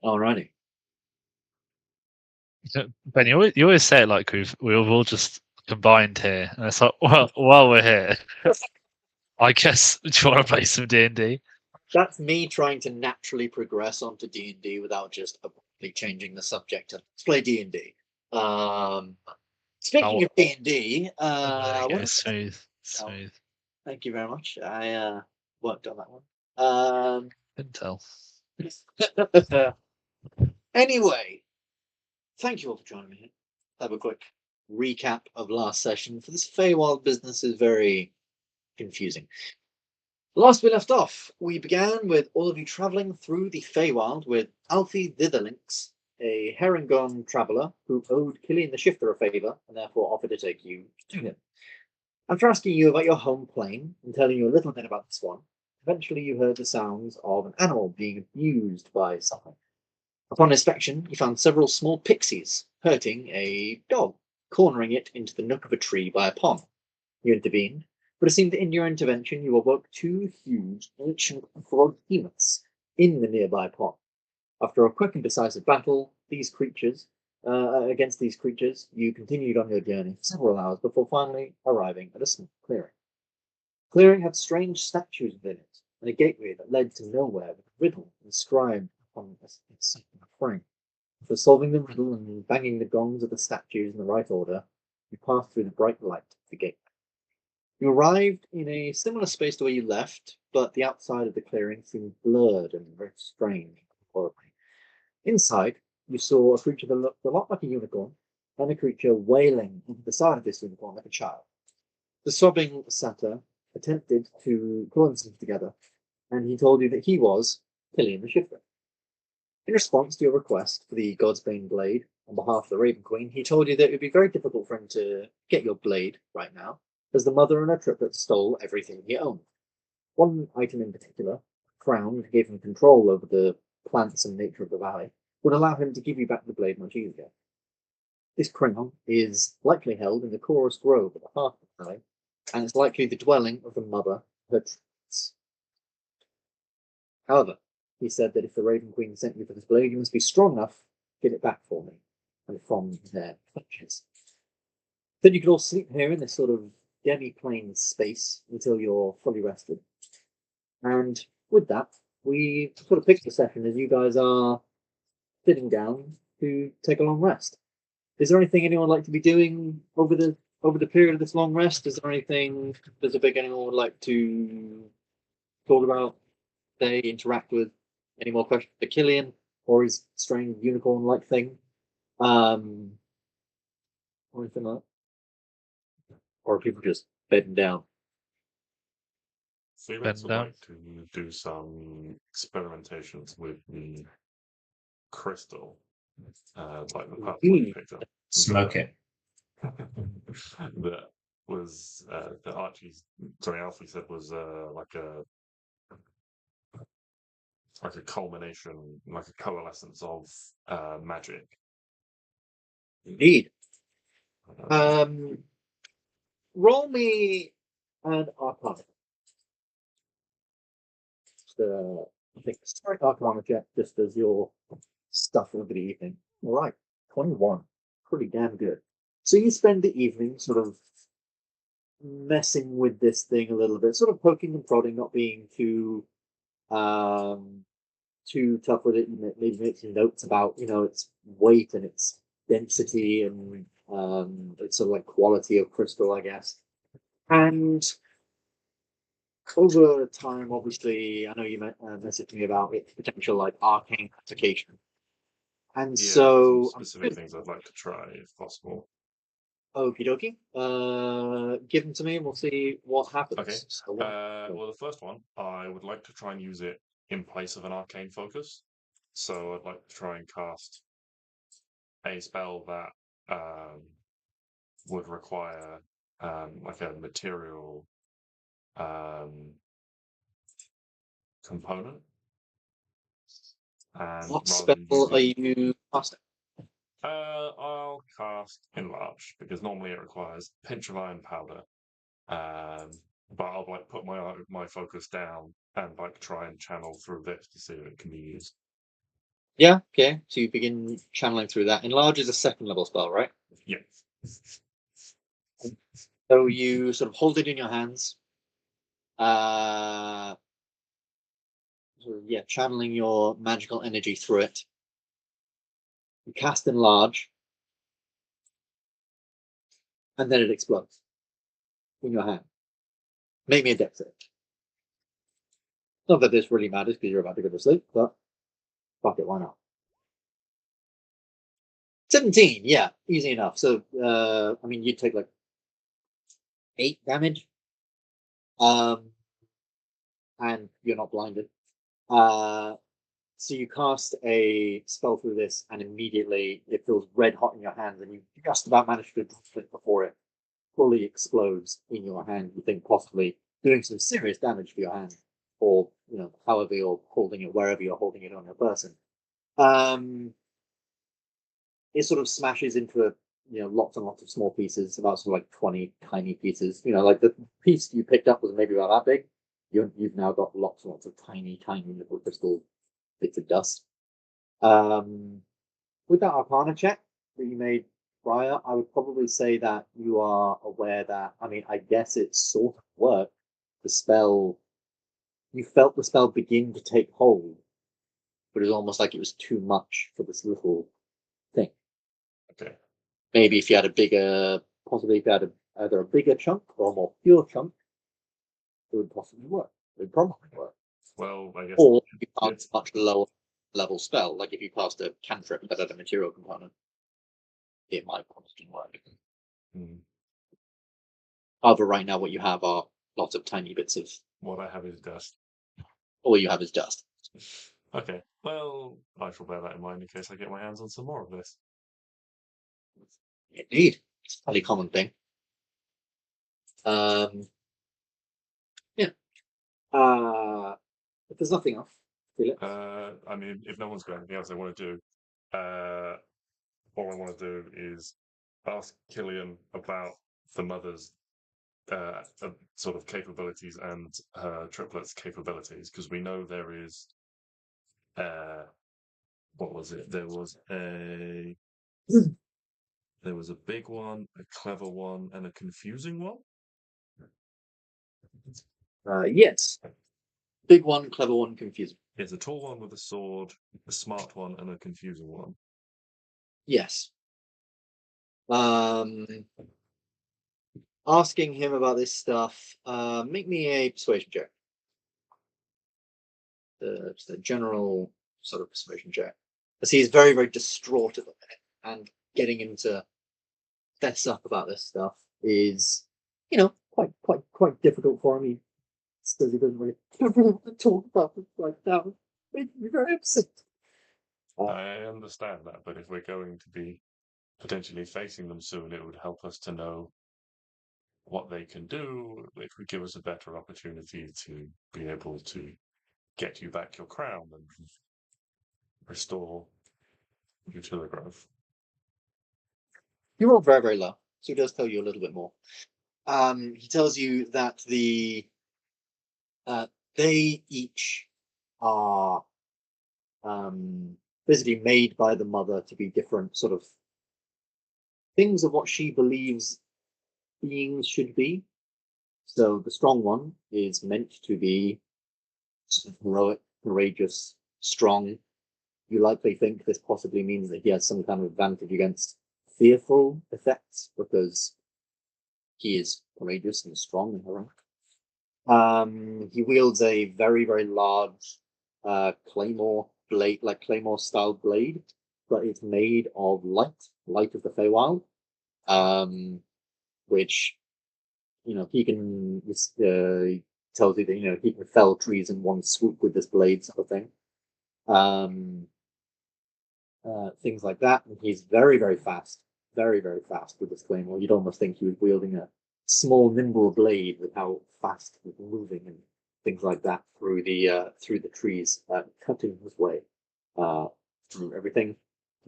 Alrighty. Ben, you always say it like we've all just combined here, and it's like, well, while we're here, I guess do you want to play some D&D? That's me trying to naturally progress onto D&D without just abruptly changing the subject to let's play D&D. Speaking of D&D, There you go, smooth. thank you very much. I worked on that one. Couldn't tell. Anyway, thank you all for joining me here. Have a quick recap of last session, for this Feywild business is very confusing. Last we left off, we began with all of you travelling through the Feywild with Alfie Thitherlinks, a Herringon traveller who owed Killian the Shifter a favour and therefore offered to take you to him. After asking you about your home plane and telling you a little bit about this one, eventually you heard the sounds of an animal being abused by someone. Upon inspection, you found several small pixies hurting a dog, cornering it into the nook of a tree by a pond. You intervened, but it seemed that in your intervention you awoke two huge, ancient frog behemoths in the nearby pond. After a quick and decisive battle, against these creatures, you continued on your journey for several hours before finally arriving at a small clearing. The clearing had strange statues within it, and a gateway that led to nowhere with a riddle inscribed upon its frame. After solving the riddle and banging the gongs of the statues in the right order, you passed through the bright light of the gateway. You arrived in a similar space to where you left, but the outside of the clearing seemed blurred and very strange and horribly. Inside, you saw a creature that looked a lot like a unicorn, and a creature wailing into the side of this unicorn like a child. The sobbing satyr attempted to pull himself together, and he told you that he was Killian the Shifter. In response to your request for the Godsbane blade on behalf of the Raven Queen, he told you that it would be very difficult for him to get your blade right now, as the mother and her triplets stole everything he owned. One item in particular, a crown that gave him control over the plants and nature of the valley, would allow him to give you back the blade much easier. This crown is likely held in the Chorus Grove at the heart of the valley, and it's likely the dwelling of the mother, her triplets. However, he said that if the Raven Queen sent you for this blade, you must be strong enough to get it back for me, and from their clutches. Then you could all sleep here in this sort of demi-plane space until you're fully rested. And with that, we sort of picked the session as you guys are sitting down to take a long rest. Is there anything anyone would like to be doing over the period of this long rest? Is there anything specific anyone would like to talk about? They interact with any more questions for Killian or his strange unicorn-like thing? Or anything like that? Or are people just bedding down? Felix would like to do some experimentations with the crystal, like the pathway we picked up. Smoke it. That was that Alfie said was like a culmination, like a coalescence of magic. Indeed. Roll me an Arcana. I think start Arcana check just as your stuff over the evening. All right, 21. Pretty damn good. So you spend the evening sort of messing with this thing a little bit, sort of poking and prodding, not being too tough with it. Maybe making notes about its weight and its density and its sort of like quality of crystal, I guess. And over time, obviously, I know you messaged me about its potential like arcane application. And Yeah, so specific things I'd like to try if possible. Okie dokie. Give them to me and we'll see what happens. Okay. So, well, the first one, I would like to try and use it in place of an arcane focus. So I'd like to try and cast a spell that would require like a material component. And what spell are you casting? I'll cast Enlarge because normally it requires pinch of iron powder. But I'll like put my focus down and like try and channel through this to see if it can be used. Yeah, okay. So you begin channeling through that. Enlarge is a second level spell, right? Yeah. So you sort of hold it in your hands. Channeling your magical energy through it. You cast Enlarge, and then it explodes in your hand. Make me a dex save. Not that this really matters because you're about to go to sleep, but fuck it, why not? 17, yeah, easy enough. So, I mean, you take like 8 damage, and you're not blinded. So you cast a spell through this, and immediately it feels red hot in your hands, and you just about manage to drop it before it fully explodes in your hand. You think possibly doing some serious damage to your hand, or however you're holding it, wherever you're holding it on your person. It sort of smashes into lots and lots of small pieces, about sort of like 20 tiny pieces. Like the piece you picked up was maybe about that big. You've now got lots and lots of tiny little crystal bits of dust. With that Arcana check that you made prior, I would probably say that you are aware that, I mean, I guess it sort of worked. You felt the spell begin to take hold, but it was almost like it was too much for this little thing. Okay. Maybe if you had possibly if you had either a bigger chunk or a more pure chunk, it would possibly work. It would probably work. Well, I guess. Or if you cast a much lower level spell, like if you cast a cantrip that had a material component, it might possibly work. However, right now what you have are lots of tiny bits of. What I have is dust. All you have is dust. Okay. Well, I shall bear that in mind in case I get my hands on some more of this. Indeed, it's a fairly common thing. Yeah. If there's nothing else, Felix. I mean, if no one's got anything else they want to do, all I want to do is ask Killian about the mother's sort of capabilities and her triplets' capabilities, because we know there is. What was it? There was a big one, a clever one, and a confusing one. Yes. Big one, clever one, confusing. There's a tall one with a sword, a smart one, and a confusing one. Yes. Asking him about this stuff. Make me a persuasion check. The general sort of persuasion check. As he's very, very distraught at the minute, and getting him to fess up about this stuff is, quite difficult for him. He says he doesn't really want to talk about it like that. It makes me very upset. I understand that, but if we're going to be potentially facing them soon, it would help us to know what they can do. It would give us a better opportunity to be able to get you back your crown and restore you to the grove. You rolled very, very low, so he does tell you a little bit more. He tells you that they each are basically made by the mother to be different sort of things of what she believes beings should be. So the strong one is meant to be sort of heroic, courageous, strong. You likely think this possibly means that he has some kind of advantage against fearful effects because he is courageous and strong and heroic. He wields a very, very large claymore blade, like claymore style blade, but it's made of light of the Feywild, which he can. Tells you that he can fell trees in one swoop with this blade, sort of thing. Things like that. And he's very, very fast, very, very fast with this claymore. You'd almost think he was wielding a small, nimble blade with how fast he was moving and things like that through the trees, cutting his way through everything.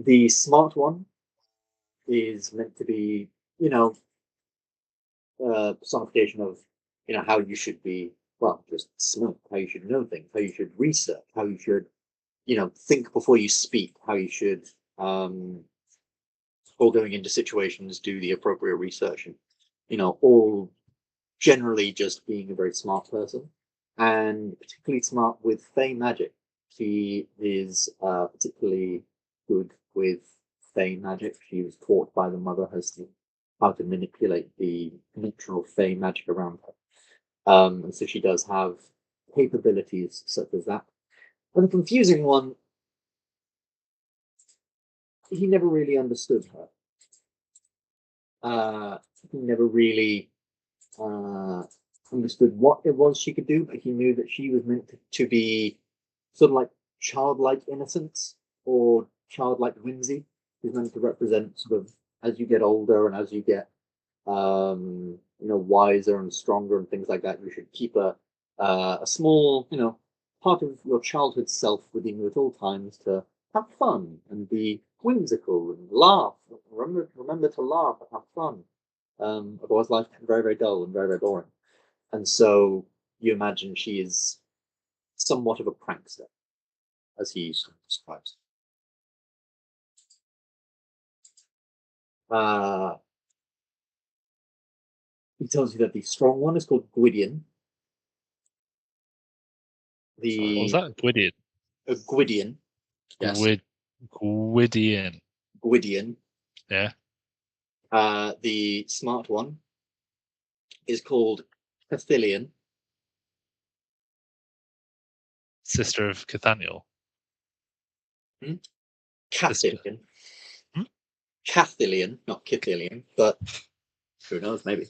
The smart one is meant to be, personification of, how you should be. Well, just smart. How you should know things. How you should research. How you should think before you speak how you should, or going into situations, do the appropriate research, and all generally just being a very smart person, and particularly smart with Fey magic. She is particularly good with Fey magic. She was taught by the mother herself how to manipulate the natural Fey magic around her. And so she does have capabilities such as that. And the confusing one, he never really understood her. He never really understood what it was she could do, but he knew that she was meant to be sort of like childlike innocence or childlike whimsy. She's meant to represent sort of as you get older and as you get wiser and stronger and things like that. You should keep a small part of your childhood self within you at all times to have fun and be whimsical and laugh. Remember to laugh and have fun. Otherwise, life can be very, very dull and very, very boring. And so you imagine she is somewhat of a prankster, as he sort of describes. He tells you that the strong one is called Gwydion. What was that? Gwydion. Gwydion. Yes. Gwydion. Gwydion. Yeah. The smart one is called Cathillian. Sister of Cathaniel. Cathillian. Cathillian, not Cathillian, but who knows, maybe.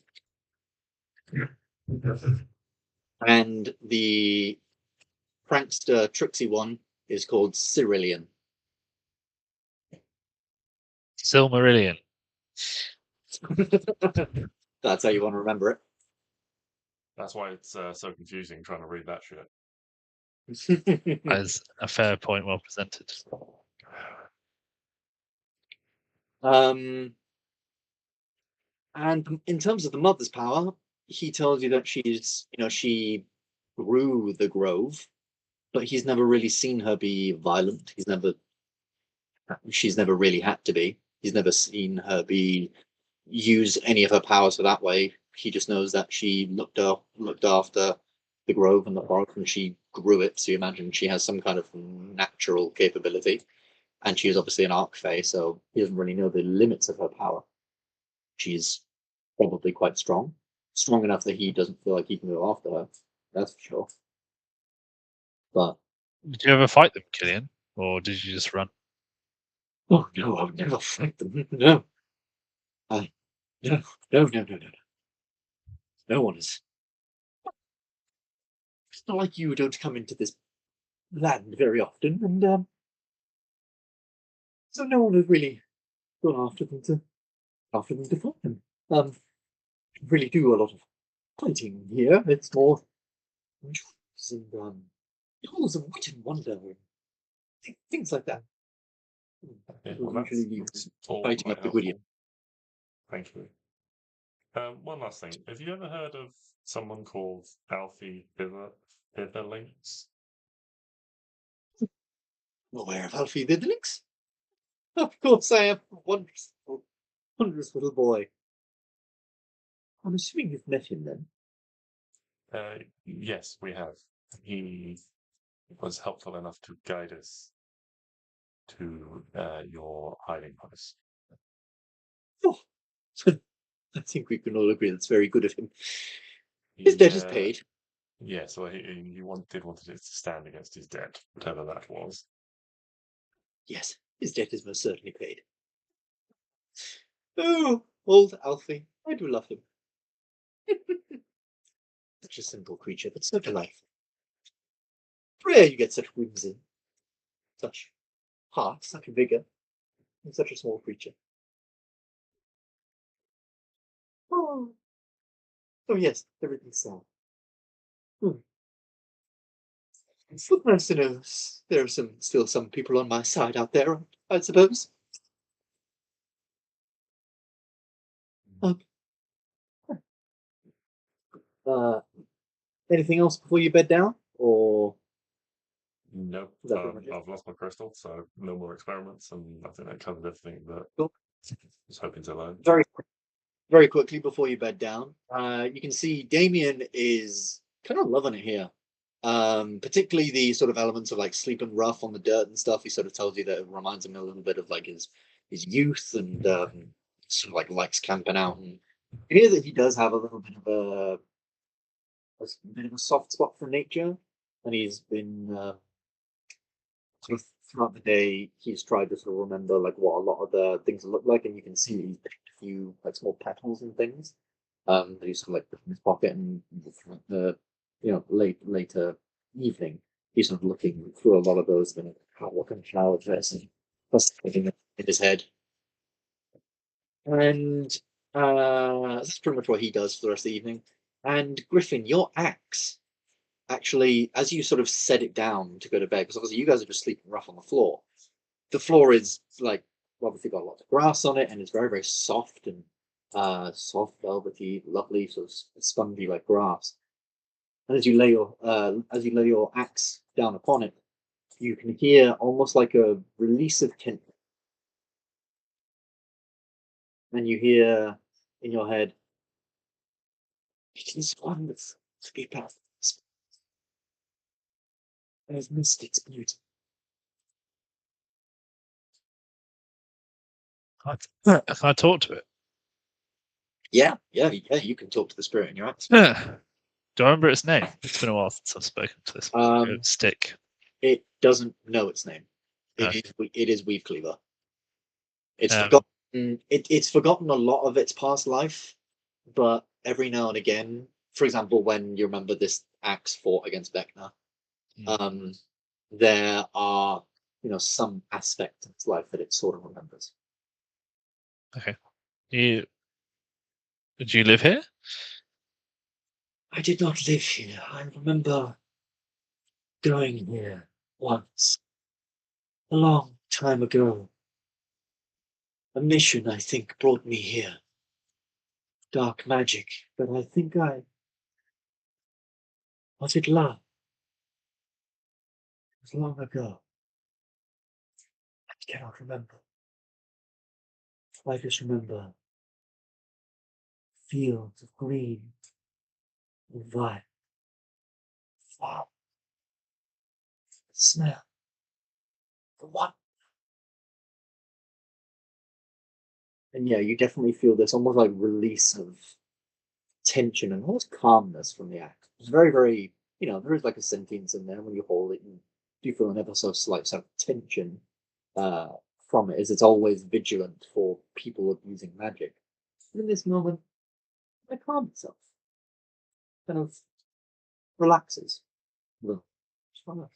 And the prankster tricksy one is called Cerulean. Silmarillion. That's how you want to remember it. That's why it's so confusing trying to read that shit. That is a fair point, well presented. And in terms of the mother's power, he tells you that she grew the grove, but he's never really seen her be violent. She's never really had to be. He's never seen her use any of her powers for that way. He just knows that she looked after the grove and the forest, and she grew it. So you imagine she has some kind of natural capability, and she is obviously an archfey, so he doesn't really know the limits of her power. She's probably quite strong enough that he doesn't feel like he can go after her. That's for sure. But did you ever fight them, Killian, or did you just run? Oh no, I would never fight them. No. No. No one is. It's not like you don't come into this land very often, and so no one has really gone after them to fight them. Really do a lot of fighting here. It's more jewels and tools of wit and wonder, and things like that. Usually fighting up the Gwydion. Thank you. One last thing. Have you ever heard of someone called Alfie Thitherlinks? Aware of Alfie Thitherlinks? Of course I am. Wondrous little boy. I'm assuming you've met him then. Yes, we have. He was helpful enough to guide us to your hiding place. Oh, I think we can all agree that's very good of him. His debt is paid. Yeah, so he wanted it to stand against his debt, whatever that was. Yes, his debt is most certainly paid. Oh, old Alfie, I do love him. Such a simple creature, but so delightful. Rare you get such whimsy, such heart, such vigor, in such a small creature. Oh yes, everything's sad. It's nice to know there are still some people on my side out there, I suppose. Anything else before you bed down, or? Nope. Is that pretty much it? I've lost my crystal, so no more experiments, and I think that covers everything that Cool. I was hoping to learn. Very quickly before you bed down, you can see Damien is kind of loving it here. Particularly the sort of elements of like sleeping rough on the dirt and stuff. He sort of tells you that it reminds him a little bit of like his youth, and sort of like likes camping out. And you hear that he does have a little bit of a soft spot for nature, and he's been sort of throughout the day he's tried to sort of remember like what a lot of the things look like, and you can see he's picked a few like small petals and things that he's sort of like put in his pocket, and throughout the later evening he's sort of looking through a lot of those and what kind of flower dress and plus in his head. And that's pretty much what he does for the rest of the evening. And Griffin, your axe, actually, as you sort of set it down to go to bed, because obviously you guys are just sleeping rough on the floor. The floor is like obviously got a lot of grass on it, and it's very, very soft and soft, velvety, lovely, sort of spongy like grass. And as you lay your axe down upon it, you can hear almost like a release of tension. And you hear in your head, "It is wonderful to be back. I have missed its beauty." Can I talk to it? Yeah, you can talk to the spirit in your axe. Do I remember its name? It's been a while since I've spoken to this stick. It doesn't know its name. It is Weavecleaver. It's forgotten. It's forgotten a lot of its past life, but every now and again, for example, when you remember this axe fought against Vecna, there are some aspect of its life that it sort of remembers. Okay. Did you live here? I did not live here. I remember going here once, a long time ago. A mission, I think, brought me here. Dark magic, but I think was it love? It was long ago. I cannot remember. I just remember fields of green and violet. Wow. The smell. The what? And yeah, you definitely feel this almost like release of tension and almost calmness from the act. It's very, very, there is like a sentience in there when you hold it, and you feel an ever so slight sort of tension from it, as it's always vigilant for people abusing magic. And in this moment, I calm itself, kind of relaxes. Well, it's fun.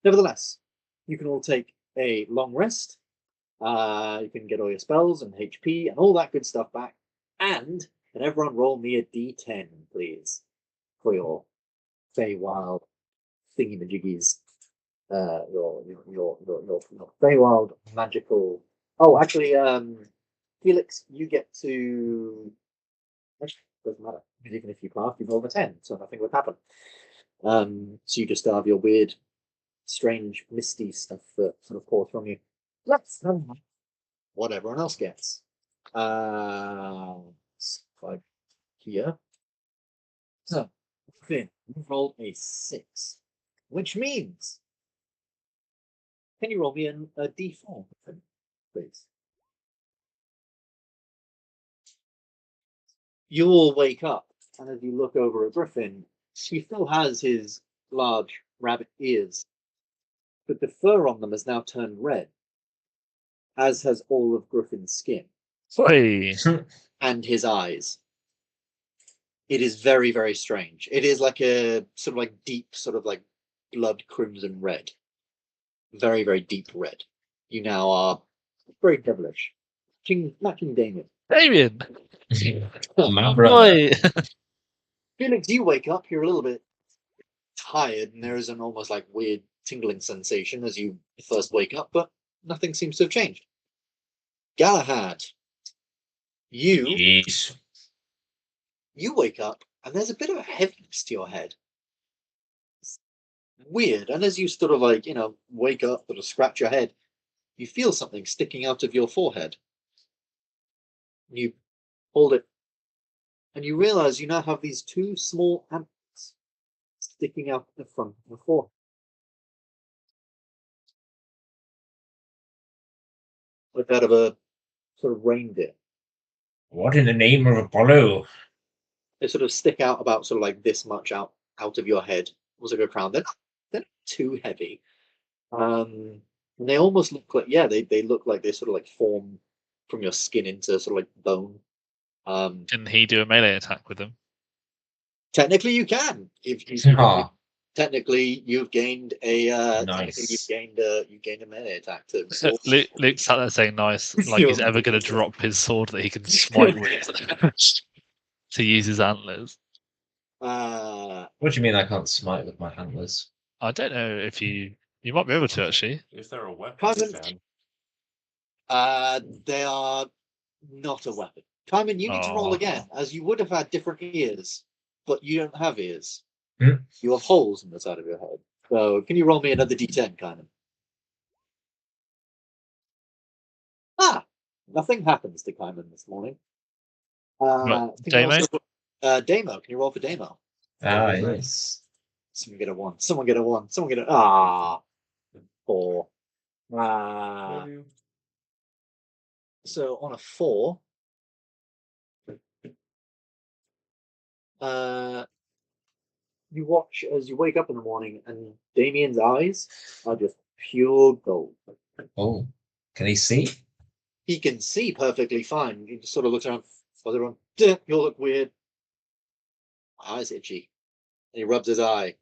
Nevertheless, you can all take a long rest. You can get all your spells and HP and all that good stuff back. And can everyone roll me a D10, please, for your Feywild thingy-majiggies. Your Feywild magical. Oh, actually, Felix, you get to. Actually, doesn't matter, because even if you pass, you roll a 10, so nothing would happen. So you just have your weird, strange, misty stuff that sort of pours from you. That's what everyone else gets. Like here. So, Finn, you've rolled a 6, which means. Can you roll me a D4, please? You all wake up, and as you look over at Griffin, he still has his large rabbit ears, but the fur on them has now turned red, as has all of Griffin's skin. Oi. And his eyes. It is very, very strange. It is like a sort of like deep, sort of like blood crimson red. Very, very deep red. You now are very devilish. Matching Damien. Damien! My brother. Oi. Felix, you wake up, you're a little bit tired, and there is an almost like weird tingling sensation as you first wake up, but nothing seems to have changed. Galahad, Jeez. you wake up, and there's a bit of a heaviness to your head. weird. And as you sort of like, wake up, sort of scratch your head, you feel something sticking out of your forehead. You hold it, and you realize you now have these two small antlers sticking out the front of your forehead. Like that of a sort of reindeer. What in the name of Apollo? They sort of stick out about sort of like this much out of your head. Almost like a crown. They're not too heavy. And they almost look like, they look like they sort of like form from your skin into sort of like bone. Can he do a melee attack with them? Technically, you can. Ah, Technically, you've gained a Nice. you've gained a melee attack to Luke's sat there saying nice, like You're he's ever going to drop his sword that he can smite with to use his antlers. Uh, what do you mean I can't smite with my antlers? I don't know if you might be able to actually. If they're a weapon, Carmen- you can. they are not a weapon. Carmen, you need to roll Aw. again, as you would have had different ears, but you don't have ears. Hmm? You have holes in the side of your head. So, can you roll me another d10, Carmen? Nothing happens to Carmen this morning. Right, Can you Damo? also- Damo, can you roll for Damo? Ah, yes. Someone get a 1. Someone get a 1. Someone get a 4. So on a 4, you watch as you wake up in the morning, and Damien's eyes are just pure gold. Oh, can he see? He can see perfectly fine. He just sort of looks around. Everyone, you look weird. My eye's itchy. And he rubs his eye.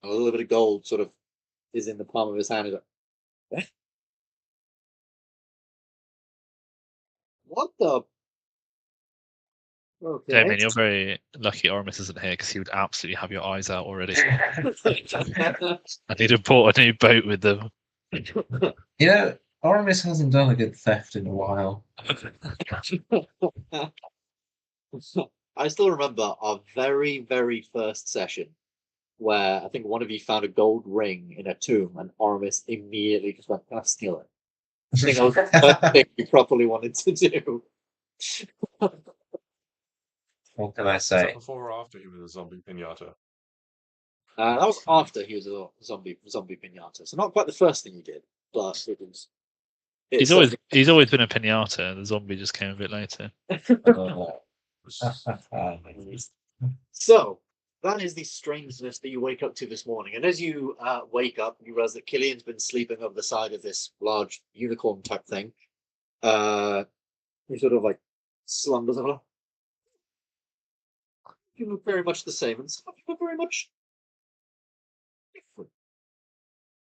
A little bit of gold sort of is in the palm of his hand. He's like, eh? What the? Okay. Damien, you're very lucky Oramus isn't here because he would absolutely have your eyes out already. And he'd have bought a new boat with them. You know, Aramis hasn't done a good theft in a while. I still remember our very, very first session where I think one of you found a gold ring in a tomb and Aramis immediately just went, "Can I steal it?" I think that was the first thing we properly wanted to do. What can I Was that say? before or after he was a zombie pinata? That was after he was a zombie pinata. So not quite the first thing he did, but it was. He's always been a pinata. The zombie just came a bit later. So that is the strangeness that you wake up to this morning. And as you wake up, you realize that Killian's been sleeping over the side of this large unicorn type thing. He sort of like slumbers over. You look very much the same, and some of you look very much different.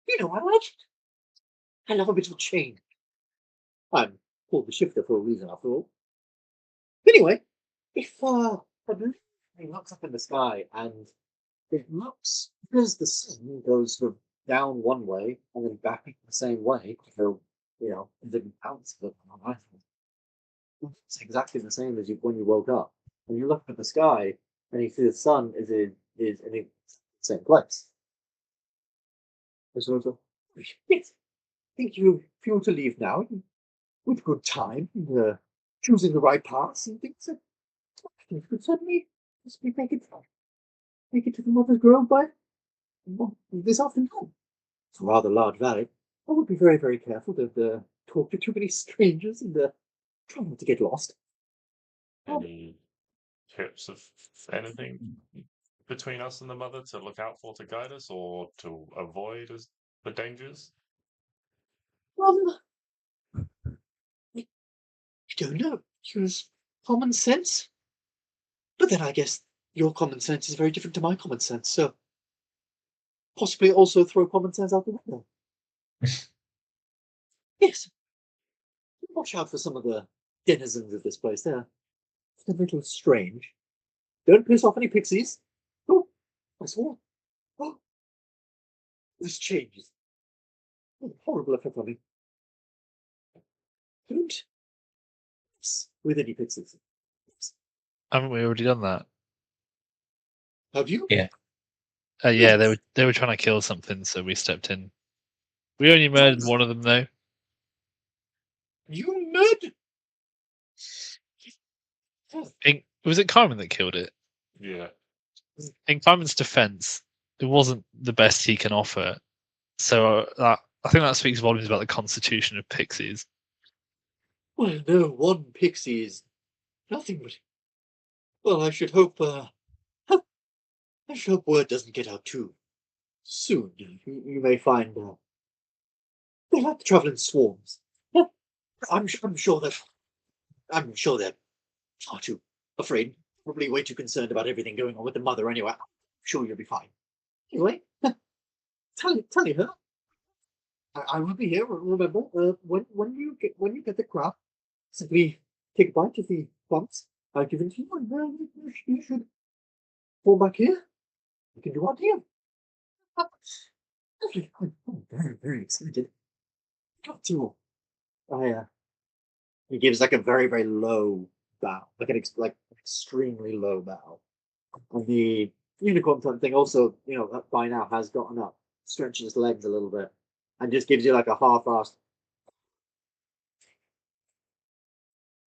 You know, I like it. I love a bit of a change. I'm called the shifter for a reason, after all. Anyway, if I believe he looks up in the sky and it looks, because the sun goes sort of down one way and then back the same way, so it didn't bounce of it on my it's exactly the same as when you woke up. And you look up at the sky and you see the sun is in the same place. So yes, I think you feel to leave now with good time and choosing the right paths and things. I think you could certainly make it to the Mother's Grove by this afternoon. It's a rather large valley. I would be very, very careful to talk to too many strangers and try not to get lost. Any tips of anything between us and the mother to look out for to guide us or to avoid the dangers? I don't know. Use common sense. But then I guess your common sense is very different to my common sense, so possibly also throw common sense out the window. Yes. Watch out for some of the denizens of this place. They're a little strange. Don't piss off any pixies. Oh, I swore. Oh, this changes. Oh, horrible effect on me. Don't mess with any pixies. Haven't we already done that? Have you? Yeah. Yeah, they were trying to kill something, so we stepped in. We only murdered one of them, though. You murdered? Was it Carmen that killed it? Yeah. In Carmen's defense, it wasn't the best he can offer. So I think that speaks volumes about the constitution of pixies. Well, no, one pixie is nothing but. Well, I should hope. I should hope word doesn't get out too soon. You may find they like to travel in swarms. I'm sure that they're far too afraid, probably way too concerned about everything going on with the mother. Anyway, I'm sure you'll be fine. Anyway, tell her. I will be here. Remember, when you get the crab, simply take a bite of the plants I've given to you, and you should fall back here. You can do what here. Lovely. I'm very, very excited. Got to. He gives like a very, very low bow, like an extremely low bow. And the unicorn type thing also, by now has gotten up, stretches his legs a little bit, and just gives you like a half-assed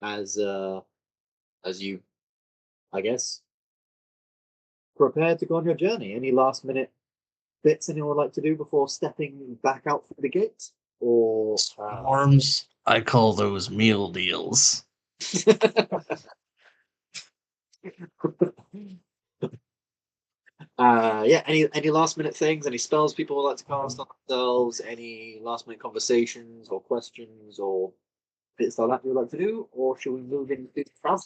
as you, I guess, prepare to go on your journey. Any last minute bits anyone would like to do before stepping back out through the gate? Or Worms, I call those meal deals. Yeah, any last minute things, any spells people would like to cast on themselves, any last minute conversations or questions or bits like that you would like to do, or should we move into the travel?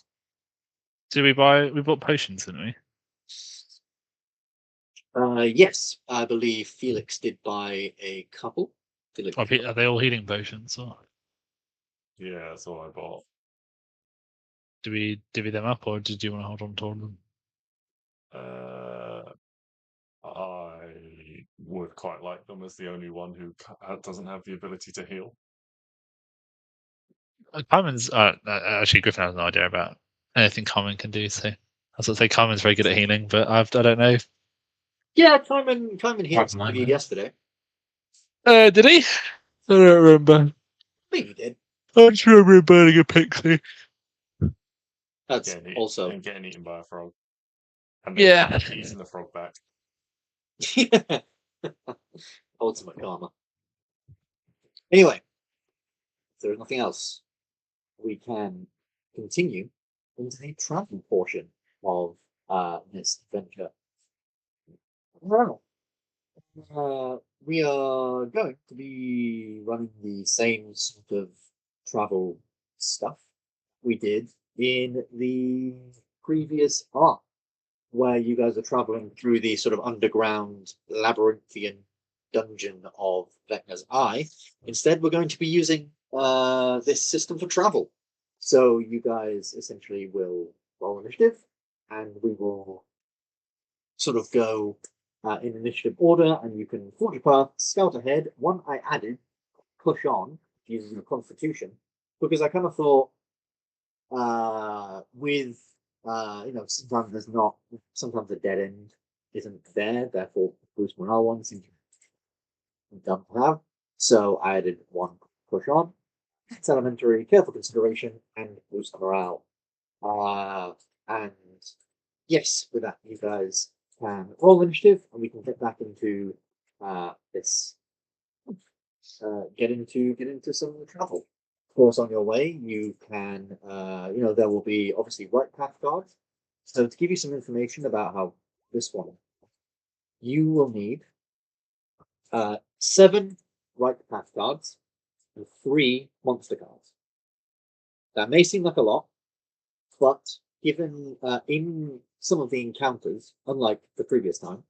We bought potions, didn't we? Yes, I believe Felix did buy a couple. Felix, Are they all healing potions? Or Yeah, that's all I bought. do we divvy them up, or did you want to hold on to all of them? I would quite like them as the only one who doesn't have the ability to heal. Carmen's actually Griffin has no idea about anything Carmen can do. So I was going to say Carmen's very good at healing, but I don't know. yeah, Carmen healed Pardon my you man. yesterday. Did he? I don't remember. Maybe he did. I just remember him burning a pixie. That's Getting also getting eaten by a frog. And Yeah. eating the frog back. ultimate karma. Anyway, if there's nothing else, we can continue into the travel portion of this adventure. Well, we are going to be running the same sort of travel stuff we did in the previous arc, where you guys are traveling through the sort of underground labyrinthian dungeon of Vecna's Eye. Instead, we're going to be using this system for travel. So you guys essentially will roll initiative, and we will sort of go in initiative order, and you can forge a path, scout ahead. One I added, push on, using your constitution, because I kind of thought with sometimes the dead end isn't there, therefore boost morale one seems dumb to have. So I added one push on. It's elementary, careful consideration, and boost morale. And yes, with that you guys can roll initiative, and we can get back into this. Get into some travel. Of course, on your way, you can, there will be obviously right path guards. So to give you some information about how this one, you will need 7 right path guards and 3 monster cards. That may seem like a lot, but given in some of the encounters, unlike the previous time,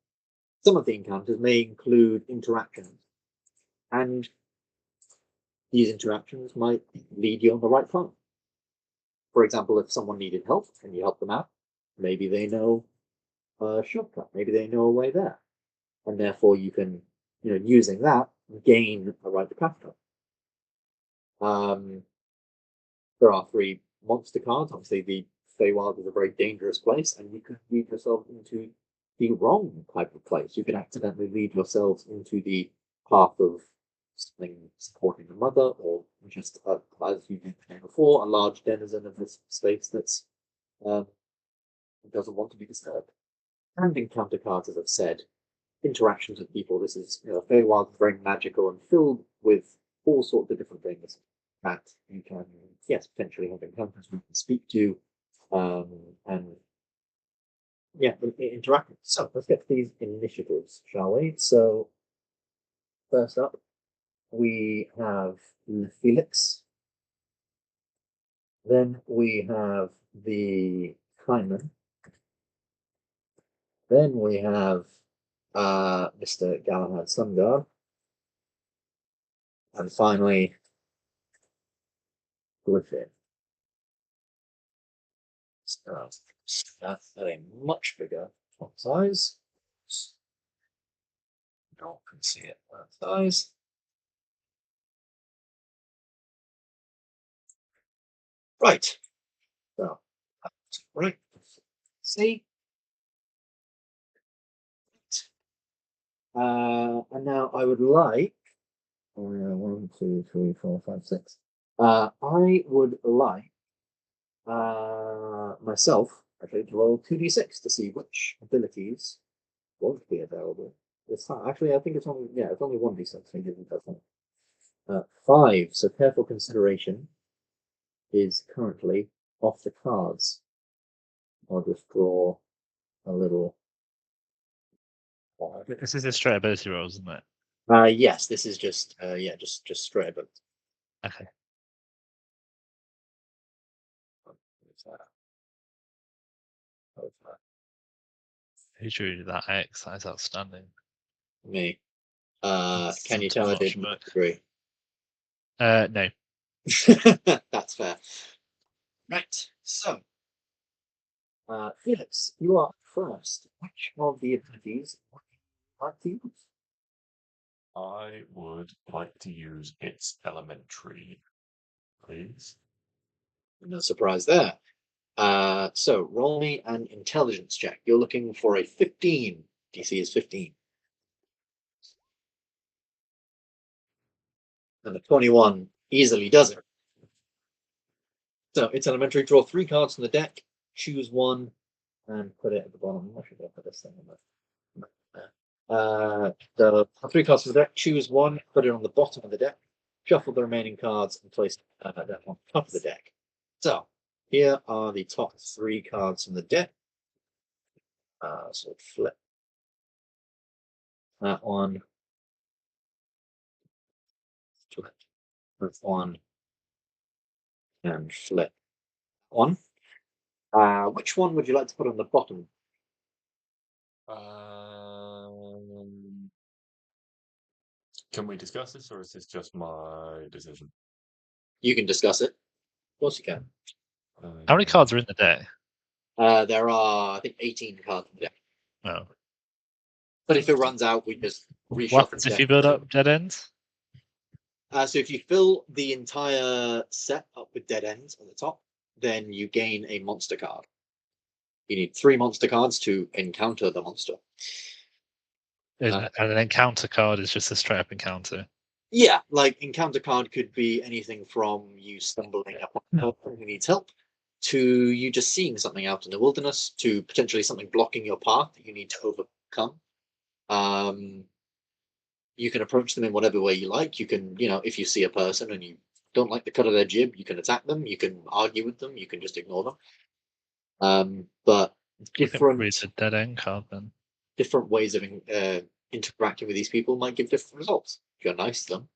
some of the encounters may include interactions, and these interactions might lead you on the right path. For example, if someone needed help and you help them out, maybe they know a shortcut, maybe they know a way there, and therefore you can, using that, gain a right to path card. There are 3 monster cards. Obviously, the Feywild is a very dangerous place, and you could lead yourself into the wrong type of place. You can accidentally lead yourselves into the path of something supporting the mother, or just, as you mentioned before, a large denizen of this space that's doesn't want to be disturbed. And encounter cards, as I've said, interactions with people. This is, Feywild is very magical and filled with all sorts of different things that you can, yes, potentially have encounters with and speak to, and interact with. So let's get to these initiatives, shall we? So first up, we have Felix. Then we have the Hyman. Then we have Mr. Galahad Sunguard. And finally, Griffin. So that's a much bigger font size. No one can see it that size. Right. So that's right. See. And now I would like 1, 2, 3, 4, 5, 6. I would like myself actually to roll 2d6 to see which abilities won't be available this time. Actually, I think it's only it's only 1d6. I think it does 5. So careful consideration is currently off the cards. I'll just draw a little. This is a straight ability roll, isn't it? Yes, this is just just straight ability. Okay. Who drew that X? That is outstanding. Me. Can you tell I did not agree? No. That's fair. Right. So, Felix, you are first. Which of the abilities would you like to use? I would like to use its elementary, please. No surprise there. So roll me an intelligence check. You're looking for a 15. DC is 15. And a 21 easily does it. So it's elementary. Draw 3 cards from the deck, choose one, and put it at the bottom. I should put this thing in there. The 3 cards from the deck, choose one, put it on the bottom of the deck, shuffle the remaining cards, and place that on top of the deck. So here are the top 3 cards from the deck. So flip that one, flip one, and flip one. Which one would you like to put on the bottom? Can we discuss this, or is this just my decision? You can discuss it. Of course you can. How many cards are in the deck? There are, I think, 18 cards in the deck. Oh. But if it runs out, we just reshuffle. What happens if you build up dead ends? So if you fill the entire set up with dead ends at the top, then you gain a monster card. You need 3 monster cards to encounter the monster. And an encounter card is just a straight up encounter. Yeah, like encounter card could be anything from you stumbling upon a person who needs help, to you just seeing something out in the wilderness, to potentially something blocking your path that you need to overcome. You can approach them in whatever way you like. You can, if you see a person and you don't like the cut of their jib, you can attack them. You can argue with them. You can just ignore them. But different dead end card then. Different ways of interacting with these people might give different results. If you're nice to them,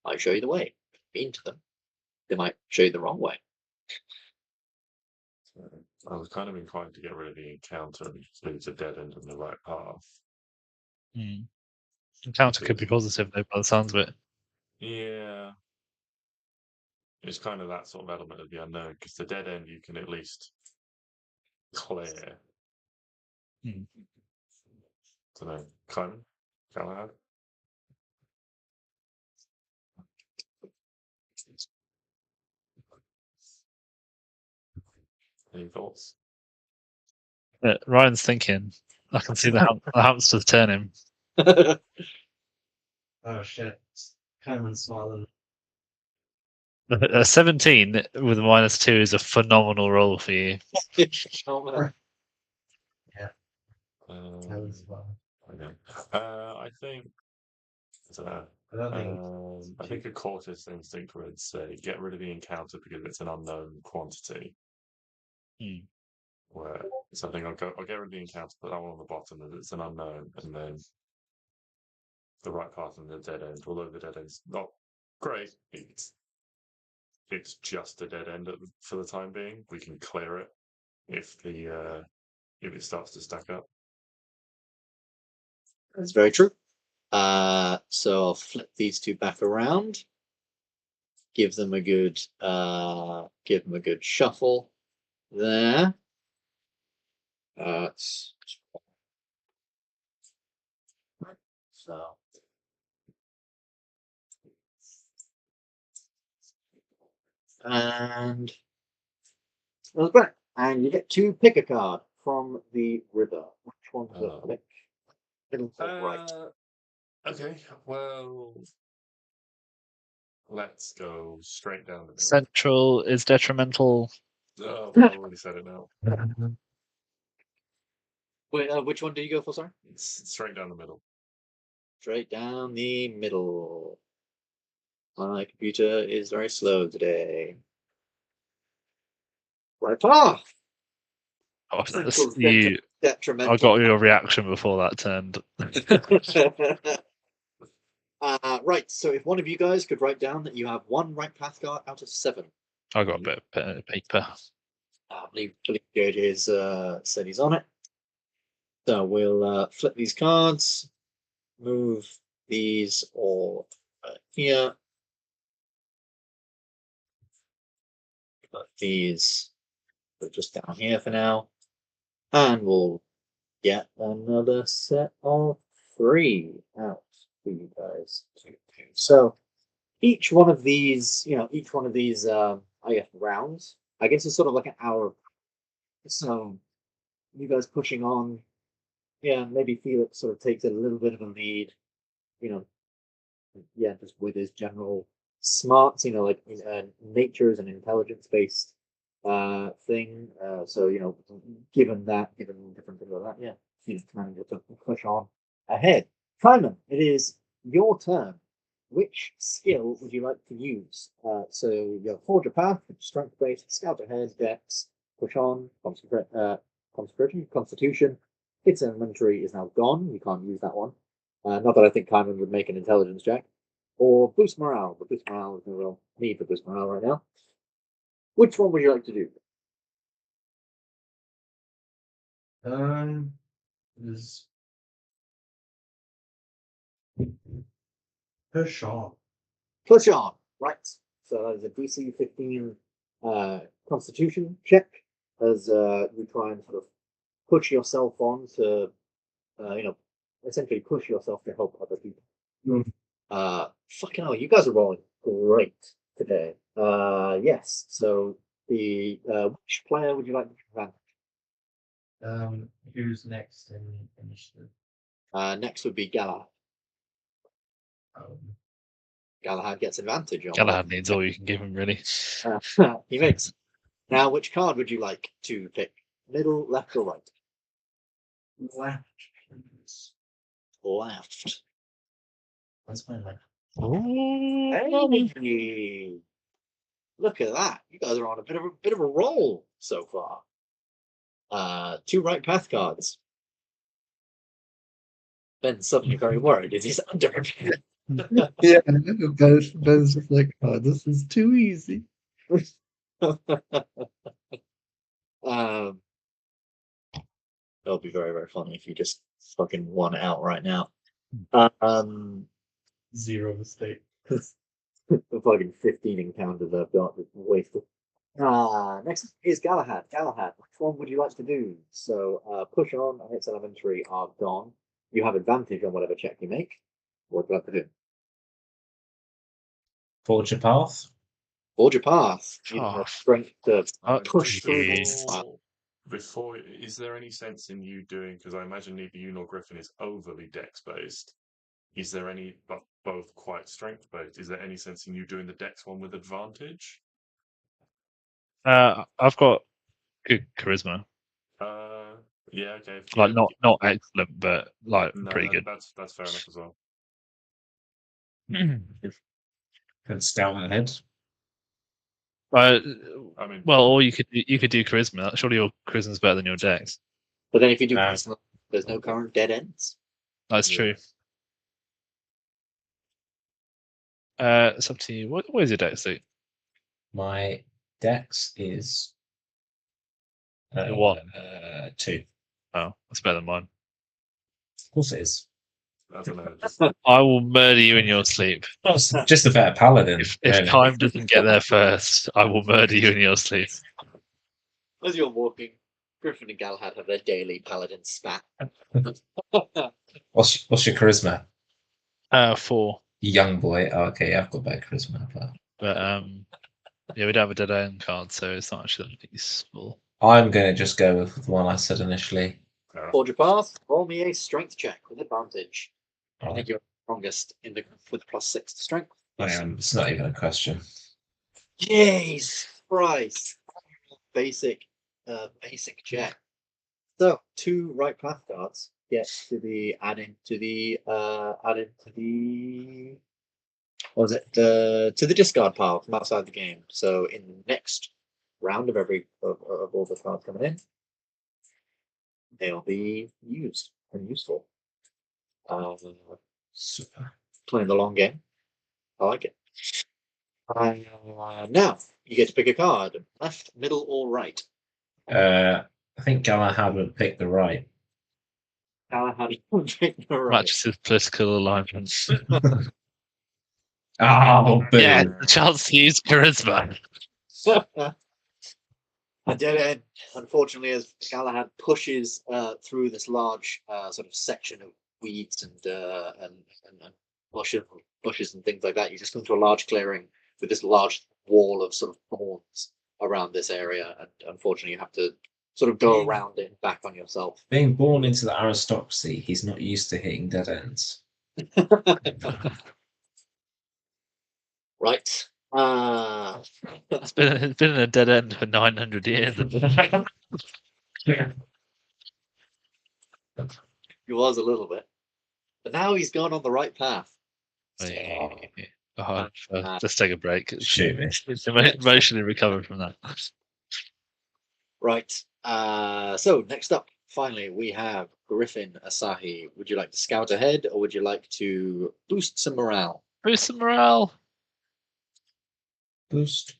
they might show you the way. If you're mean to them, they might show you the wrong way. I was kind of inclined to get rid of the encounter and just leave the dead end on the right path. Encounter could be positive though, by the sounds of it. Yeah. It's kind of that sort of element of the unknown, because the dead end you can at least clear. So then, Clement, Galahad. Any thoughts? Ryan's thinking, I can see the hamsters turning. Oh shit. Cameron's smiling. A 17 with a -2 is a phenomenal roll for you. Oh, Cameron's smiling. Okay. I think. I don't know. I don't think I think a cautious instinct would say get rid of the encounter because it's an unknown quantity. Hmm. Where so I think I'll get rid of the encounter, put that one on the bottom as it's an unknown, and then the right path and the dead end. Although the dead end's not great, it's just a dead end for the time being. We can clear it if it starts to stack up. that's very true. So I'll flip these two back around. Give them a good shuffle there. So and that's great. And you get to pick a card from the river. Which one to pick? Middle or right? Okay, well, let's go straight down the middle. Central is detrimental. Oh, well, I already said it now. Wait, which one do you go for, sorry? It's straight down the middle. Straight down the middle. My computer is very slow today. Right off! Oh, Central's I detrimental. got your reaction before that turned. Right, so if one of you guys could write down that you have one right path card out of 7. I got a bit of paper. I believe Killian said he's on it. So we'll flip these cards, move these all here. Put these just down here for now. And we'll get another set of 3 out for you guys to do. So each one of these, I guess, rounds, I guess it's sort of like an hour. So you guys pushing on, maybe Felix sort of takes a little bit of a lead, just with his general smarts, like nature is an intelligence-based thing. So given different things like that, Felix manages to push on ahead. Simon, it is your turn. Which skill would you like to use? So you have Forge a Path, Strength based, Scout ahead, Dex, push on, Constitution. Its inventory is now gone. You can't use that one. Not that I think Kyman would make an intelligence check. Or Boost Morale. But Boost Morale is no real need for Boost Morale right now. Which one would you like to do? Is push on. Push on. Right. So that is a DC 15 Constitution check as you try and sort of push yourself on to, essentially push yourself to help other people. Fucking hell, you guys are rolling great today. Yes. So the which player would you like to advantage? Who's next in initiative? Next would be Galahad. Galahad gets advantage on. Galahad needs all you can give him, really. He makes. Now, which card would you like to pick? Middle, left, or right? Left. Left. What's my left? Hey, look at that! You guys are on a bit of a roll so far. 2 right path cards. Ben's suddenly very worried. Is he's under? Yeah, Ben's just like, oh, this is too easy. That'll be very, very funny if you just fucking won out right now. 0 mistake. The fucking 15 encounters I've got is wasted. Next is Galahad. Galahad, which one would you like to do? So push on and its elementary are gone. You have advantage on whatever check you make. What would you like to do? Forge a path. Forge a path. Oh, You have strength to Oh, push through. jeez. is there any sense in you doing? Because I imagine neither you nor Griffin is overly dex based. Is there any, but both quite strength based? Is there any sense in you doing the dex one with advantage? I've got good charisma. Yeah, okay. Like Yeah, not excellent, but like no, pretty good. That's fair enough as well. Good stout ahead. Uh, I mean, well, or you could do charisma. Surely your charisma's better than your dex. But then if you do Uh, charisma, there's no current dead ends. That's yeah. true. It's up to you. What is your dex, Luke? My dex is What? 2. Oh, that's better than mine. Of course it is. I don't know. I will murder you in your sleep. Well, it's just a better paladin. If really. time doesn't get there first, I will murder you in your sleep. As you're walking, Griffin and Galahad have their daily paladin spat. What's your charisma? 4. You young boy. Oh, okay, I've got better charisma. But yeah, we don't have a dead end card, so it's not actually that useful. I'm going to just go with the one I said initially. Forge a path, roll me a strength check with advantage. I Alright. think you're strongest in the with +6 to strength. I am. It's not even a question. Jeez Christ. Basic check. So 2 right path cards get to the added to the what was it? To the discard pile from outside the game. So in the next round of all the cards coming in, they'll be used and useful. Super. Playing the long game. I like it. Now you get to pick a card: left, middle, or right. I think Galahad would pick the right. How do you pick the right? Matches his political alignment. Oh, boom. Yeah, the chance to use charisma. A dead end, unfortunately, as Galahad pushes through this large sort of section of weeds and bushes and things like that. You just come to a large clearing with this large wall of sort of thorns around this area, and unfortunately, you have to sort of go around it and back on yourself. Being born into the aristocracy, he's not used to hitting dead ends. Right. It's been in a dead end for 900 years. He was a little bit, but now he's gone on the right path. Let's take a break. Shoot me. It's emotionally recovered from that. Right. So next up, finally, we have Griffin Asahi. Would you like to scout ahead, or would you like to boost some morale? Boost some morale. Boost.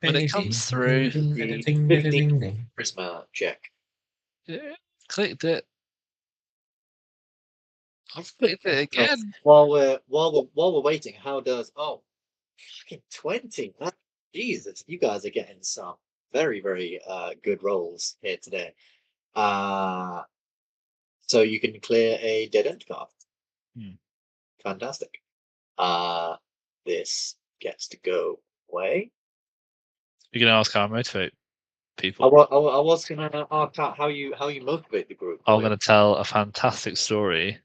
When it comes through. Charisma check. Yeah, clicked it. I've clicked it again. While we're waiting, how does fucking 20? Jesus, you guys are getting some very, very good rolls here today. So you can clear a dead end card. Fantastic. This gets to go away. You're gonna ask how I motivate I people. was gonna ask how you motivate the group. I'm gonna tell a fantastic story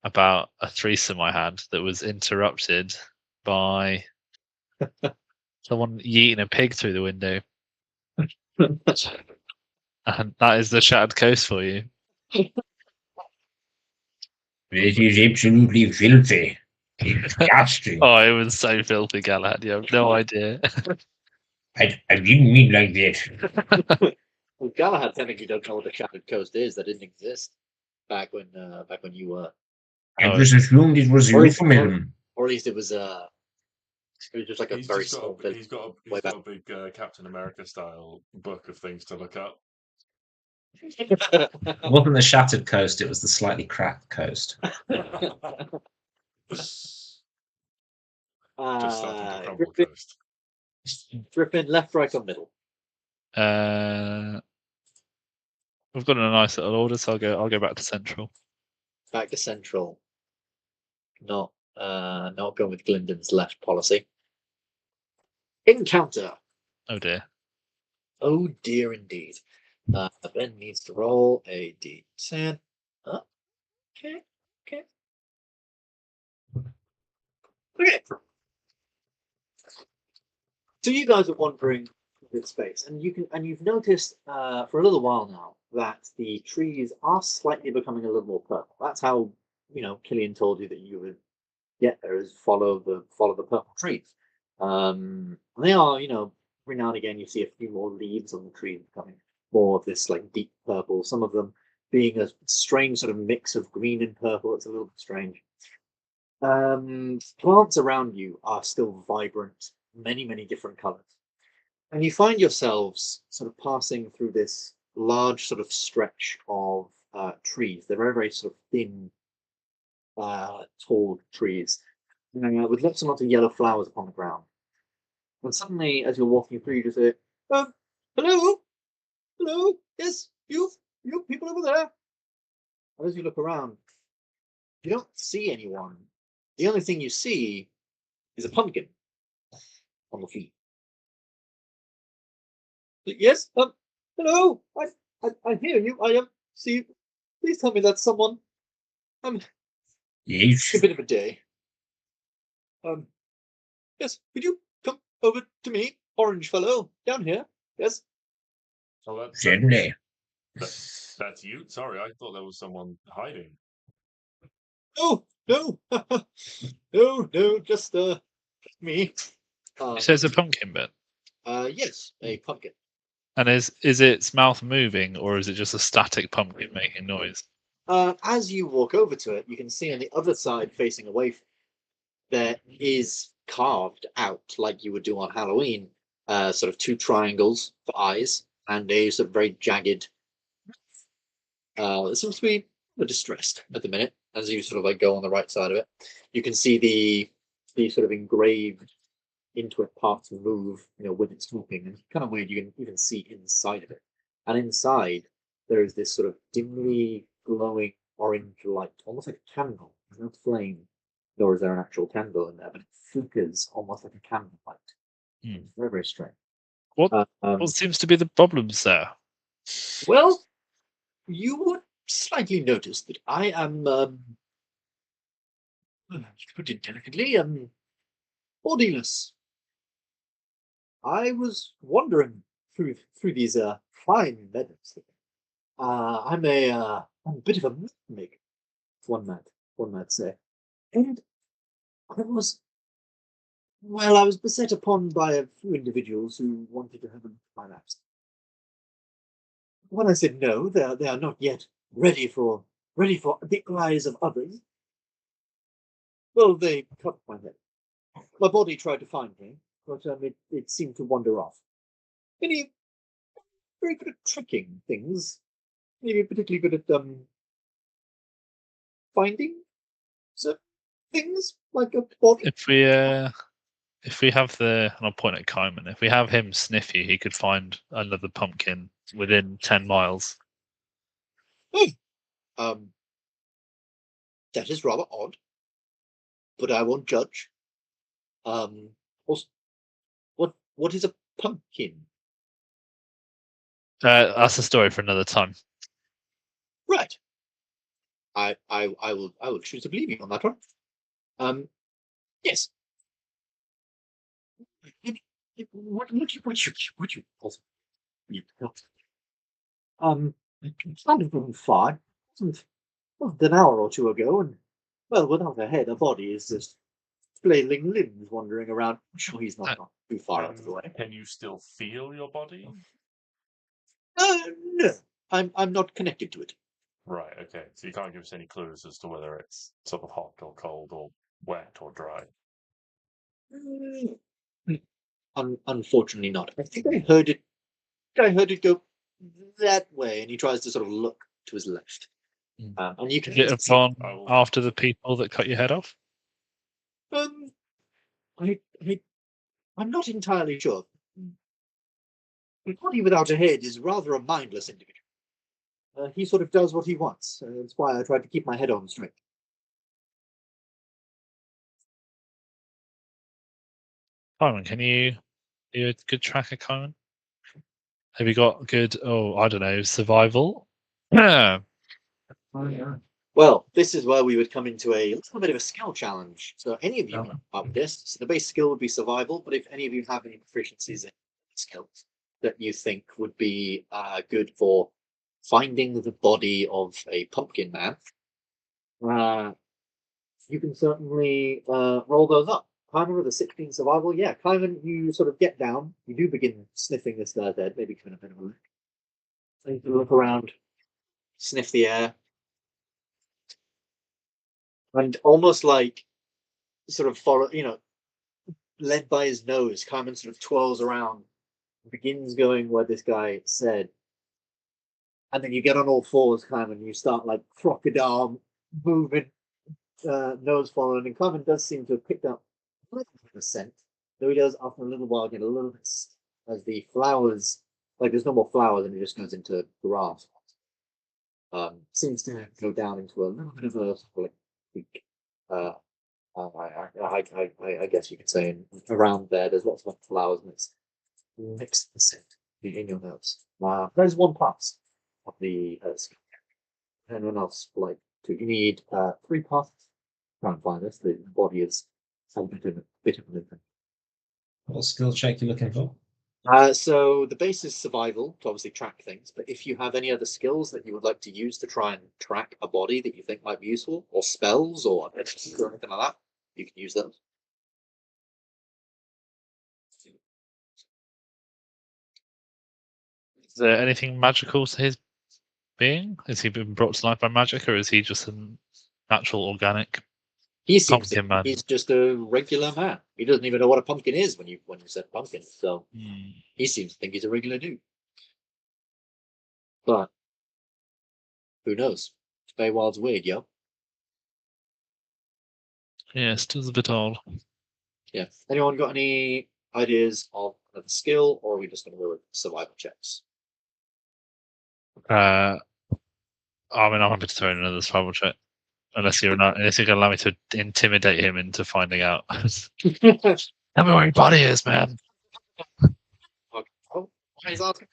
about a threesome I had that was interrupted by someone yeeting a pig through the window. And that is the Shattered Coast for you. It is absolutely filthy. Disgusting. Oh, it was so filthy, Galahad. You have no idea. I didn't mean like this. Well, Galahad technically don't know what the Shattered Coast is. That didn't exist back when you were. I just assumed it was euphemism. Or at least it was just like a very small bit. He's got a big Captain America style book of things to look up. It wasn't the Shattered Coast, it was the slightly cracked coast. Just starting to crumble Griffin, coast. Griffin, left, right, or middle? We've got a nice little order, so I'll go back to central. Back to central. Not going with Glyndon's left policy. Encounter. Oh dear. Oh dear, indeed. Ben needs to roll a d10. Okay. Okay. So you guys are wandering through this space, and you've noticed for a little while now that the trees are slightly becoming a little more purple. That's how Killian told you that you would get there, is follow the purple trees. They are, every now and again you see a few more leaves on the trees becoming more of this like deep purple. Some of them being a strange sort of mix of green and purple. It's a little bit strange. Plants around you are still vibrant, many different colors, and you find yourselves sort of passing through this large sort of stretch of trees. They're very sort of thin, tall trees with lots and lots of yellow flowers upon the ground. And suddenly, as you're walking through, you just say, hello, yes, you people over there. And as you look around, you don't see anyone. The only thing you see is a pumpkin on the floor. Yes, hello, I hear you. I see you. Please tell me that's someone. Yes. A bit of a day. Yes, could you come over to me, orange fellow, down here? Yes. Oh, that's Generally. that's you. Sorry, I thought there was someone hiding. Oh no, no, just me. You say it's a pumpkin bit, Yes, a pumpkin. and is its mouth moving, or is it just a static pumpkin making noise? As you walk over to it, you can see on the other side, facing away from there is carved out, like you would do on Halloween, sort of two triangles for eyes and a sort of very jagged. It seems to be distressed at the minute. As you sort of like go on the right side of it, you can see the sort of engraved into it parts move, when it's talking, and it's kind of weird. You can even see inside of it, and inside there is this sort of dimly glowing orange light, almost like a candle. There's no flame, nor is there an actual candle in there, but it flickers almost like a candle light. It's very strange. What seems to be the problems there? Well, you would slightly notice that I am, to put it delicately, bodiless. I was wandering through these fine meadows. I'm a bit of a maker, one might say, and I was beset upon by a few individuals who wanted to have a look at my maps. When I said no, they are not yet ready for the eyes of others. Well, they cut my head. My body tried to find me, but it seemed to wander off. Any very good at tricking things. Maybe particularly good at finding certain things like a body. If we have and I'll point at Kyman, if we have him sniff you, he could find another pumpkin within 10 miles. That is rather odd, but I won't judge. Also, what is a pumpkin? That's a story for another time. Right. I will choose to believe you on that one. Yes. What you also you started from far. Wasn't an hour or two ago, and well, without a head, a body is just flailing limbs wandering around. I'm sure he's not too far out of the way. Can you still feel your body? No, I'm not connected to it. Right. Okay. So you can't give us any clues as to whether it's sort of hot or cold or wet or dry. Unfortunately, not. I think I heard it. I heard it go that way, and he tries to sort of look to his left. And you can Is it upon after the people that cut your head off? I'm not entirely sure. A body without a head is rather a mindless individual. He sort of does what he wants. That's why I tried to keep my head on straight. Kyman, can you do a good track of Kyman? Have you got good? Oh, I don't know, survival. Yeah. Well, this is where we would come into a little bit of a skill challenge. So any of you can up with this. So the base skill would be survival, but if any of you have any proficiencies in skills that you think would be good for finding the body of a pumpkin man, you can certainly roll those up. Climber with a 16 survival, yeah. Climber, you sort of get down. You do begin sniffing this guy's head, maybe giving a bit of a look. So you can look around, sniff the air, and almost like sort of follow, led by his nose, Carmen sort of twirls around, begins going where this guy said, and then you get on all fours, Carmen, you start like crocodile moving, nose following, and Carmen does seem to have picked up a little bit of a scent, though he does after a little while get a little bit as the flowers, like there's no more flowers and it just goes into grass. Seems to go down into a little bit of a like creek. I guess you could say around there's lots of flowers and it's mixed the scent in your nose. There's one pass of the skill. Anyone else like to? You need 3 passes. Try and find this. The body is a bit of an adventure. What skill check you looking for? So the base is survival to obviously track things, but if you have any other skills that you would like to use to try and track a body that you think might be useful, or spells or anything like that, you can use those. Is there anything magical to his being? Has he been brought to life by magic, or is he just a natural, organic? He seems Pumpkin man. He's just a regular man. He doesn't even know what a pumpkin is when you said pumpkin. So he seems to think he's a regular dude. But who knows? Feywild's weird, yo. Yeah, still a bit odd. Yeah. Anyone got any ideas of another skill, or are we just going to go with survival checks? I mean, I'm happy to throw in another survival check. Unless you're going to allow me to intimidate him into finding out. Tell me where your body is, man. Oh, why is asking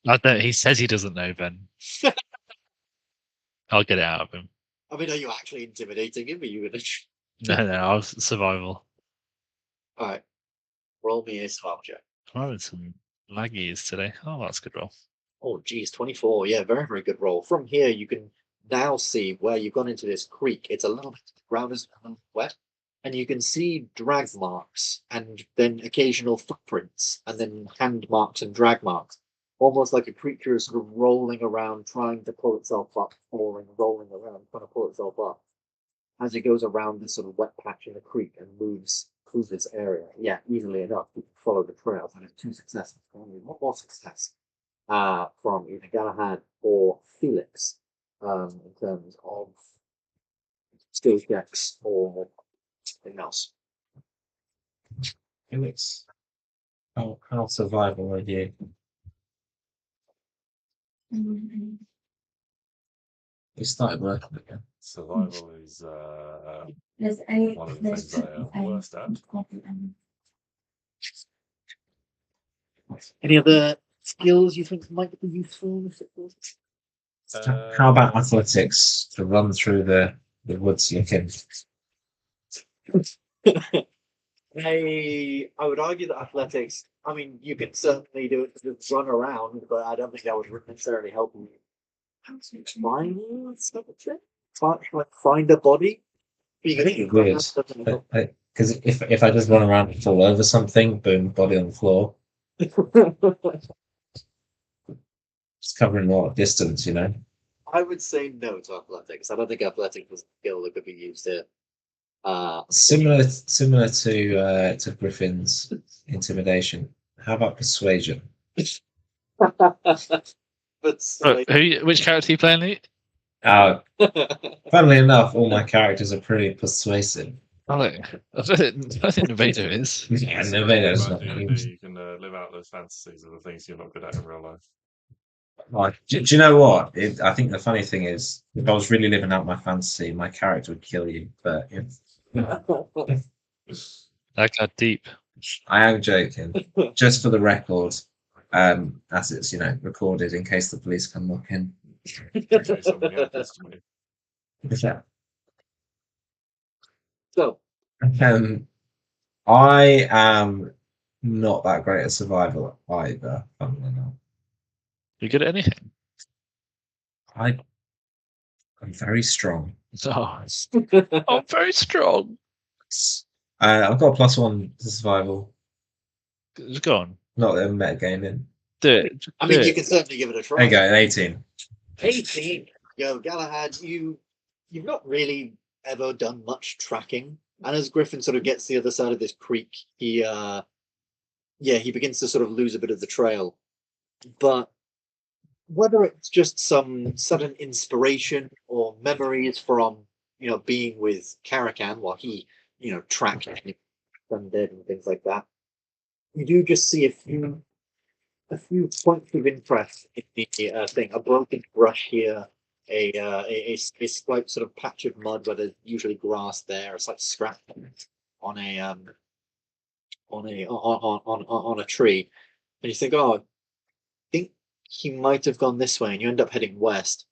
me? He says he doesn't know, Ben. I'll get it out of him. I mean, are you actually intimidating him? Are you going to? No, I'll survival. All right. Roll me a survival check. I'm having some laggies today. Oh, that's a good roll. Oh, geez, 24. Yeah, very, very good roll. From here, you can now see where you've gone into this creek. It's a little bit, the ground is a little wet, and you can see drag marks and then occasional footprints and then hand marks and drag marks, almost like a creature is sort of rolling around, trying to pull itself up, falling, rolling around, trying to pull itself up as it goes around this sort of wet patch in the creek and moves through this area. Yeah, easily enough, you can follow the trails, and it's 2 successes. Only one more success from either Galahad or Felix. In terms of skill checks or something else. Felix. How survival are you? We started working again. Survival is There's one of the things I am worst at. Any other skills you think might be useful? How about athletics to run through the woods looking? I would argue that athletics, I mean, you can certainly do it to just run around, but I don't think that would necessarily help you find a body. Because if I just run around and fall over something, boom, body on the floor. Just covering a lot of distance, you know. I would say no to athletics. I don't think athletics was a skill that could be used here. Similar to Griffin's intimidation. How about persuasion? But Which character are you playing, Lee? Funnily enough, all my characters are pretty persuasive. I think Nevada is. Yeah, Nevada's not. You can live out those fantasies of the things you're not good at in real life. Like, do you know what? I think the funny thing is, if I was really living out my fantasy, my character would kill you. But That got deep. I am joking. Just for the record, as it's recorded in case the police come knocking. Okay, somebody happens to me. Yeah. So, I am not that great at survival either. Funnily enough, You good at anything? I'm very strong. Oh, I'm very strong. I've got a +1 to survival. Just go on. Not that I'm metagaming. Do it. I mean, Do you it. can certainly give it a try. There you go, an 18. 18. Yo, Galahad, you've not really ever done much tracking. And as Griffin sort of gets to the other side of this creek, he begins to sort of lose a bit of the trail. But whether it's just some sudden inspiration or memories from, being with Caracan while he, tracked undead and things like that, you do just see a few points of interest in the thing. A broken brush here, a slight sort of patch of mud where there's usually grass there, a slight scratch on a tree, and you think, oh, I think he might have gone this way, and you end up heading west,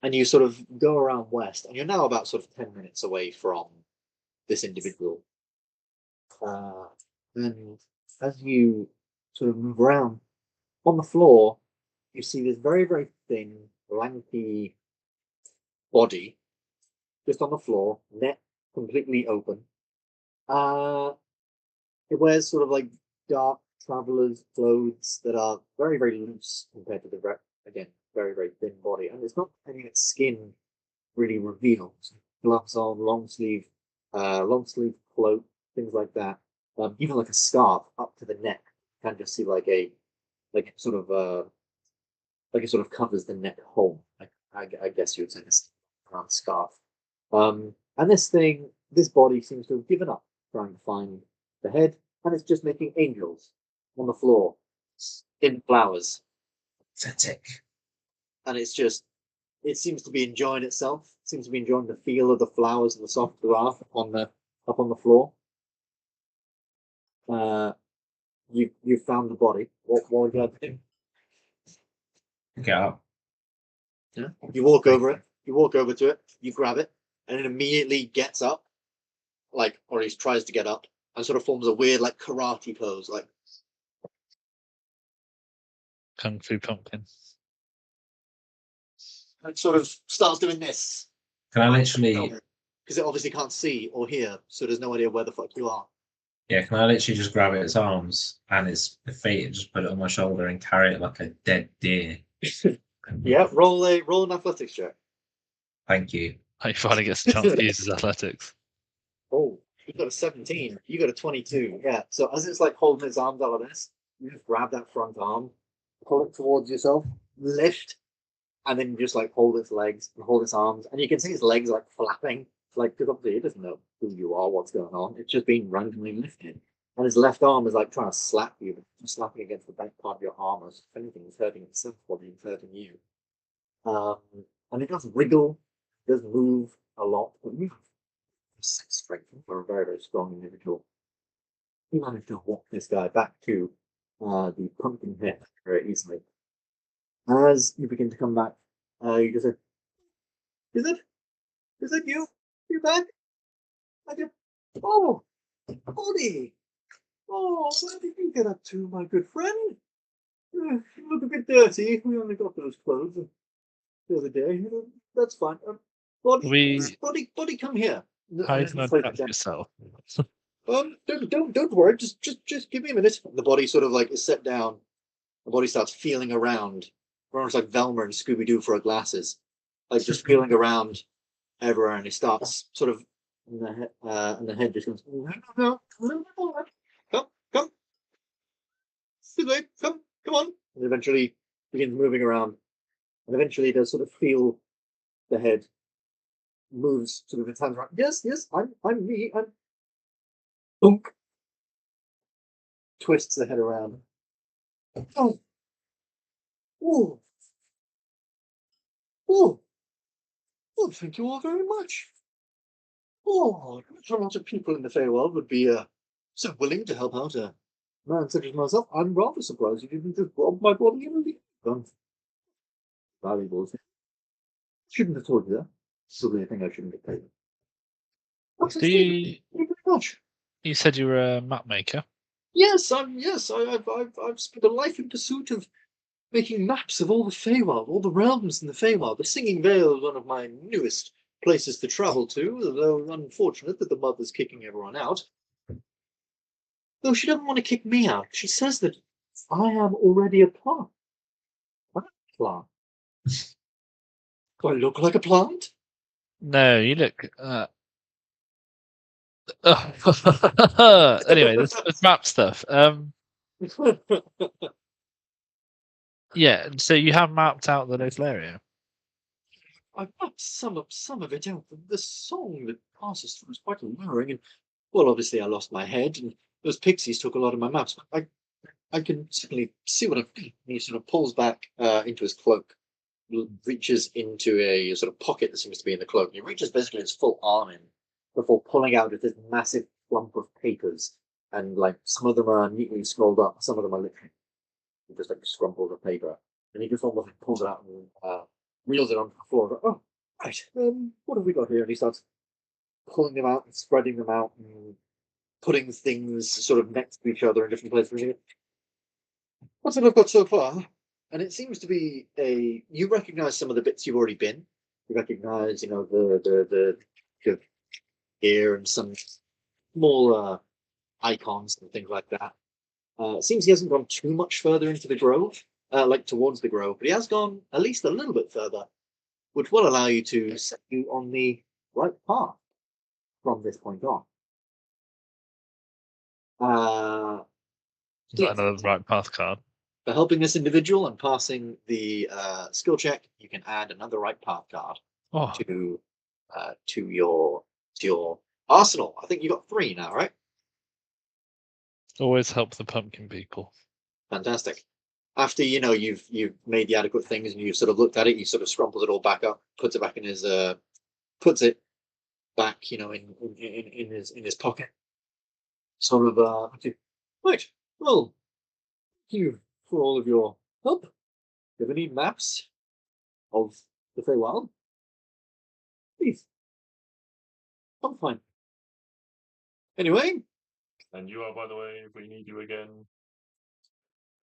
and you sort of go around west, and you're now about sort of 10 minutes away from this individual, and as you sort of move around, on the floor, you see this very, very thin, lanky body just on the floor, neck completely open. It wears sort of like dark traveler's clothes that are very, very loose compared to the, again, very, very thin body. And it's not any of its skin really reveals. Gloves on, long sleeve cloak, things like that. Even like a scarf up to the neck. You can just see like it sort of covers the neck hole. I guess you would say this around scarf. And this body seems to have given up trying to find the head, and it's just making angels on the floor in flowers. Pathetic. And it seems to be enjoying itself. It seems to be enjoying the feel of the flowers and the soft grass up on the floor. You found the body. What would you like to do? Get up. Yeah. You walk over it. You walk over to it. You grab it, and it immediately gets up, or he tries to get up, and sort of forms a weird karate pose, Kung Fu Pumpkin. and sort of starts doing this. Can I literally? Because it obviously can't see or hear, so there's no idea where the fuck you are. Yeah, can I literally just grab its arms and its feet and just put it on my shoulder and carry it like a dead deer? Yeah, roll an athletics check. Thank you. He finally gets a chance to use his athletics. Oh, you got a 17. You got a 22. Yeah. So as it's holding its arms out like this, you just grab that front arm, pull it towards yourself, lift, and then you just hold its legs and hold its arms, and you can see its legs flapping, because obviously it doesn't know who you are, what's going on. It's just being randomly lifted, and his left arm is trying to slap you, but it's slapping against the back part of your armor. So if anything, it's hurting itself more than it's hurting you. And it does wiggle, it does move a lot, but you have 6 strength for a very, very strong individual. You managed to walk this guy back to the pumpkin head very easily. As you begin to come back, you just say, Is it you? You back? Oh, body! Oh, where did you get up to, my good friend? You look a bit dirty. We only got those clothes the other day. That's fine. Body, come here. How can I track yourself? Don't worry. Just give me a minute. The body sort of is set down. The body starts feeling around, almost like Velma and Scooby Doo for her glasses, just feeling around everywhere, and it starts sort of, and the head just goes, no, come, this way, come on, and eventually begins moving around, and eventually does sort of feel the head moves sort of its hands around. Yes, I'm me. I'm Bunk. Twists the head around. Oh. Oh. Oh. Oh, thank you all very much. Oh, not a lot of people in the Feywild would be so willing to help out a man such as myself, I'm rather surprised you didn't just rob my body and leave. Valuables. Shouldn't have told you that. Probably a thing I shouldn't have paid. Thank you very much. You said you were a map maker. Yes, I've spent a life in pursuit of making maps of all the Feywild, all the realms in the Feywild. The Singing Vale is one of my newest places to travel to, though unfortunate that the mother's kicking everyone out. Though she doesn't want to kick me out. She says that I am already a plant. What a plant? Do I look like a plant? No, you look. Anyway, this map stuff. Yeah. So you have mapped out the local area. I've mapped some of it out. The song that passes through is quite alluring, and well, obviously I lost my head, and those pixies took a lot of my maps. But I can certainly see what I've done. He sort of pulls back into his cloak, reaches into a sort of pocket that seems to be in the cloak. And he reaches basically his full arm in before pulling out this massive clump of papers. And like some of them are neatly scrolled up, some of them are literally just like scrumpled of paper. And he just almost pulls it out and reels it onto the floor. Like, oh, right. What have we got here? And he starts pulling them out and spreading them out and putting things sort of next to each other in different places. What's what I've got so far? And it seems to be you recognize some of the bits you've already been. You recognize, the gear and some small icons and things like that. It seems he hasn't gone too much further into the grove, like towards the grove, but he has gone at least a little bit further, which will allow you to set you on the right path from this point on. Is that another right path card? For helping this individual and passing the skill check, you can add another right path card to your arsenal. I think you got 3 now, right? Always help the pumpkin people. Fantastic. After you've made the adequate things and you've sort of looked at it, you sort of scrumples it all back up, puts it back in his puts it back, in his pocket. Sort of right. Well, thank you for all of your help. Do you have any maps of the Feywild? Please. I'm fine. Anyway. And you are, by the way, if we need you again.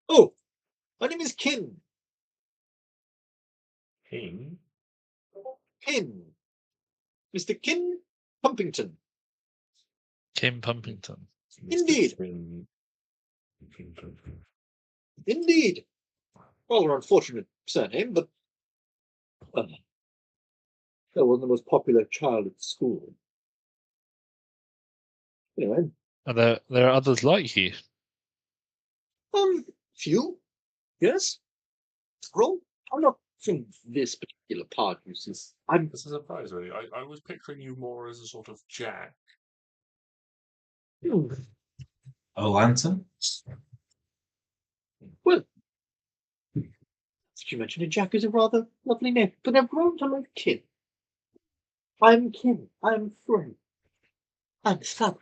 Oh, my name is Kin. King? Kin. Mr. Kin Pumpington. Kim Pumpington. Indeed. Indeed. Rather unfortunate surname, but I wasn't the most popular child at school. Anyway. And there are others like you. Few. Yes. Well, I'm not from this particular part, you see. This is a surprise, really. I was picturing you more as a sort of Jack. A lantern? Well, did you mention it? Jack is a rather lovely name, but I've grown to like Kin. I'm Kin. I'm friend. I'm Sam.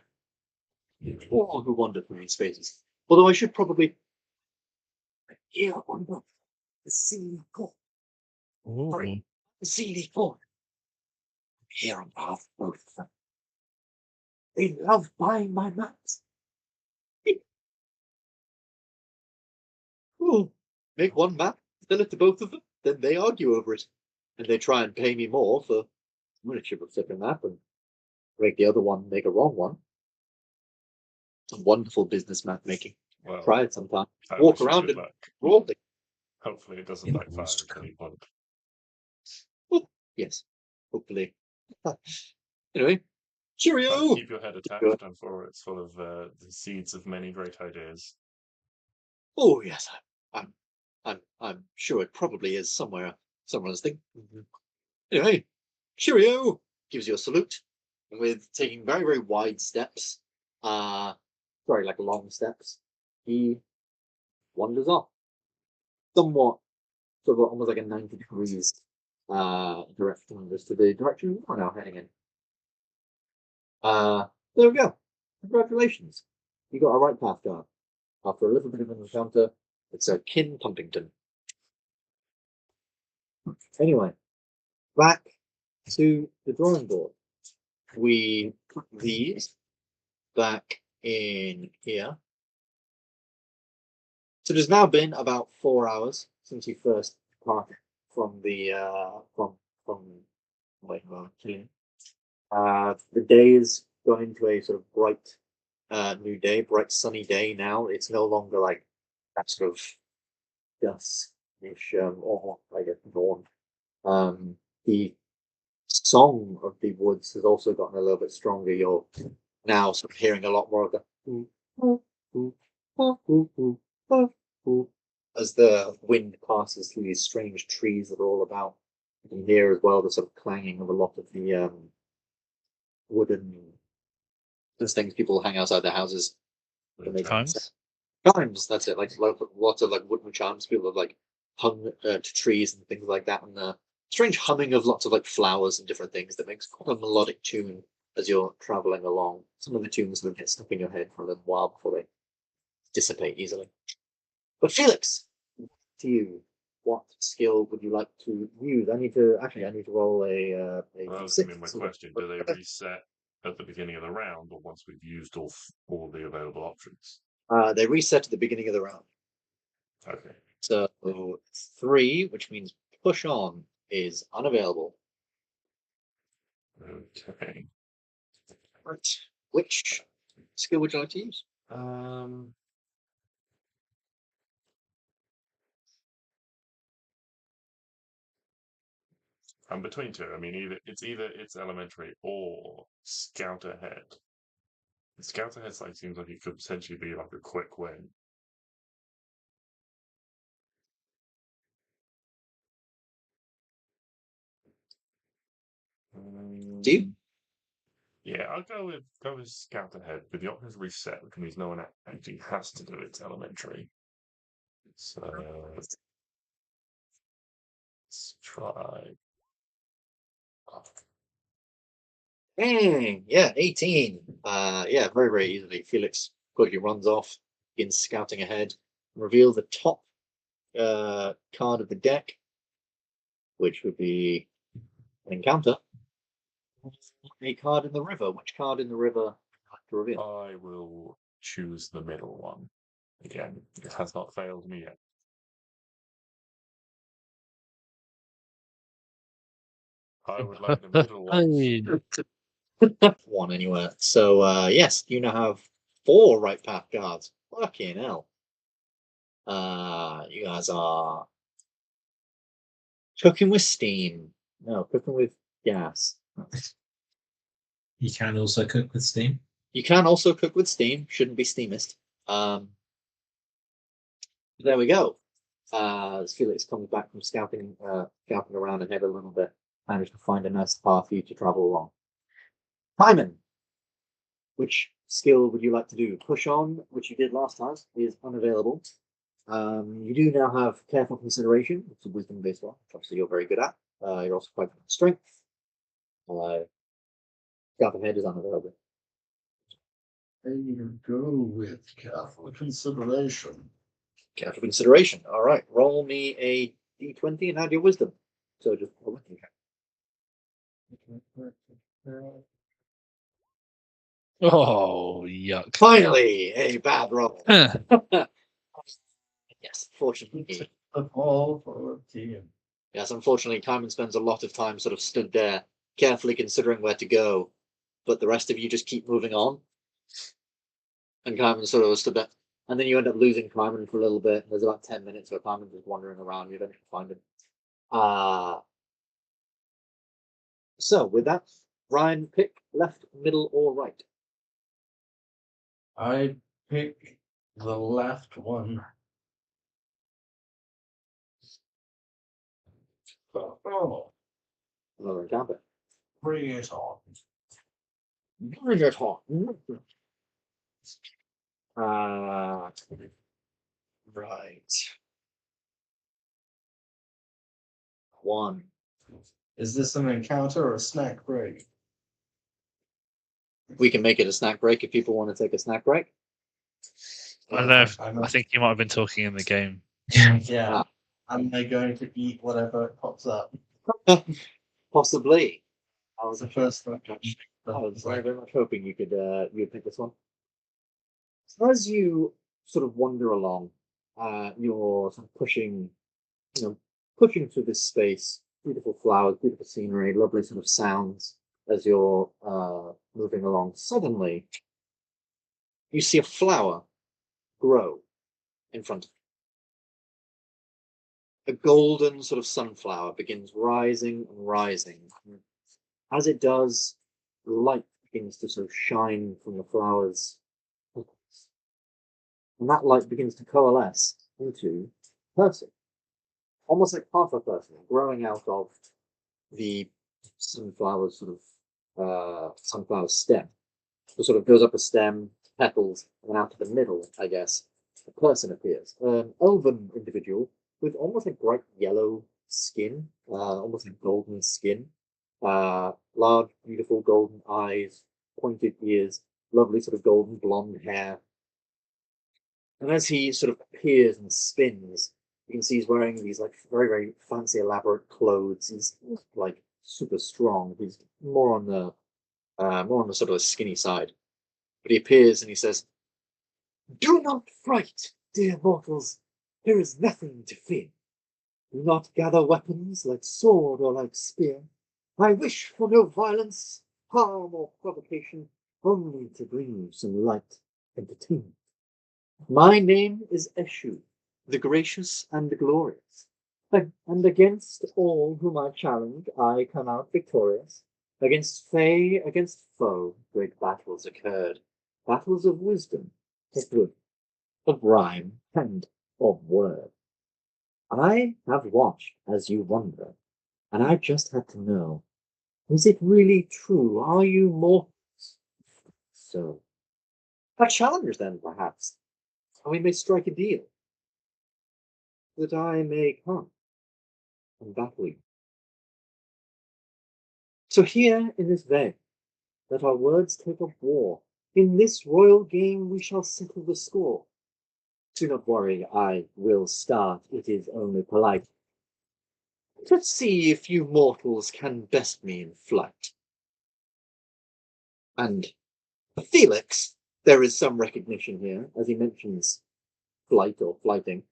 All who wander through these spaces. Although I should probably here on the sea court. Sorry, the sea court. Here on behalf of both of them. They love buying my maps. Oh, make one map, sell it to both of them, then they argue over it. And they try and pay me more for ownership of such a map and make the other one make a wrong one. Some wonderful business map making. Well, try it sometime. I Walk wish you around good and luck. broadly. Hopefully it doesn't backfire at any point. Oh, yes, hopefully. Anyway, cheerio! Keep your head attached, and for it's full of the seeds of many great ideas. Oh yes, I'm sure it probably is somewhere else. Anyway, cheerio! Gives you a salute with taking very, very wide steps. Sorry, like long steps. He wanders off. Somewhat, sort of almost like a 90 degrees direction as to the direction you are now heading in. There we go. Congratulations. You got a right path card. after a little bit of an encounter, it's a Kin Pumpington. Anyway, back to the drawing board. We put these back in here. So there's now been about 4 hours since you first departed from the Killian. The day is gone into a sort of bright new day, bright sunny day now. It's no longer like that sort of dusk-ish or like a dawn. The song of the woods has also gotten a little bit stronger. You're now sort of hearing a lot more of the as the wind passes through these strange trees that are all about. You can hear as well the sort of clanging of a lot of the wooden those things people hang outside their houses. Times. Chimes, that's it. Like lots of like wooden chimes. People have like hung to trees and things like that, and the strange humming of lots of like flowers and different things that makes quite a melodic tune as you're traveling along. Some of the tunes sort of get stuck in your head for a little while before they dissipate easily. But Felix, to you, what skill would you like to use? I need to roll a That was six. going to be my question. Do they reset at the beginning of the round, or once we've used all the available options? They reset at the beginning of the round. Okay. So 3, which means push on, is unavailable. Okay. Right. Which skill would you like to use? I'm between two. I mean, either it's elementary or scout ahead. Scout ahead like seems like it could potentially be like a quick win. Do you? Yeah, I'll go with scout ahead. But the options reset, which means no one actually has to do it. It's elementary. So let's try. Yeah, 18. Yeah, very, very easily. Felix quickly runs off, begins scouting ahead, reveal the top card of the deck, which would be an encounter. A card in the river. Which card in the river would you like to reveal? I will choose the middle one. Again, it has not failed me yet. I would like the middle one. One anywhere. So yes, you now have 4 right path cards. Fucking hell. You guys are cooking with steam. No, cooking with gas. You can also cook with steam. You can also cook with steam. Shouldn't be steamist. There we go. As Felix comes back from scouting around ahead a little bit, managed to find a nice path for you to travel along. Timon, which skill would you like to do? Push on, which you did last time, is unavailable. You do now have careful consideration, which is a wisdom-based one, which obviously you're very good at. You're also quite good at strength. Scout ahead is unavailable. And you go with careful consideration. Careful consideration. All right, roll me a d20 and add your wisdom. So just roll it. Oh, yuck. Finally, a bad roll. Huh. Yes, fortunately. The ball for a team. Yes, unfortunately, Timon spends a lot of time sort of stood there, carefully considering where to go, but the rest of you just keep moving on. And Timon sort of stood there. And then you end up losing Timon for a little bit. There's about 10 minutes where Timon's just wandering around. You eventually find him. So, with that, Ryan, pick left, middle, or right. I pick the left one. Oh, Another encounter. bring it on. Bring it on. Right. 1. Is this an encounter or a snack break? We can make it a snack break if people want to take a snack break. I don't know. I'm I think you might have been talking in the game. Yeah. Am I going to eat whatever pops up? Possibly. I That's was, the first thing. I was very much hoping you could you'd pick this one. So as you sort of wander along, you're sort of pushing through this space. Beautiful flowers, beautiful scenery, lovely sort of sounds as you're moving along. Suddenly, you see a flower grow in front of you. A golden sort of sunflower begins rising and rising. As it does, light begins to sort of shine from the flower's petals. And that light begins to coalesce into a person, almost like half a person, growing out of the sunflower's sort of sunflower stem. So sort of goes up a stem, petals, and out to the middle, I guess, a person appears. An elven individual with almost like bright yellow skin, almost like golden skin, large, beautiful golden eyes, pointed ears, lovely sort of golden blonde hair. And as he sort of appears and spins, you can see he's wearing these like very, very fancy, elaborate clothes. He's like super strong. He's more on the sort of the skinny side. But he appears and he says, "Do not fright, dear mortals. There is nothing to fear. Do not gather weapons like sword or like spear. I wish for no violence, harm, or provocation, only to bring you some light entertainment. My name is Eshu, the gracious and glorious. And against all whom I challenge, I come out victorious. Against fay, against foe, great battles occurred. Battles of wisdom, of wit, of rhyme, and of word. I have watched as you wander, and I just had to know, is it really true? Are you mortals? So, a challenge then, perhaps, and we may strike a deal, that I may come and battle you. So here in this vein, let our words take up war. In this royal game we shall settle the score. Do not worry, I will start, it is only polite. Let's see if you mortals can best me in flight. And for Felix, there is some recognition here, as he mentions flight or flighting.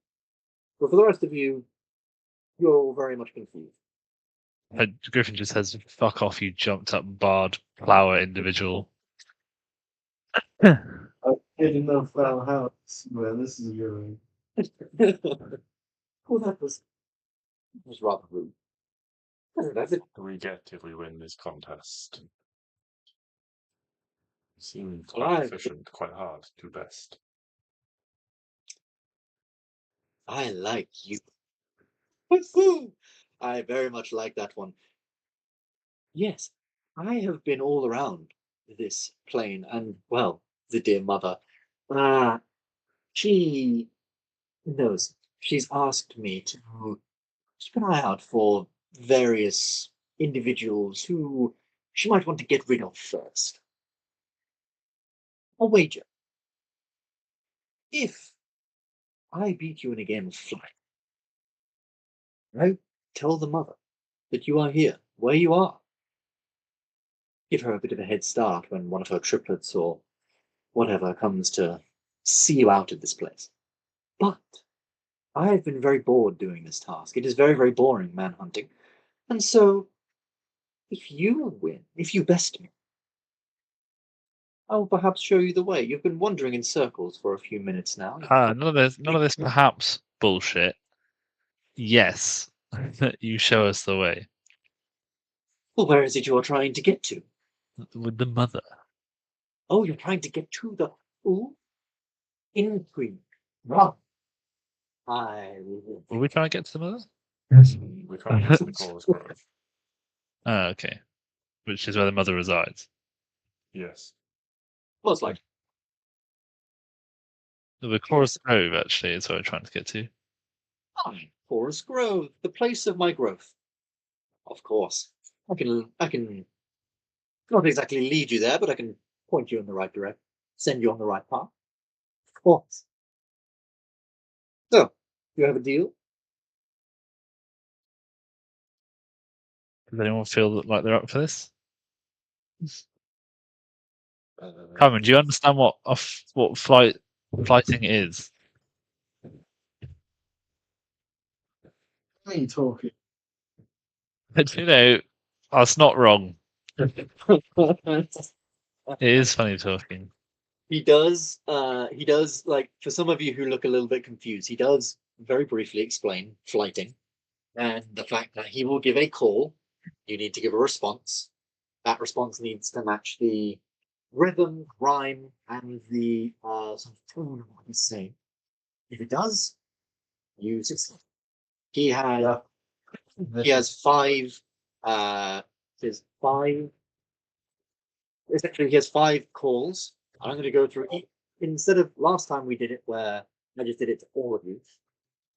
But for the rest of you, you're all very much confused. Griffin just says, "Fuck off, you jumped up barred flower individual." I didn't know Flower House where this is going. Oh, that was rather rude. That's it. Do we get if we win this contest? You seem Right. quite efficient, quite hard, do best. I like you. I very much like that one. Yes, I have been all around this plane, and well, the dear mother. She knows. She's asked me to keep an eye out for various individuals who she might want to get rid of first. A wager. If I beat you in a game of flight, I tell the mother that you are here, where you are. Give her a bit of a head start when one of her triplets or whatever comes to see you out of this place. But I have been very bored doing this task. It is very, very boring manhunting. And so, if you win, if you best me, I will perhaps show you the way. You've been wandering in circles for a few minutes now. None of this perhaps bullshit. Yes, you show us the way Well, where is it you're trying to get to? with the mother. Oh, you're trying to get to the intrigue. Wrong. Were we trying to get to the mother? We're trying to get to the Chorus Grove. Oh, okay. Which is where the mother resides. Yes. Most likely. The Chorus Grove, actually, is where I'm trying to get to. Forest Grove, the place of my growth. Of course. I can not exactly lead you there, but I can point you in the right direction, send you on the right path. Of course. So, do you have a deal? Does anyone feel like they're up for this? Uh, Cameron, do you understand what flighting is? What are you talking? You know, that's not wrong. It is funny talking. he does. He does. Like for some of you who look a little bit confused, he does very briefly explain flighting and the fact that he will give a call. You need to give a response. That response needs to match the rhythm, rhyme, and the sort of tone of what he's saying. If it does, you succeed. He has Yeah. he has five. There's five. Essentially, he has five calls. I'm going to go through each. Instead of last time we did it where I just did it to all of you.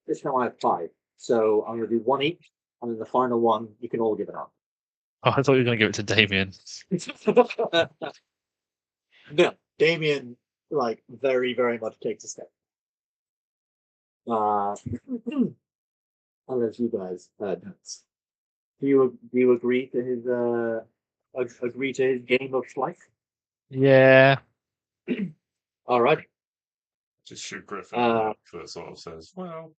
This time I have five. So I'm going to do one each, and then the final one you can all give it up. Oh, I thought you were going to give it to Damien. No, Damien, like very, very much takes a step. Unless you guys dance. Do you agree to his agree to his game of flight? Yeah. All right. Just shoot Griffin in the back that sort of says, well,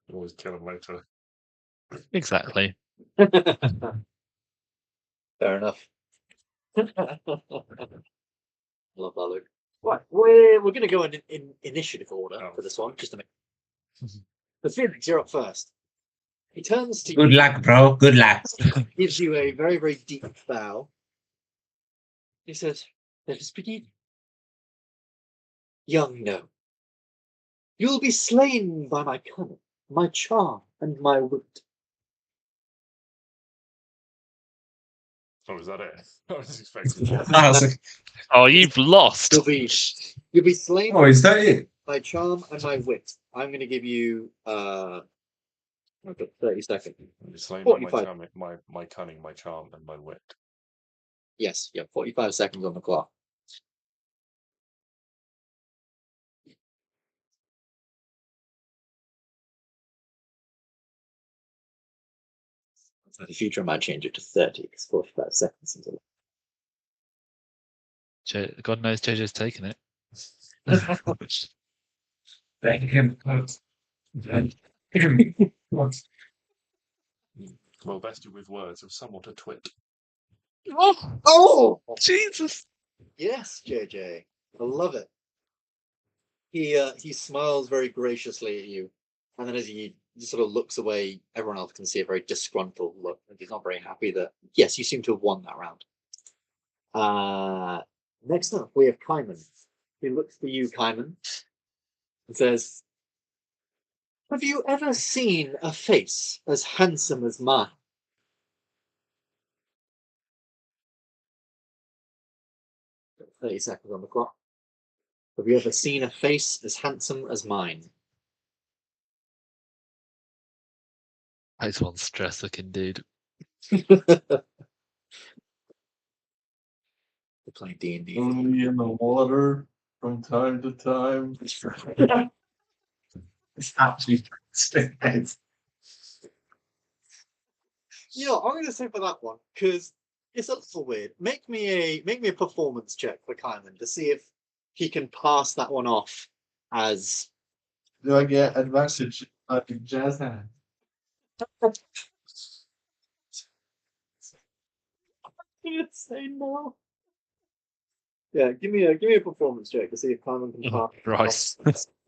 you always kill him later. Exactly. Fair enough. Love that, Luke. Right, we're going to go in initiative order for this one, just to make. But Felix, you're up first. He turns to Good you, luck, bro. Good luck. gives you a very, very deep bow. He says, "Let us begin. Young gnome, you will be slain by my cunning, my charm, and my wit. Oh, is that it? I was expecting I was like, Oh, you've lost. You'll be slain oh, is that it? by charm and my wit. I'm going to give you 30 seconds. I'm slain by 45. my cunning, my charm, and my wit. Yes, you have 45 seconds on the clock. In the future, I might change it to 30 because 45 seconds is a lot. God knows JoJo's taken it. Thank him. Well bested with words of somewhat a twit. Oh, Jesus. yes, JJ. I love it. He smiles very graciously at you, and then as he sort of looks away, everyone else can see a very disgruntled look, and he's not very happy that. Yes, you seem to have won that round. Next up, we have Kaiman. He looks to you, Kaiman, and says, "Have you ever seen a face as handsome as mine?" 30 seconds on the clock. Have you ever seen a face as handsome as mine? That's one stress looking dude. We're playing D&D. Only in the water from time to time. It's actually stupid. You know, I'm going to say for that one because it's a little weird. Make me a performance check for Kyman to see if he can pass that one off as. Do I get advantage like jazz hand? You say no. Yeah, give me a performance check to see if Kyman can Oh, pass Christ.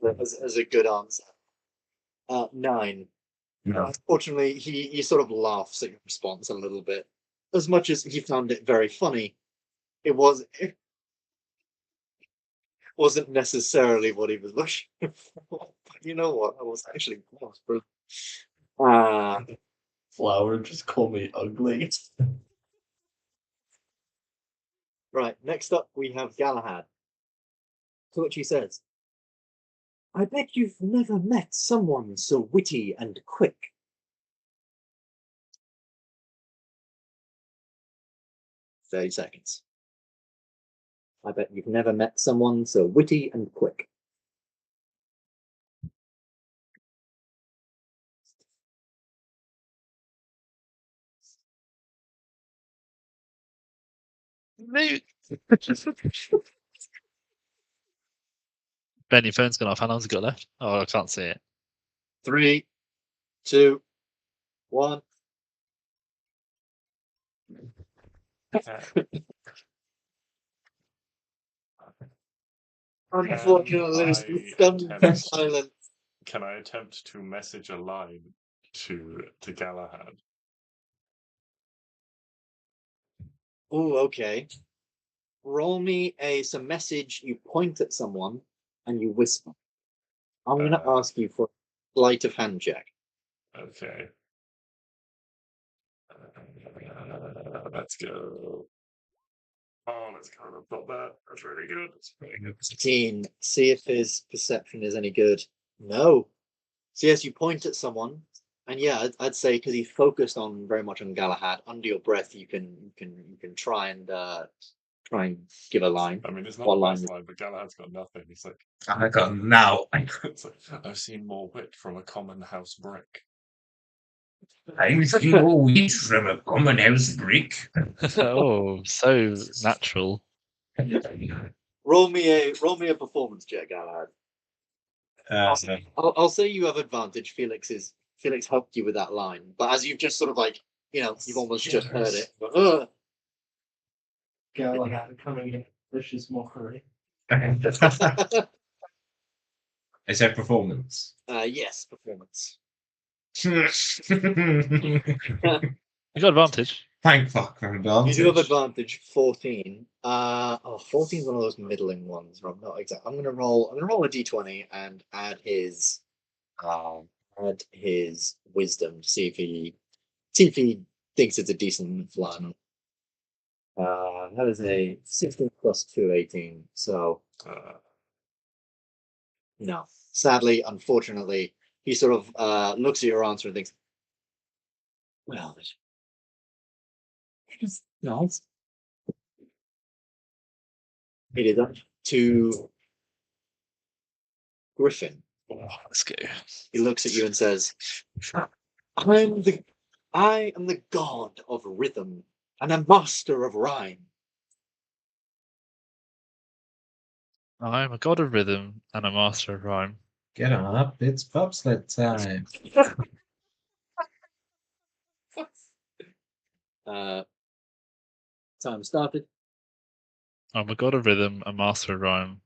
as a good answer. 9. No. Unfortunately, he sort of laughs at your response a little bit. As much as he found it very funny, it wasn't necessarily what he was looking for. But you know what? I was actually brilliant. Flower just call me ugly. Right, next up we have Galahad. So what she says, "I bet you've never met someone so witty and quick." 30 seconds. I bet you've never met someone so witty and quick. No. Ben, your phone's gone off. How long's it got left? Oh, I can't see it. 3, 2, 1. Unfortunately, I it's stunned attempt- silence. Can I attempt to message a line to Galahad? Oh, okay. Roll me some message. You point at someone and you whisper. I'm going to ask you for a sleight of hand check. Okay. Let's go. Oh, let's go. I've got that. That's really good. That's really good. 16. See if his perception is any good. No. So yes, you point at someone, and yeah, I'd say because he's focused on very much on Galahad. Under your breath, you can try and give a line. I mean, it's not What a line? best line, but Galahad's got nothing. He's like, I got now. it's like, I've seen more wit from a common house brick. I'm seeing all wheat from a common house brick. Oh, so natural. Roll me a performance check, Galahad. I'll say you have advantage. Felix helped you with that line, but as you've just sort of like you've almost just heard it. But, Galahad coming in vicious mockery. Is there performance? yes, performance. You got advantage. Thank fuck for advantage. You do have advantage. 14. 14 is one of those middling ones. I'm not exact. I'm gonna roll a d20 and add his wisdom to see if he thinks it's a decent line. That is a 16 plus 2, 18. So no. Sadly, unfortunately, he sort of looks at your answer and thinks, well, it's nice. It is up to Griffin. Oh, let's go. He looks at you and says, I am the god of rhythm and a master of rhyme. I'm a god of rhythm and a master of rhyme. Get on up, it's bobsled time. Time started. I'm a god of rhythm, a master of rhyme.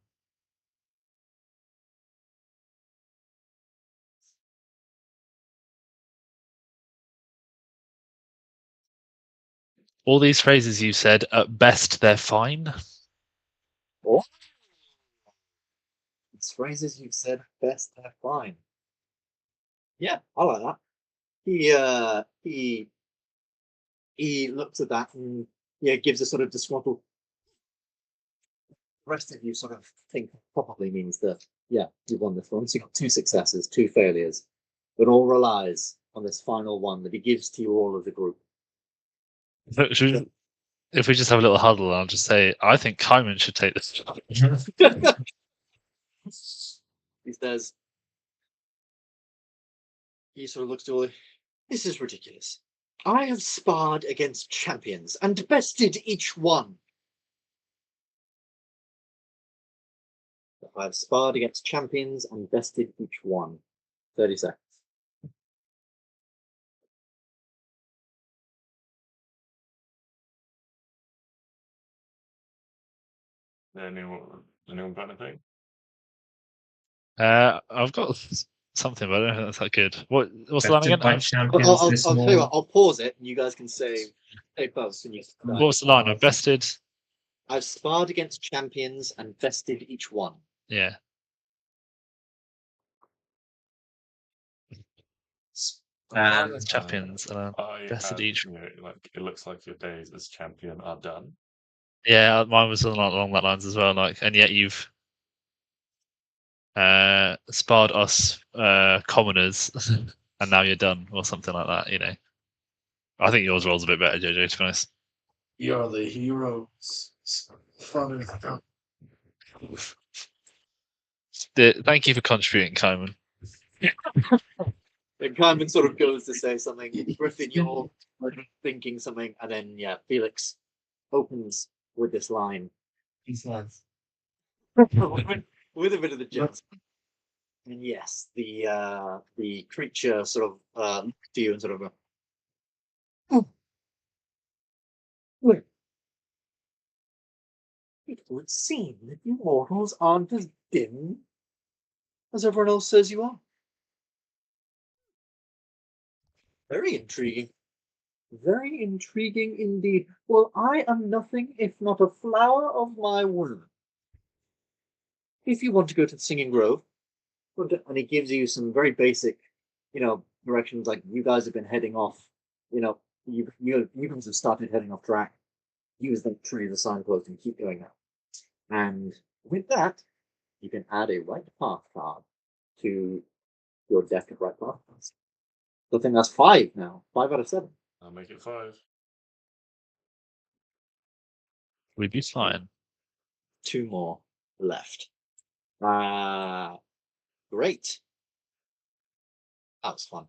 All these phrases you said, at best, they're fine. What? It's phrases you've said best, they're fine. Yeah, I like that. He looks at that and gives a sort of disgruntled. The rest of you sort of think probably means that you won this one. So you've got 2 successes, 2 failures, but all relies on this final one that he gives to you all as a group. If we just have a little huddle, I'll just say, I think Kaiman should take this job. He says, he sort of looks to all. This is ridiculous. I have sparred against champions and bested each one. I've sparred against champions and bested each one. 30 seconds. Anyone got anything? I've got something, but I don't think that's that good. What's the line again? By champions I'll this tell you morning. what, I'll pause it and you guys can say both. When you What's the line? I've bested. I've sparred against champions and bested each one. Yeah. Champions. Bested each. It looks like your days as champion are done. Yeah, mine was along that lines as well. And yet you've sparred us commoners, and now you're done, or something like that. I think yours rolls a bit better, JJ. To be honest. You're the heroes. Father. Thank you for contributing, Kaiman. Then Kaiman sort of goes to say something. Griffin, you're thinking something, and then Felix opens with this line. These lads. With a bit of the jump. And yes, the creature sort of looks to you and sort of Look, it would seem that you mortals aren't as dim as everyone else says you are. Very intriguing. Very intriguing indeed. Well, I am nothing if not a flower of my word. If you want to go to the Singing Grove, and he gives you some very basic, directions, like you guys have been heading off, you guys have started heading off track. Use the tree as a signpost and keep going now. And with that, you can add a right path card to your deck of right path cards. I think that's 5 now. 5 out of 7. I'll make it 5. We'd be fine. 2 more left. Great. That was fun.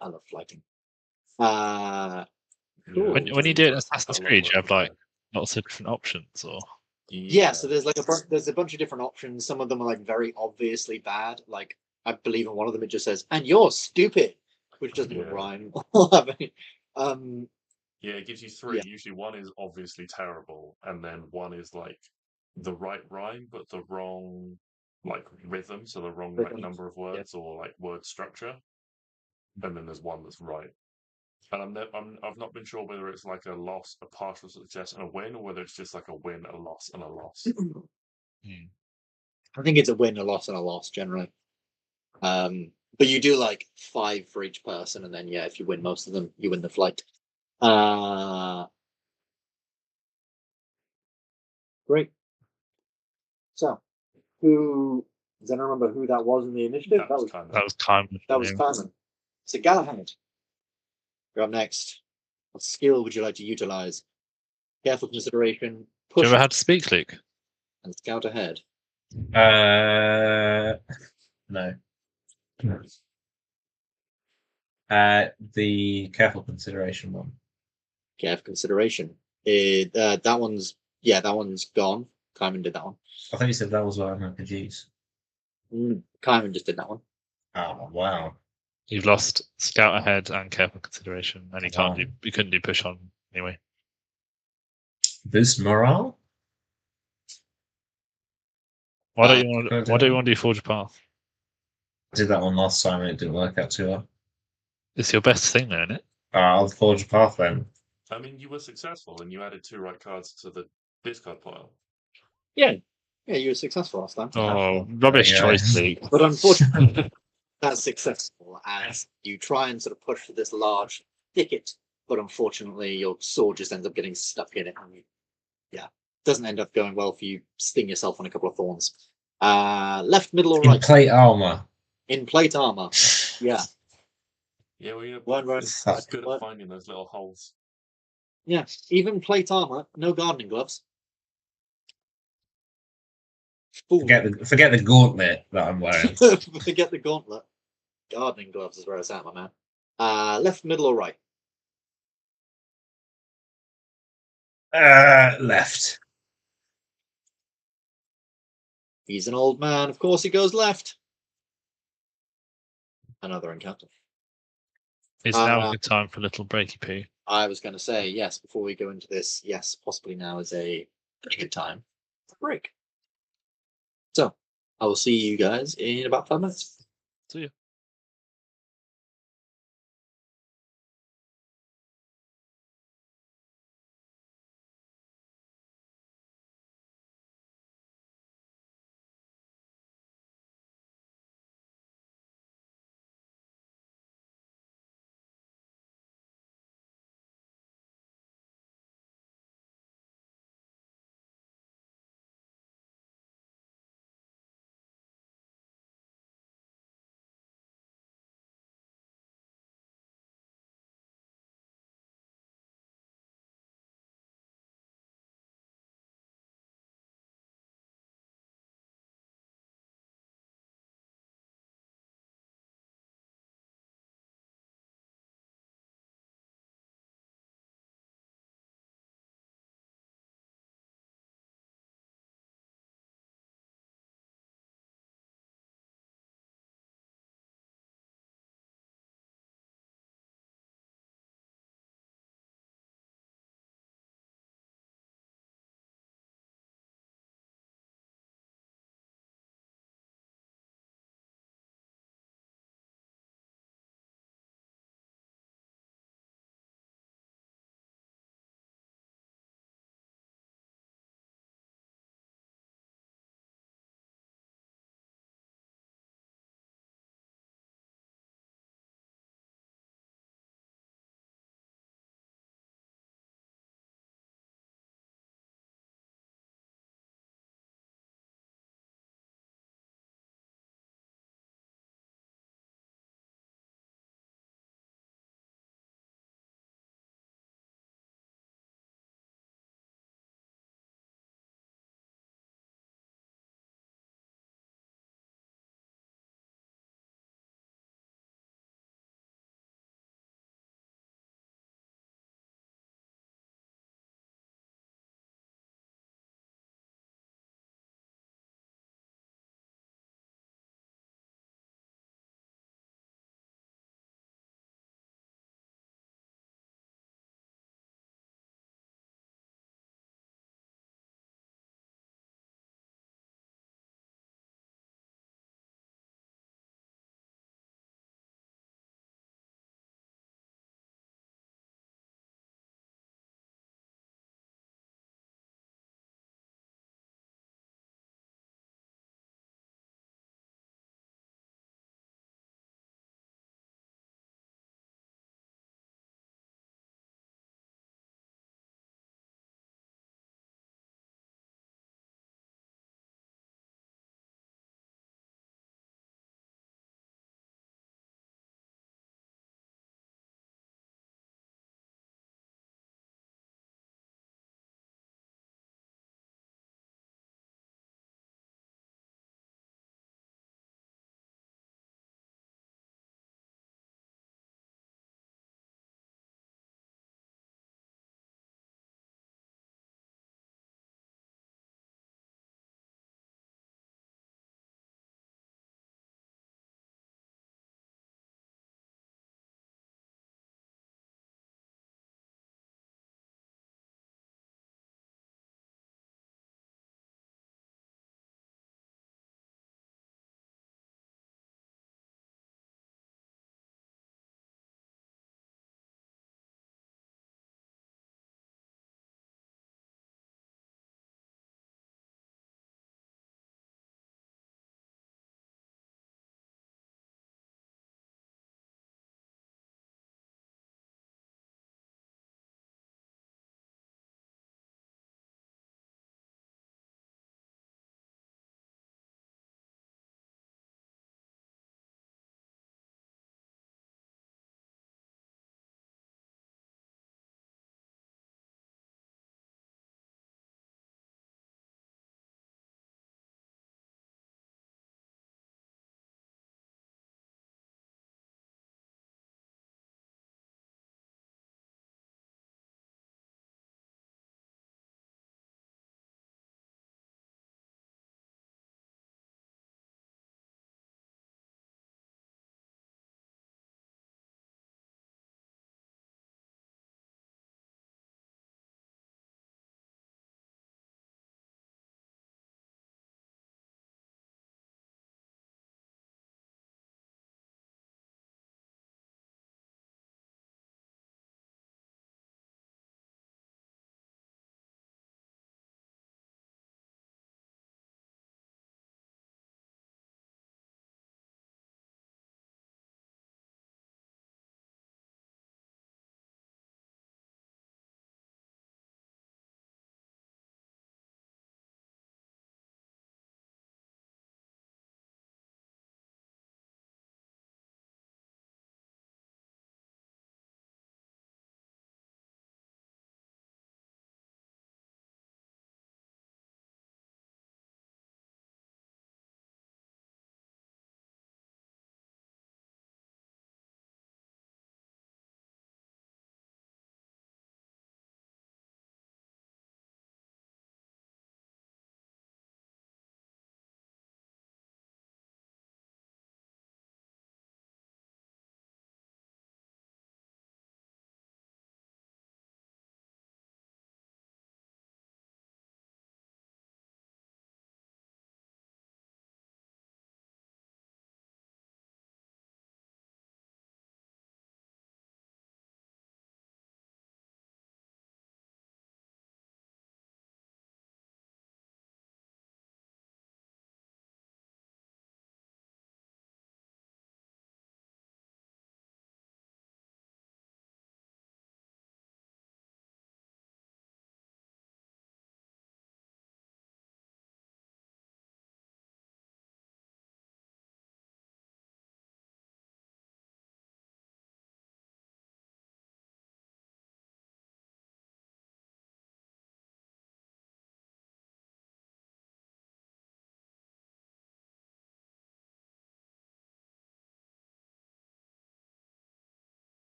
I love flighting. Cool. When you do it in Assassin's I love Creed, you have working like lots of different options, or Yeah, so there's like there's a bunch of different options. Some of them are like very obviously bad. Like I believe in one of them it just says, "And you're stupid," which doesn't even Yeah. rhyme. I mean, Yeah, it gives you 3. Yeah. Usually one is obviously terrible, and then one is like the right rhyme but the wrong like rhythm, so the wrong like Rhythm, number of words or like word structure. And then there's one that's right. And I've not been sure whether it's like a loss, a partial success, and a win, or whether it's just like a win, a loss, and a loss. I think it's a win, a loss, and a loss generally. But you do like 5 for each person, and then if you win most of them, you win the flight. Great. So, who does anyone remember who that was in the initiative? That was kind that of was kind of That was Carmen. So Galahad, you're up next. What skill would you like to utilize? Careful consideration, Do you push ever have to speak, Luke? and scout ahead. No. The careful consideration one. Careful consideration. That one's gone. Carmen did that one. I thought you said that was what I'm confused. Carmen just did that one. Oh wow. You've lost scout ahead and careful consideration, and Wow. you couldn't do push on anyway. Boost morale? Why don't you want Go to down. do Forge of Path? I did that one last time and it didn't work out too well. It's your best thing, though, isn't it? I'll forge a path then. I mean, you were successful and you added 2 right cards to the discard pile. Yeah, you were successful last time. Oh, rubbish Yeah. choice, Luke. But unfortunately, that's successful as you try and sort of push through this large thicket. But unfortunately, your sword just ends up getting stuck in it, and doesn't end up going well for you. Sting yourself on a couple of thorns. Left, middle, or In right? plate armor. In plate armor. Yeah. Yeah, well, you're One run. good at finding those little holes. Yeah. Even plate armor, no gardening gloves. Fool. Forget the gauntlet that I'm wearing. Forget the gauntlet. Gardening gloves is where it's at, my man. Left, middle, or right? Left. He's an old man. Of course, he goes left. Another encounter. It's now a good time for a little breaky poo. I was going to say, yes, before we go into this, yes, possibly now is a good time for a break. So, I will see you guys in about 5 minutes. See you.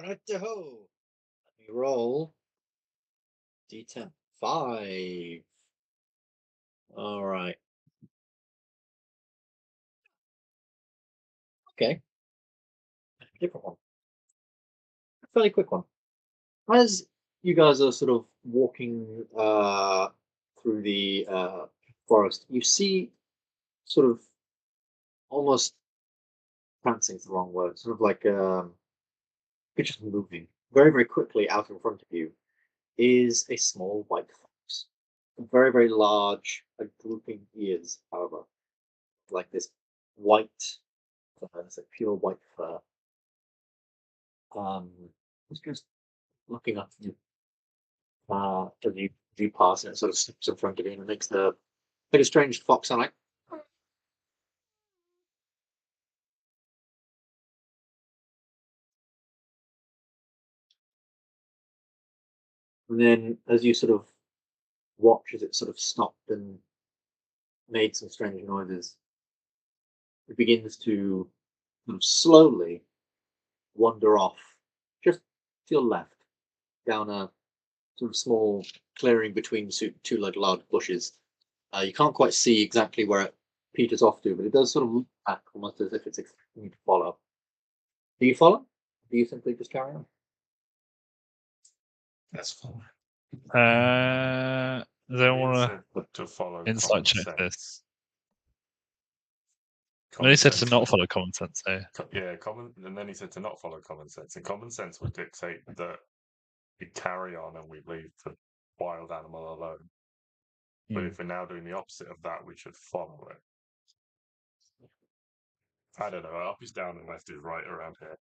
Righto. Let me roll. D10. 5. All right. Okay. Different one. A fairly quick one. As you guys are sort of walking through the forest, you see sort of almost prancing is the wrong word, sort of like it's just moving very, very quickly out in front of you is a small white fox. Very, very large, like drooping ears, however, like this white, it's like pure white fur. It's just looking up at you as you pass, and it sort of snips in front of you and it makes the like a strange fox sound like. And then as you sort of watch as it sort of stopped and made some strange noises, it begins to sort of slowly wander off just to your left down a sort of small clearing between two like large bushes. You can't quite see exactly where it peters off to, but it does sort of look back almost as if it's expecting you to follow. Do you follow? Do you simply just carry on? That's fine. Does anyone He want said to follow to insight common check sense. this? No, Common he said to sense not would- follow common sense, so. Yeah, and then he said to not follow common sense. And common sense would dictate that we carry on and we leave the wild animal alone. But Hmm. if we're now doing the opposite of that, we should follow it. I don't know. Up is down and left is right around here.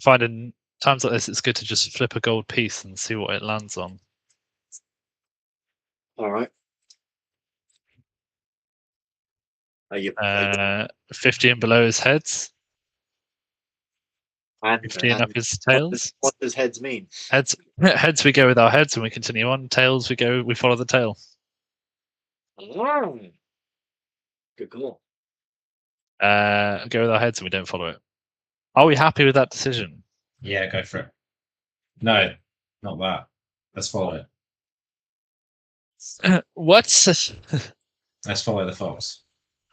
Find in times like this, it's good to just flip a gold piece and see what it lands on. All right. Are you 50 and below is heads, and 50 and up is what tails. does heads mean? Heads, heads, we go with our heads and we continue on. Tails, we follow the tail. Good call. Go with our heads and we don't follow it. Are we happy with that decision? Yeah, go for it. No, not that. Let's follow it. What's Let's follow the fox.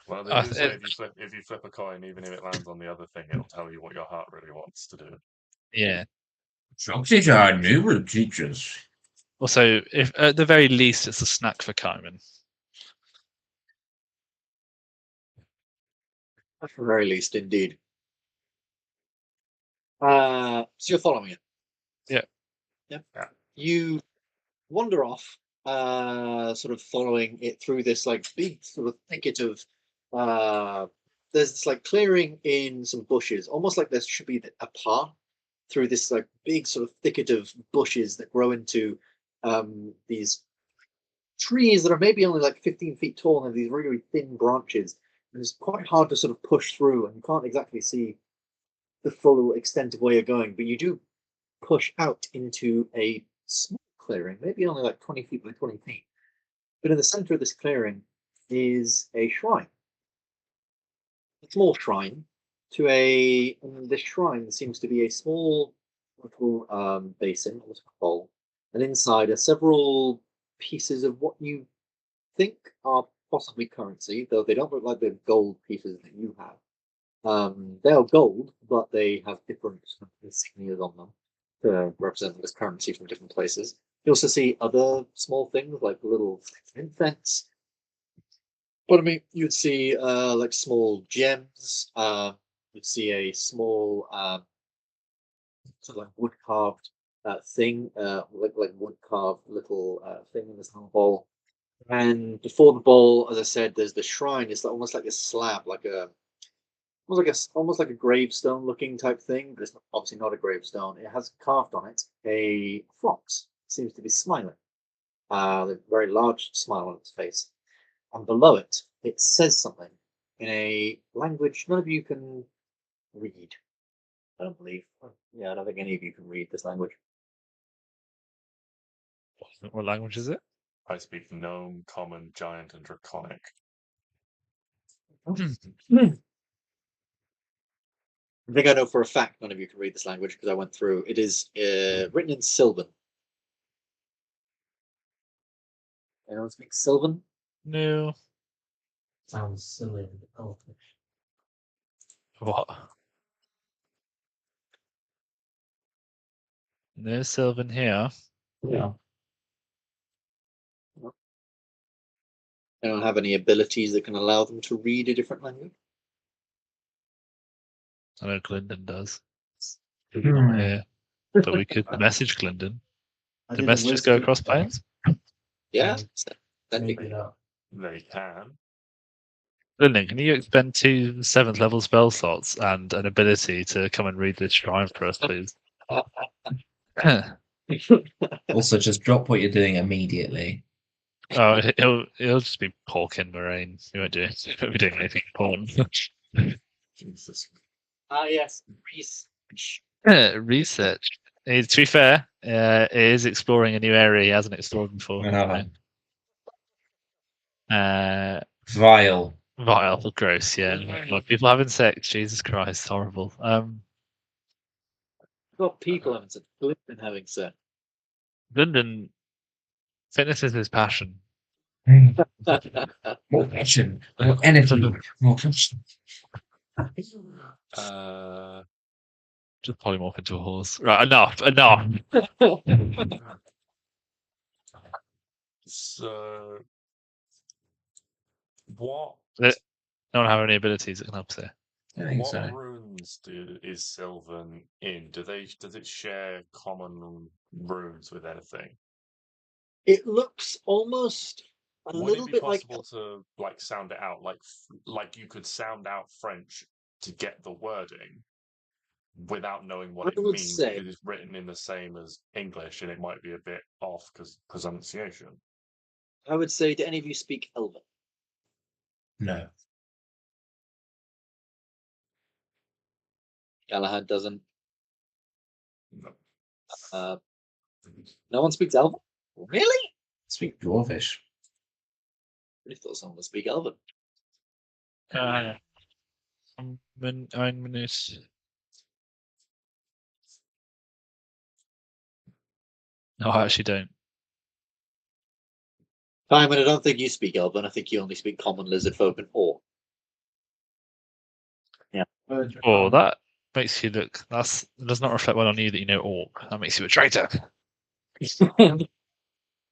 Well, they Uh, do say it- if you flip a coin, even if it lands on the other thing, it'll tell you what your heart really wants to do. yeah. Foxes are noble creatures. Also, if at the very least, it's a snack for Carmen. At the very least, indeed. So you're following it. Yeah. Yeah. You wander off, sort of following it through this like big sort of thicket of. There's this like clearing in some bushes, almost like there should be a path through this like big sort of thicket of bushes that grow into these trees that are maybe only like 15 feet tall and have these really, really thin branches. And it's quite hard to sort of push through, and you can't exactly see the full extent of where you're going, but you do push out into a small clearing, maybe only like 20 feet by 20 feet. But in the center of this clearing is a shrine. A small shrine to a. And this shrine seems to be a small little basin, almost like a bowl, and inside are several pieces of what you think are possibly currency, though they don't look like the gold pieces that you have. They are gold, but they have different sort of insignias on them to represent this currency from different places. You also see other small things like little incense. But I mean, you'd see like small gems. You'd see a small sort of like wood carved thing, like wood carved little thing in this little bowl. And before the bowl, as I said, there's the shrine. It's almost like a slab, like a almost like a gravestone looking type thing, but it's obviously not a gravestone. It has carved on it a fox. It seems to be smiling, a very large smile on its face. And below it, it says something in a language none of you can read. I don't believe. Yeah, I don't think any of you can read this language. What language is it? I speak gnome, common, giant, and draconic. I think I know for a fact none of you can read this language because I went through. It is written in Sylvan. Anyone speak Sylvan? No. Sounds silly. Oh, What? No Sylvan here. Yeah. They don't have any abilities that can allow them to read a different language. I know Glendon does. Hmm. Not here. But we could message Glendon. I Do did a messages go wisdom across check. planes? Yeah, Mm. that'd be Maybe good. not. They can. Glendon, can you expend 2 7th level spell slots and an ability to come and read this shrine for us, please? Also, just drop what you're doing immediately. Oh, he'll just be porking Moraine. He won't do it. He won't be doing anything important. Jesus. Ah, yes. Research. To be fair, it is exploring a new area he hasn't explored before. Another. Uh, Vile. vile, gross. Yeah, like people having sex. Jesus Christ, horrible. Got people having sex. Glitton having sex. London, fitness is his passion. More passion, more energy, more passion. Just polymorph into a horse. Right, enough. So, what Don't have any abilities that can help us here. I think what so. runes is Sylvan in? Does it share common runes with anything? It looks almost a Would little it be bit like. possible to like sound it out, like you could sound out French to get the wording without knowing what I it would means say- because it's written in the same as English and it might be a bit off because pronunciation. I would say, do any of you speak Elven? No. Galahad doesn't. No. No one speaks Elven? Really? Speak Dwarvish. I really thought someone would speak Elven. Ein Minute. No, I actually don't. Simon, I don't think you speak Elven. I think you only speak common lizard folk and orc. Oh, that makes you look. That does not reflect well on you that you know orc. That makes you a traitor.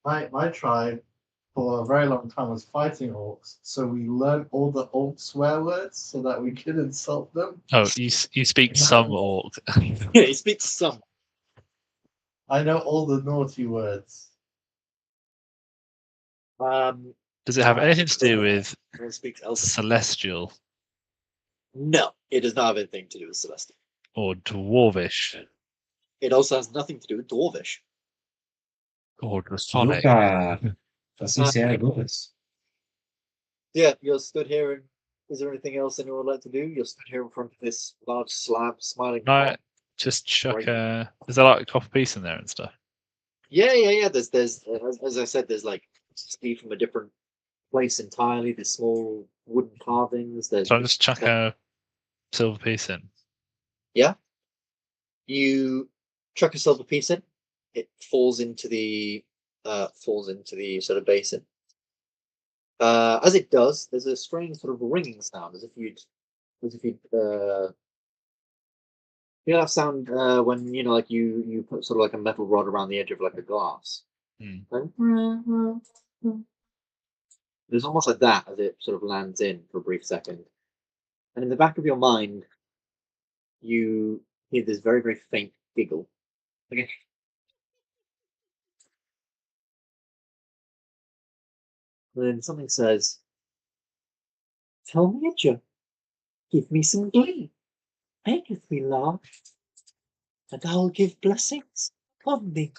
My tribe for a very long time was fighting orcs, so we learned all the orc swear words so that we could insult them. Oh, you speak some orc. Yeah, he speaks some. I know all the naughty words. Does it have anything to do with Everyone speaks Elven. celestial No, it does not have anything to do with Celestial. or dwarvish It also has nothing to do with Dwarvish. or draconic? Luca. Así sea algunos. Yeah, you're stood here, and is there anything else anyone would like to do? You're stood here in front of this large slab, smiling. No, frog. just chuck Right. Is there like a copper piece in there and stuff? Yeah. There's as I said, there's like Steve from a different place entirely. There's small wooden carvings. There's So I just chuck a silver piece in. you chuck a silver piece in. It falls into the sort of basin. As it does, there's a strange sort of ringing sound, as if you'd you know that sound when like you put sort of like a metal rod around the edge of like a glass. Hmm. There's almost like that as it sort of lands in for a brief second, and in the back of your mind, you hear this very very faint giggle. Okay. Then something says, "Tell me a joke. Give me some glee. Maketh me laugh, and I'll give blessings upon thee."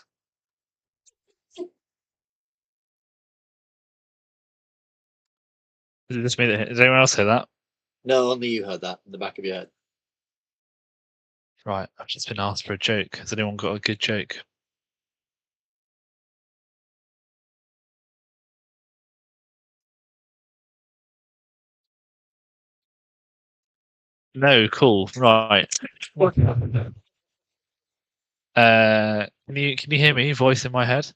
Is it just me that? Does anyone else hear that? No, only you heard that in the back of your head. Right, I've just been asked for a joke. Has anyone got a good joke? No, cool. Right. Can you hear me? Voice in my head.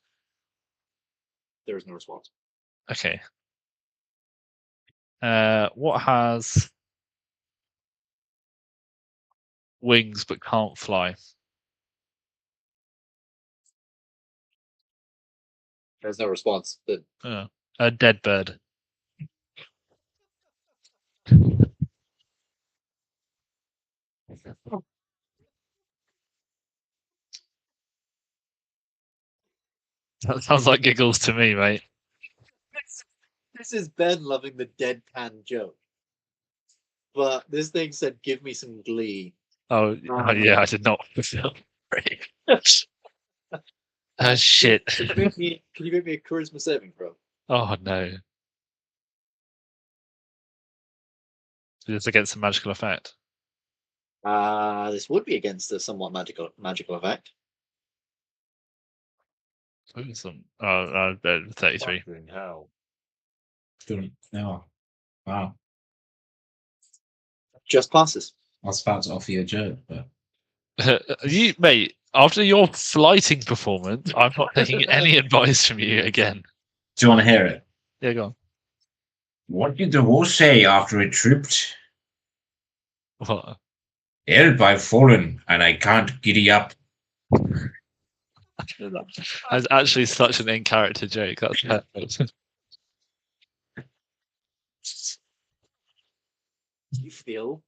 There is no response. Okay. What has wings but can't fly? There's no response. But A dead bird. That sounds like giggles to me, mate. this is Ben loving the deadpan joke. But this thing said, "Give me some glee." Oh yeah, I did not feel brave. Oh shit. Can you make me a charisma saving throw? Oh no. It's against a magical effect. This would be against a somewhat magical effect. Some 33. Fucking hell. No. Wow. Just passes. I was about to offer you a joke, but You mate, after your flighting performance, I'm not taking any advice from you again. do you want to hear it? Yeah, go on. What did the wolf say after it tripped? What? Help, I've fallen, and I can't giddy up. That's actually such an in-character joke. That's perfect. You feel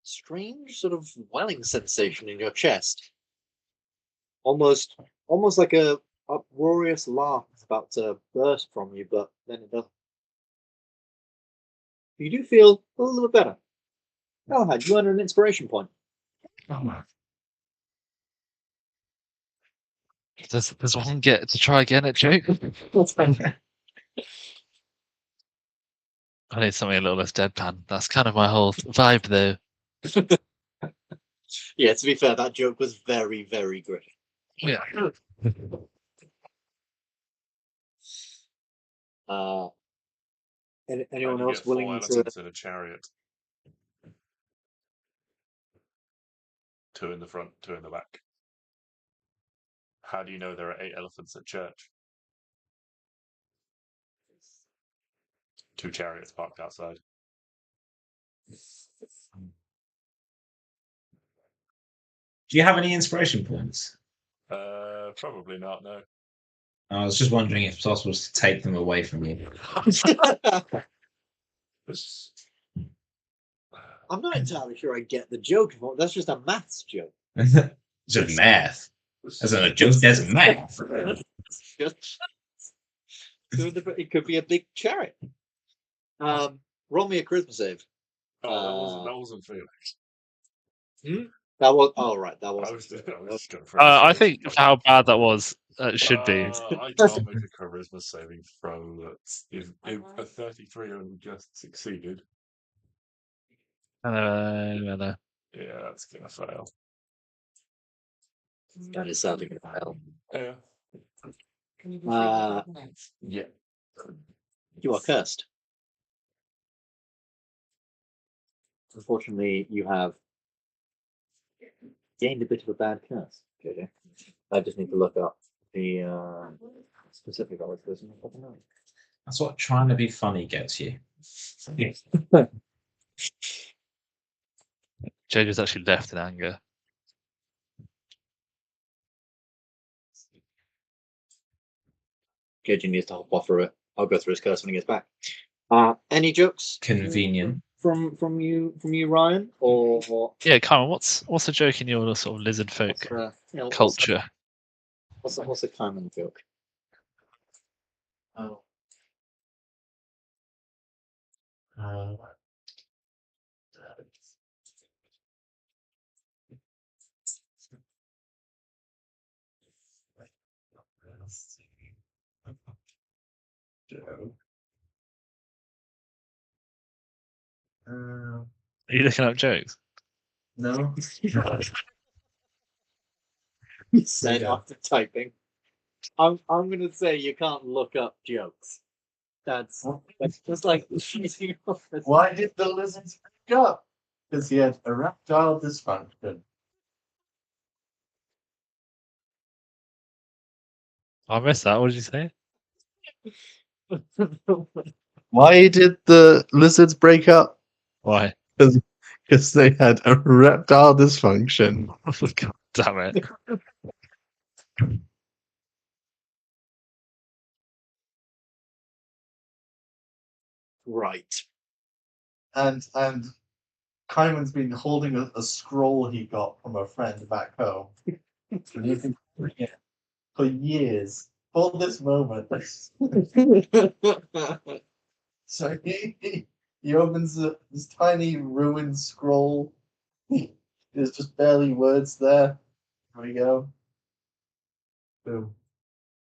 strange sort of welling sensation in your chest. Almost like a uproarious laugh is about to burst from you, but then it doesn't. You do feel a little bit better. Galahad, you earn an inspiration point. Does one get to try again at joke? I need something a little less deadpan. That's kind of my whole vibe, though. Yeah, to be fair, that joke was very, very Griffin. Yeah. Anyone You else get 4 willing to? elephants in a chariot. 2 in the front, 2 in the back. How do you know there are 8 elephants at church? 2 chariots parked outside. Do you have any inspiration points? Probably not, no. I was just wondering if it's possible to take them away from you. I'm not entirely sure I get the joke. That's just a maths joke. Just math. As in a joke, that's math. It could be a big chariot. Roll me a charisma save. Oh, that wasn't Felix. That was right. That I was. was just going for I think for how bad that was, it should be. I can't make a charisma saving throw that's if a 33 and just succeeded. No. Yeah, that's gonna fail. That is sadly going to fail. Yeah. Yeah. You are cursed. Unfortunately, you have gained a bit of a bad curse, JJ. I just need to look up the specific of it. That's what trying to be funny gets you. JJ's actually left in anger. JJ needs to hop off through it. I'll go through his curse when he gets back. Any jokes Convenient. from you, Ryan? Or Yeah, Carmen, what's the joke in your sort of lizard folk culture? What's a common joke? Oh. Are you looking up jokes? No. You said after typing. I'm gonna say you can't look up jokes. That's just like Why did the lizards pick up? Because he had erectile dysfunction. I missed that. What did you say? Why did the lizards break up? Why? Because they had erectile dysfunction. God damn it. Right. And Kaiman's been holding a scroll he got from a friend back home for years. For this moment. So he opens this tiny ruined scroll. There's just barely words there. There we go. Boom.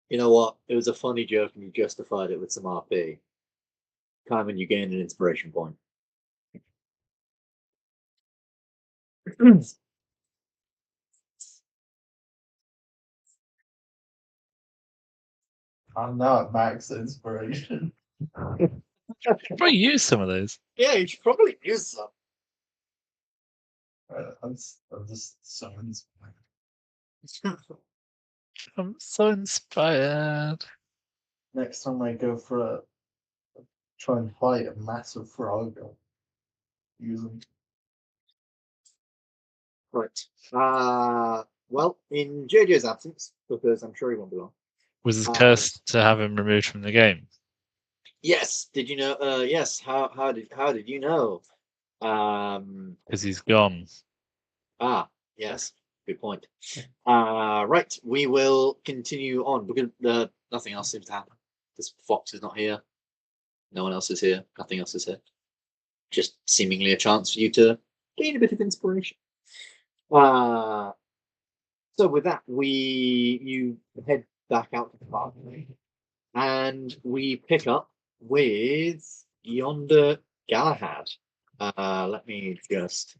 You know what? It was a funny joke and you justified it with some RP. Carmen, you gained an inspiration point. I'm now at max inspiration. Probably use some of those. Yeah, you should probably use some. I'm just so inspired. I'm so inspired. Next time I go for try and fight a massive frog, I'll use them. Right. Well, in JJ's absence, because I'm sure he won't be long. Was his curse to have him removed from the game? Yes. Did you know? Yes. How did you know? Because he's gone. Yes. Good point. Right. We will continue on because nothing else seems to happen. This fox is not here. No one else is here. Nothing else is here. Just seemingly a chance for you to gain a bit of inspiration. So with that, you head back out to the park, and we pick up with yonder Galahad. Let me just.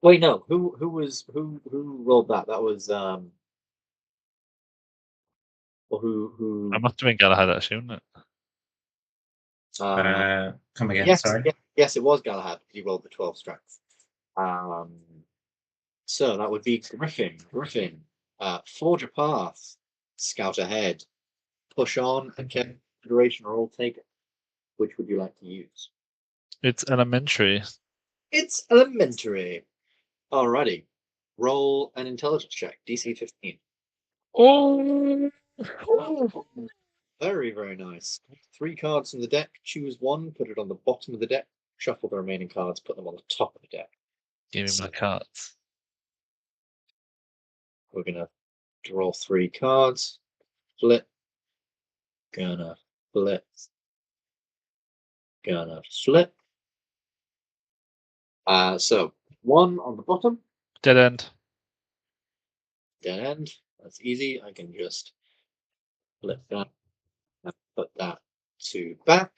Wait, no. Who rolled that? That was Or who? I must have been Galahad actually, wouldn't it? Come again, Yes, sorry. yes, it was Galahad. He rolled the 12 strength. So that would be Griffin. Griffin, forge a path, scout ahead, push on, and consideration or all take it. Which would you like to use? It's elementary. It's elementary. Alrighty. Roll an intelligence check, DC 15. Oh, Very, very nice. 3 cards from the deck, choose one, put it on the bottom of the deck, shuffle the remaining cards, put them on the top of the deck. give me my cards. We're gonna draw 3 cards, flip, gonna flip, gonna flip. So 1 on the bottom, Dead end. dead end. That's easy. I can just flip that and put that 2 back.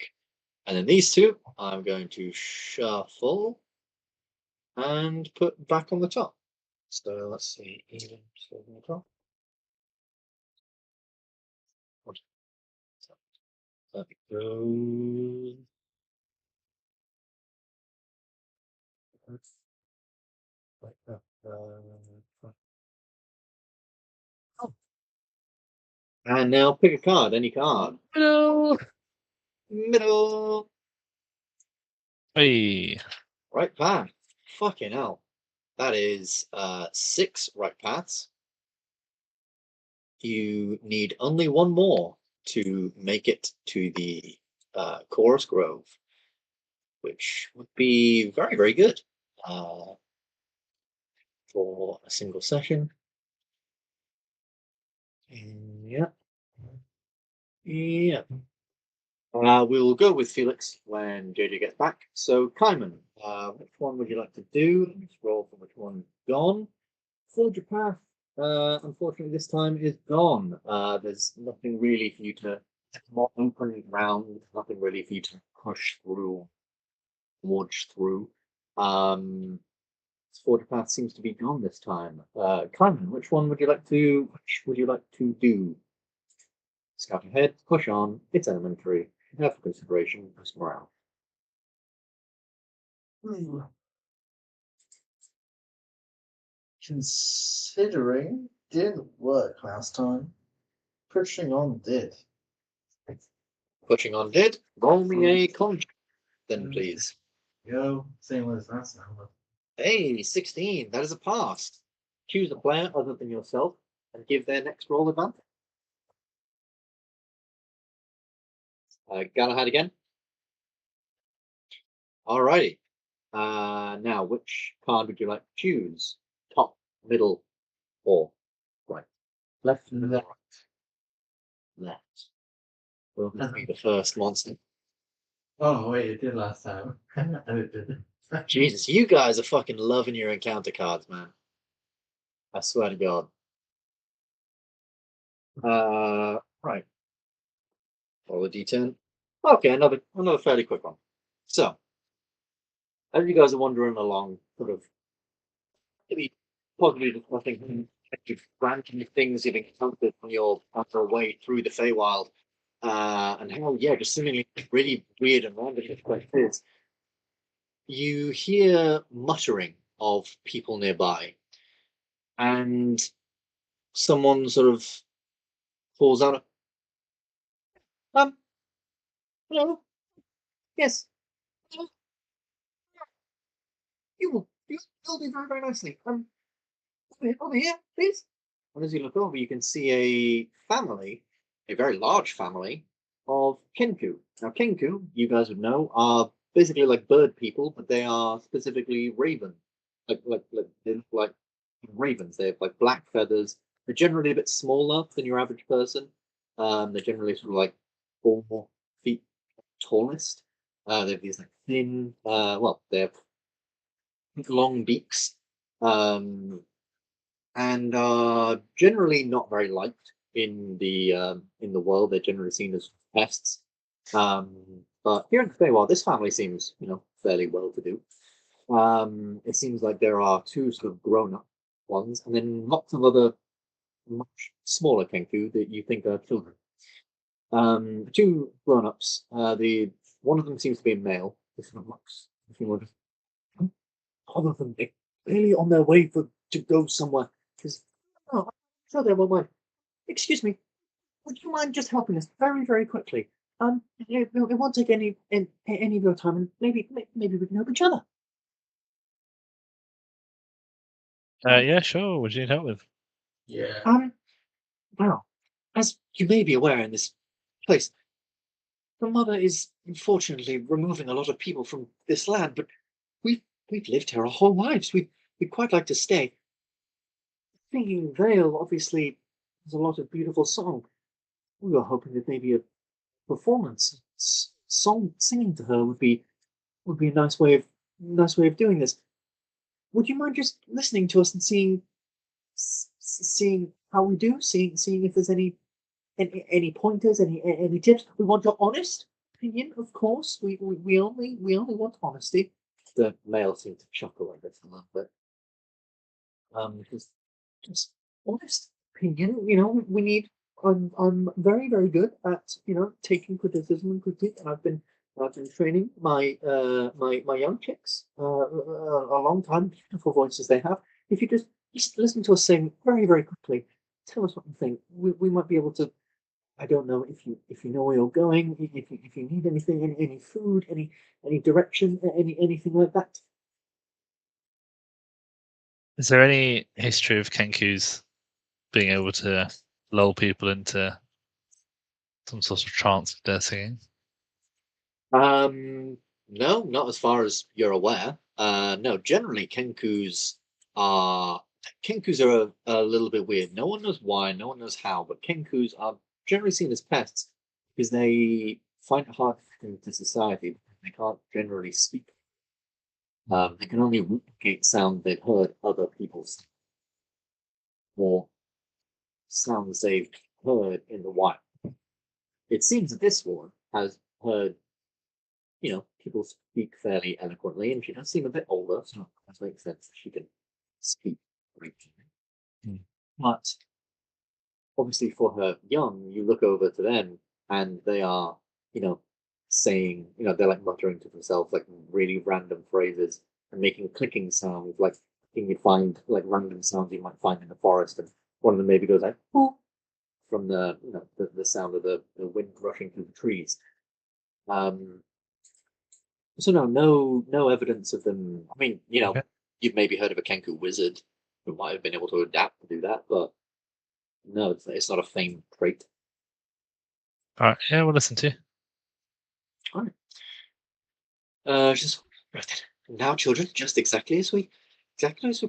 And then these 2, I'm going to shuffle and put back on the top. So let's see, even on the top. That goes. Like that. And now pick a card, any card. Hello. Middle. Hey. Right path. Fucking hell. That is 6 right paths. You need only 1 more to make it to the Chorus Grove, which would be very, very good for a single session. Yeah. Yeah. We'll go with Felix when JJ gets back. So, Kaiman, which one would you like to do? Let's roll for which one's gone. Forge a path, unfortunately, this time is gone. There's nothing really for you to more open ground, nothing really for you to push through, forge through. Forge a path seems to be gone this time. Kaiman, which would you like to do? Scout ahead, push on, it's elementary, have consideration, plus morale. Considering didn't work last time, pushing on did. Pushing on did. Roll me a con check then, please. Yo, same as last time. Hey, 16. That is a pass. Choose a player other than yourself and give their next roll advantage. Galahad again. Alrighty. Now, which card would you like to choose? Top, middle, or right? Left, middle, right. Left. Will this be the first monster? Oh wait, it did last time. And it didn't. Jesus, you guys are fucking loving your encounter cards, man. I swear to God. Right. Roll a d10. Okay, another fairly quick one. So, as you guys are wandering along, sort of maybe possibly discussing random things you've encountered on your way through the Feywild, and how just seemingly really weird and random this place is. You hear muttering of people nearby, and someone sort of calls out, hello, yes, you'll do very, very nicely. Over here, please. And as you look over, you can see a family, a very large family of Kenku. Now, Kenku, you guys would know, are basically like bird people, but they are specifically raven. They look like ravens. They have like black feathers. They're generally a bit smaller than your average person. They're generally sort of like 4 feet tallest. They have these like thin, they have long beaks. And are generally not very liked in the world. They're generally seen as pests. But here in the Feywild, this family seems, fairly well to do. It seems like there are 2 sort of grown-up ones, and then lots of other much smaller Kenku that you think are children. 2 grown-ups. The one of them seems to be a male. This one looks, if you want, all of them they're clearly on their way to go somewhere. Because I'm sure they won't mind. Excuse me, would you mind just helping us very, very quickly? It won't take any of your time, and maybe we can help each other. Yeah, sure. What do you need help with? Yeah. Well, as you may be aware in this place, the mother is unfortunately removing a lot of people from this land, but we've lived here our whole lives. We'd quite like to stay. Singing Vale obviously has a lot of beautiful song. We were hoping that maybe a performance, song singing to her would be a nice way of doing this. Would you mind just listening to us and seeing how we do, seeing if there's any pointers, any tips? We want your honest opinion, of course. We only want honesty. The male seemed to chuckle a little bit. Just honest opinion. We need. I'm very, very good at taking criticism and critique, and I've been training my young chicks a long time. Beautiful voices they have. If you just listen to us sing very, very quickly, tell us what you think. We might be able to. I don't know if you know where you're going. If you need anything, any food, any direction, anything like that. Is there any history of Kenku's being able to lull people into some sort of trance with their singing? No, not as far as you're aware. No, generally Kenkus are a little bit weird. No one knows why, no one knows how, but Kenkus are generally seen as pests because they find it hard to fit into society. They can't generally speak. They can only replicate sound they've heard other people say, or sounds they've heard in the wild. It seems that this one has heard, people speak fairly eloquently, and she does seem a bit older, so it makes sense that she can speak regionally. But obviously, for her young, you look over to them, and they are, saying, they're like muttering to themselves like really random phrases and making clicking sounds, like you find like random sounds you might find in the forest, and one of them maybe goes like "Whoop," from the sound of the wind rushing through the trees. So no evidence of them. I mean, Okay. you've maybe heard of a Kenku wizard who might have been able to adapt to do that, but no, it's not a famed trait. All right. Yeah, we'll listen to you. All right. Just now, children, just exactly as we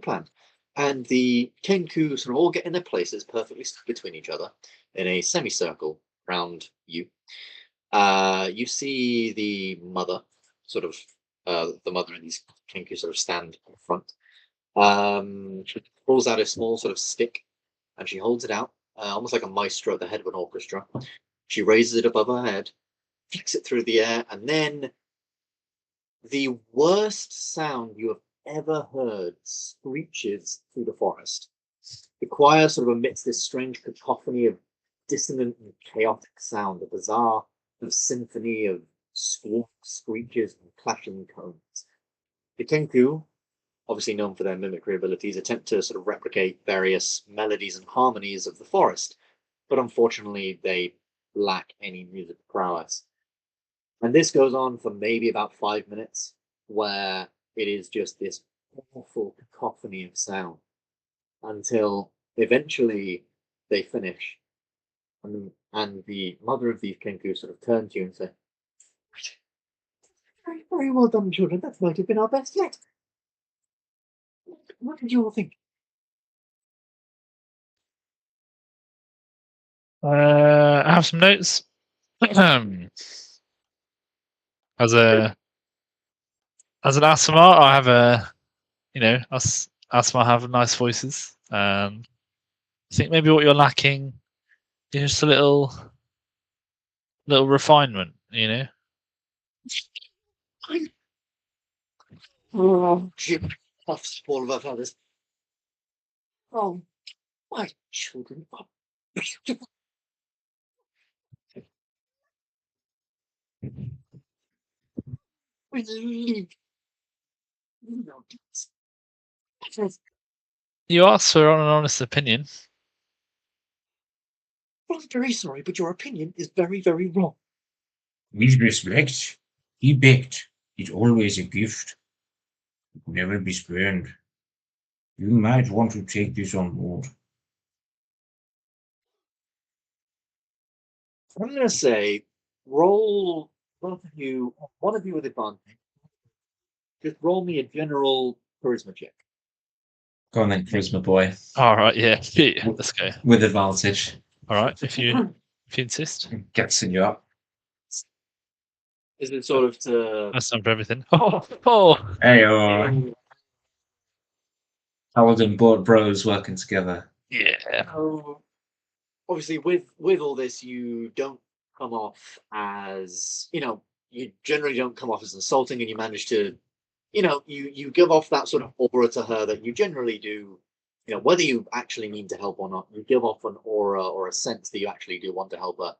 planned. And the Kenku sort of all get in their places, perfectly stuck between each other, in a semicircle around you. You see the mother, sort of, the mother and these Kenku sort of stand in front. She pulls out a small sort of stick, and she holds it out, almost like a maestro at the head of an orchestra. She raises it above her head, flicks it through the air, and then the worst sound you have ever heard screeches through the forest. The choir sort of emits this strange cacophony of dissonant and chaotic sound, a bizarre symphony of squawks, screeches, and clashing tones. The Kenku, obviously known for their mimicry abilities, attempt to sort of replicate various melodies and harmonies of the forest, but unfortunately they lack any music prowess. And this goes on for maybe about 5 minutes, where it is just this awful cacophony of sound, until eventually they finish. And the mother of these Kenku sort of turns to you and says, "Very, very well done, children. That might have been our best yet. What did you all think?" I have some notes. As an aasimar, I have us aasimar have nice voices. I think maybe what you're lacking is just a little refinement. Oh, Jim puffs all of our feathers. Oh, my children are beautiful. We live. You asked for an honest opinion. I'm very sorry, but your opinion is very, very wrong. With respect, he begged. It's always a gift. It will never be spurned. You might want to take this on board. I'm going to say, roll both of you, one of you with advantage. Just roll me a general charisma check. Go on then, charisma boy. All right, yeah, let's go. With advantage. All right, if you insist. Gets in you up. Is it sort of to... That's time for everything. Oh. Hey, Paladin board bros working together. Yeah. Obviously, with all this, you don't come off as, you generally don't come off as insulting, and you manage to, you give off that sort of aura to her that you generally do, whether you actually mean to help or not, you give off an aura or a sense that you actually do want to help her.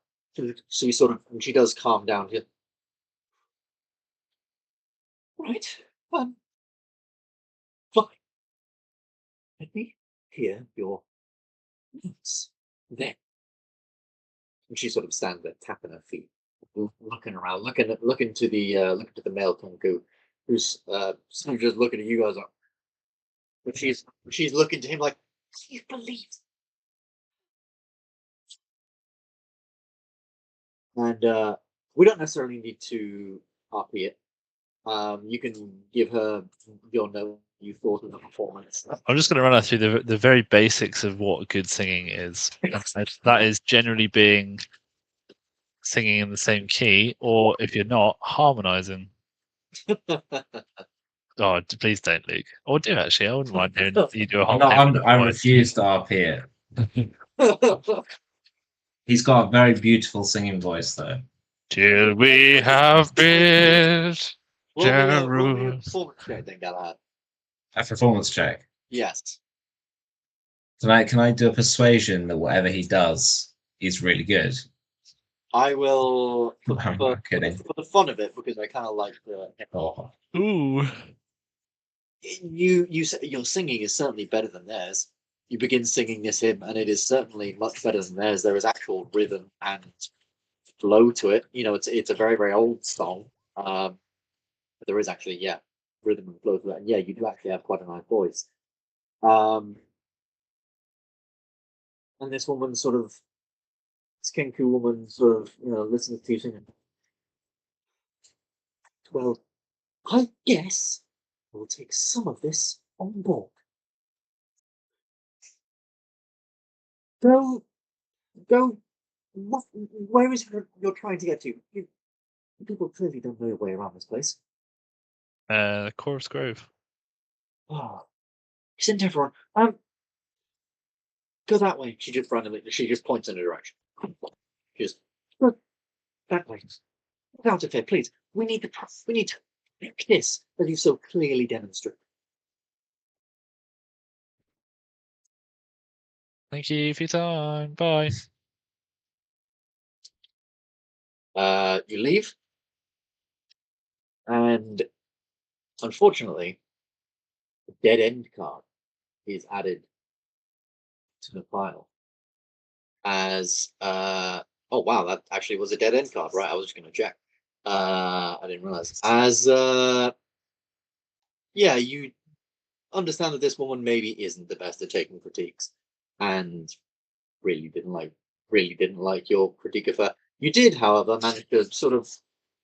So you sort of, and she does calm down here. Right. Fine. Let me hear your notes. Then. And she sort of stands there, tapping her feet, looking around, looking to the male Kenku, who's sort of just looking at you guys up. But she's looking to him like, "Please believe." And we don't necessarily need to RP it. You can give her your note you thought of the performance. I'm just going to run out through the very basics of what good singing is. That is generally being singing in the same key, or if you're not, harmonizing. Oh, please don't, Luke. Or do actually. I wouldn't mind hearing you do a whole. I refuse to RP it. He's got a very beautiful singing voice, though. Till we have built Roll me a performance check then, Galahad. A performance check. Yes. Can I do a persuasion that whatever he does is really good? I will I'm for not kidding. the fun of it, because I kind of like the Oh, Ooh. your singing is certainly better than theirs. You begin singing this hymn, and it is certainly much better than theirs. There is actual rhythm and flow to it. You know, it's a very, very old song. But there is actually, yeah, rhythm and flow to it. And yeah, you do actually have quite a nice voice. And this woman sort of, this Kenku woman sort of, listens to you singing. Well, I guess we'll take some of this on board. Go, go. Where is it you're trying to get to? People clearly don't know your way around this place. Chorus Grove. Oh, send everyone. Go that way. She just points in a direction. Just go that way. Without it, please. We need to make this that you so clearly demonstrate. Thank you for your time. Bye. You leave, and unfortunately, the dead end card is added to the file as oh wow, that actually was a dead end card, right? I was just gonna check. I didn't realize. As yeah, you understand that this woman maybe isn't the best at taking critiques, and really didn't like your critique of her. You did, however, manage to sort of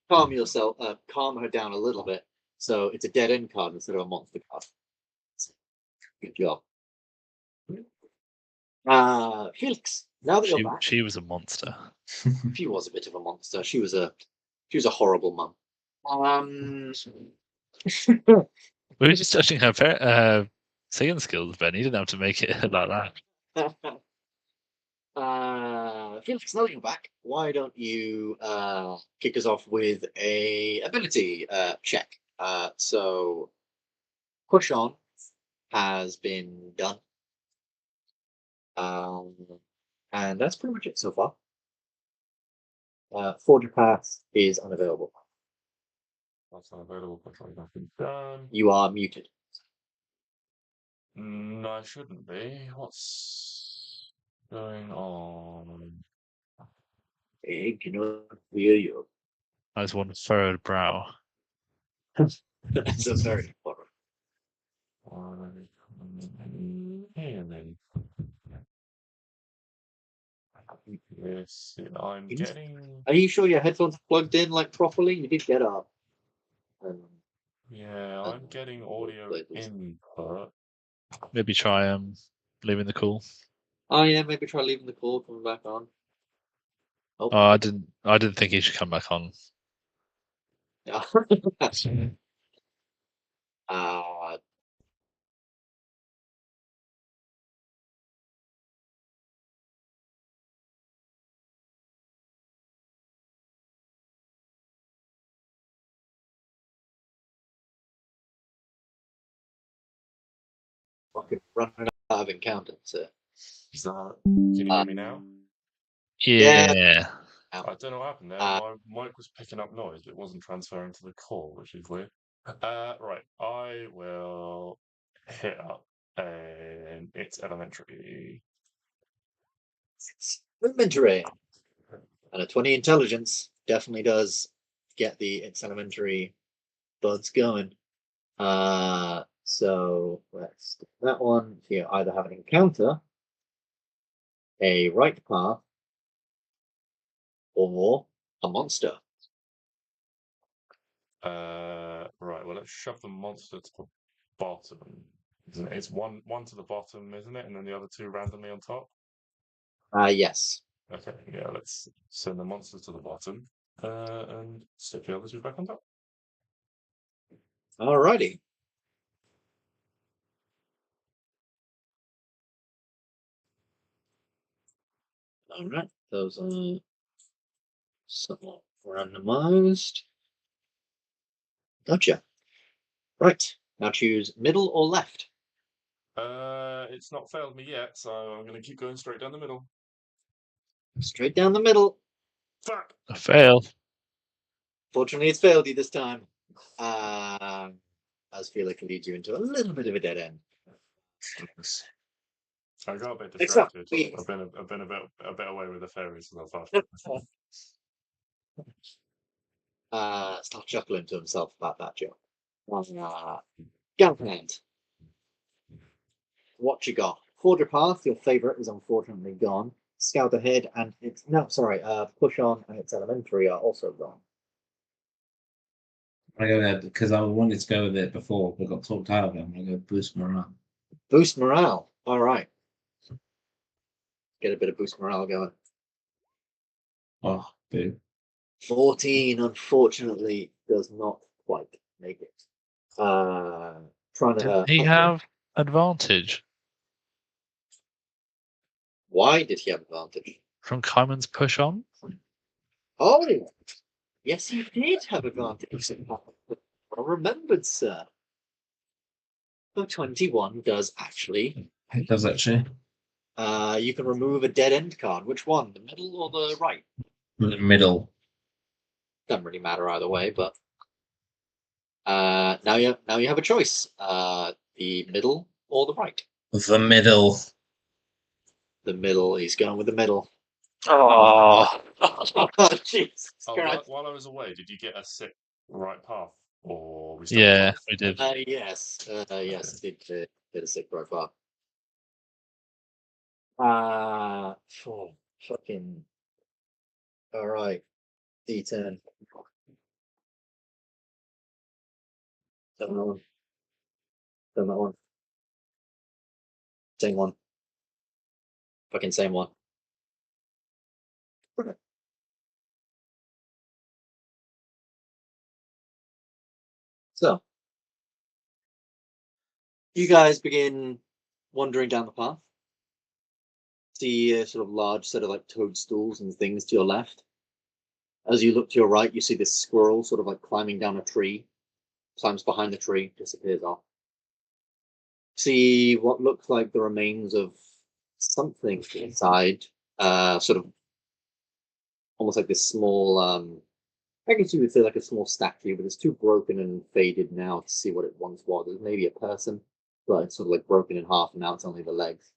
calm her down a little bit. So it's a dead end card instead of a monster card. Good job. Felix, now that you're back, She was a monster. she was a bit of a monster. She was a horrible mum. We were just touching her singing skills, Ben. You didn't have to make it like that. Felix, now that you're back, why don't you kick us off with a ability check? So push on has been done. And that's pretty much it so far. Forge Path is unavailable. That's unavailable. Nothing done. You are muted. No, I shouldn't be. What's going on? I cannot hear you. That was one furrowed brow. That's a very important. And then yes, I'm You- getting. Are you sure your headphones are plugged in like properly? You did get up. Yeah, I'm getting audio Labels. input. Maybe try leaving the call. Oh yeah, maybe try leaving the call, coming back on. Oh, Oh, I didn't think he should come back on. yeah. uh, fucking running out of encounters. Is that? Can you hear me now? Yeah. I don't know what happened there. Uh, My mic was picking up noise, but it wasn't transferring to the call, which is weird. Right. I will hit up and it's elementary. Elementary. And a 20 intelligence definitely does get its elementary buds going. So let's do that one. So you either have an encounter, a right path, or a monster. Right. Well, let's shove the monster to the bottom. Isn't it? It's one to the bottom, isn't it? And then the other two randomly on top. Yes. Okay. Yeah. Let's send the monster to the bottom and stick the other two back on top. Alrighty. Alright, those are somewhat randomized. Gotcha. Right, now choose middle or left. It's not failed me yet, so I'm going to keep going straight down the middle. Straight down the middle. Fuck! A fail. Fortunately, it's failed you this time. As Felix leads you into a little bit of a dead end. I got a bit Next up, distracted. I've been a bit away with the fairies and I thought. Start chuckling to himself about that joke. Galahad. What you got? Forge a path, your favourite is unfortunately gone. Scout ahead and it's push on and its elementary are also gone. I go there because I wanted to go with it before, but got talked out of it. I'm gonna go boost morale. Boost morale. Alright. Get a bit of boost morale going. Oh, boo. 14 unfortunately does not quite make it. Trying Did to he have advantage Why did he have advantage? from Kymon's push on? Oh, yes, he did have advantage. Well remembered, sir. So 21 does actually. It does actually. You can remove a dead end card. Which one? The middle or the right? The middle. Doesn't really matter either way, but now you have a choice. The middle or the right? The middle. The middle. He's going with the middle. Oh, Oh, Jesus Christ. While I was away, did you get a sick right path? Or we yeah, we did. Yes, did a sick profile. Fucking. All right, D10. Done that one. Done that one. Same one. Fucking same one. So, you guys begin wandering down the path. See a sort of large set of like toadstools and things to your left. As you look to your right, you see this squirrel sort of like climbing down a tree, climbs behind the tree, disappears off. See what looks like the remains of something inside, sort of almost like this small, I guess you would say like a small statue, but it's too broken and faded now to see what it once was. It's maybe a person, but it's sort of like broken in half, and now it's only the legs.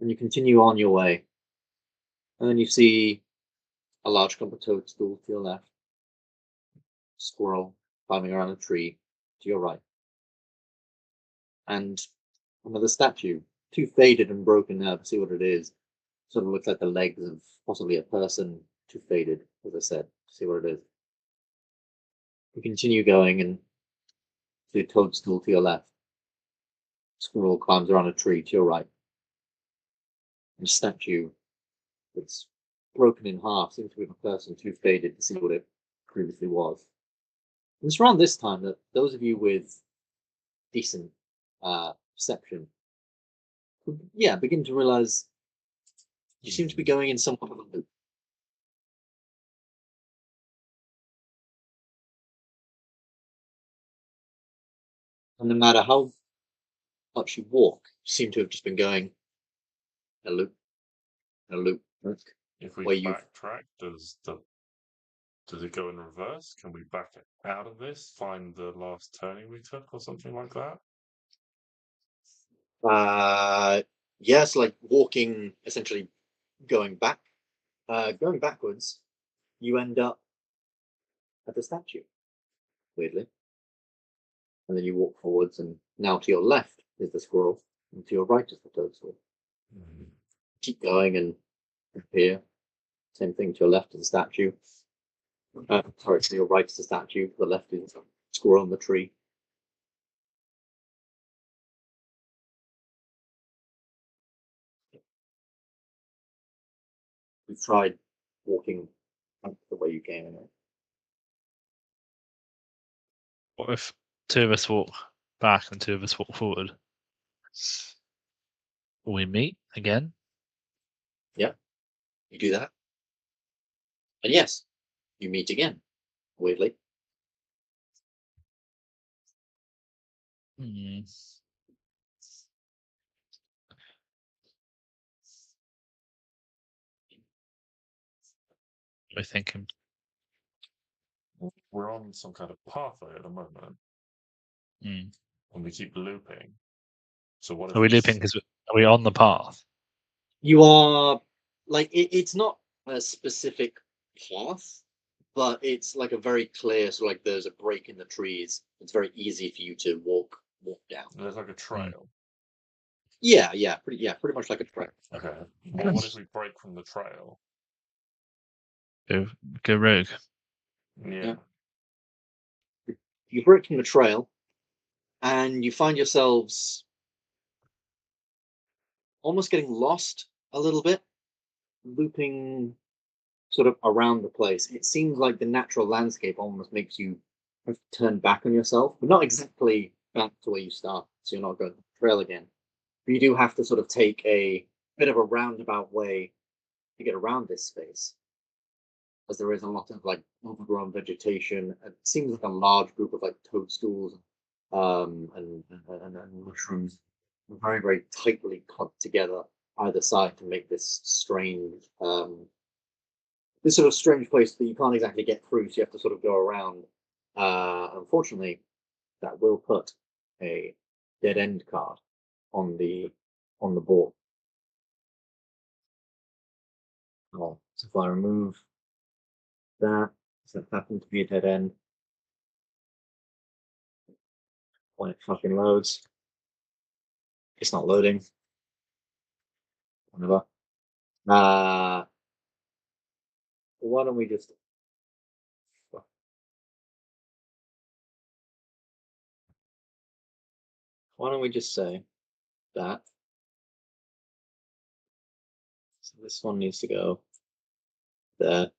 And you continue on your way, and then you see a large clump of toadstools to your left, squirrel climbing around a tree to your right, and another statue, too faded and broken now to see what it is. Sort of looks like the legs of possibly a person, too faded, as I said, to see what it is. You continue going and see a toadstool to your left. Squirrel climbs around a tree to your right. And a statue that's broken in half seems to be a person too faded to see what it previously was. And it's around this time that those of you with decent perception begin to realize you seem to be going in somewhat of a loop. And no matter how much you walk, you seem to have just been going in a loop, in a loop. If we Where you- backtrack, does it go in reverse? Can we back out of this, find the last turning we took, or something like that? Yes, like walking, essentially going back, going backwards, you end up at the statue, weirdly. And then you walk forwards, and now to your left is the squirrel, and to your right is the toadstool. Keep going and appear. Same thing, to your left is the statue. Sorry, to your right is the statue, to the left is the squirrel on the tree. You've tried walking the way you came in it. What if two of us walk back and two of us walk forward? Will we meet again? You do that. And yes, you meet again, weirdly. Hmm. We're thinking. We're on some kind of pathway at the moment, Mm. and we keep looping. So what if Are we looping because are we on the path? You are like it's not a specific path, but it's like a very clear sort of like there's a break in the trees. It's very easy for you to walk down. There's like a trail. Yeah, pretty much like a trail. Okay. Well, what if we break from the trail? Go rogue. Yeah. You break from the trail, and you find yourselves almost getting lost a little bit, looping sort of around the place. It seems like the natural landscape almost makes you have to turn back on yourself, but not exactly back to where you start, so you're not going the trail again. But you do have to sort of take a bit of a roundabout way to get around this space, as there is a lot of like overgrown vegetation. It seems like a large group of like toadstools and mushrooms, very, very tightly clumped together either side to make this strange, this sort of strange place that you can't exactly get through, so you have to sort of go around. Unfortunately, that will put a dead end card on the board. Oh, so if I remove that, so that happened to be a dead end. When it fucking loads, it's not loading. Whatever. Why don't we just say that? So this one needs to go there.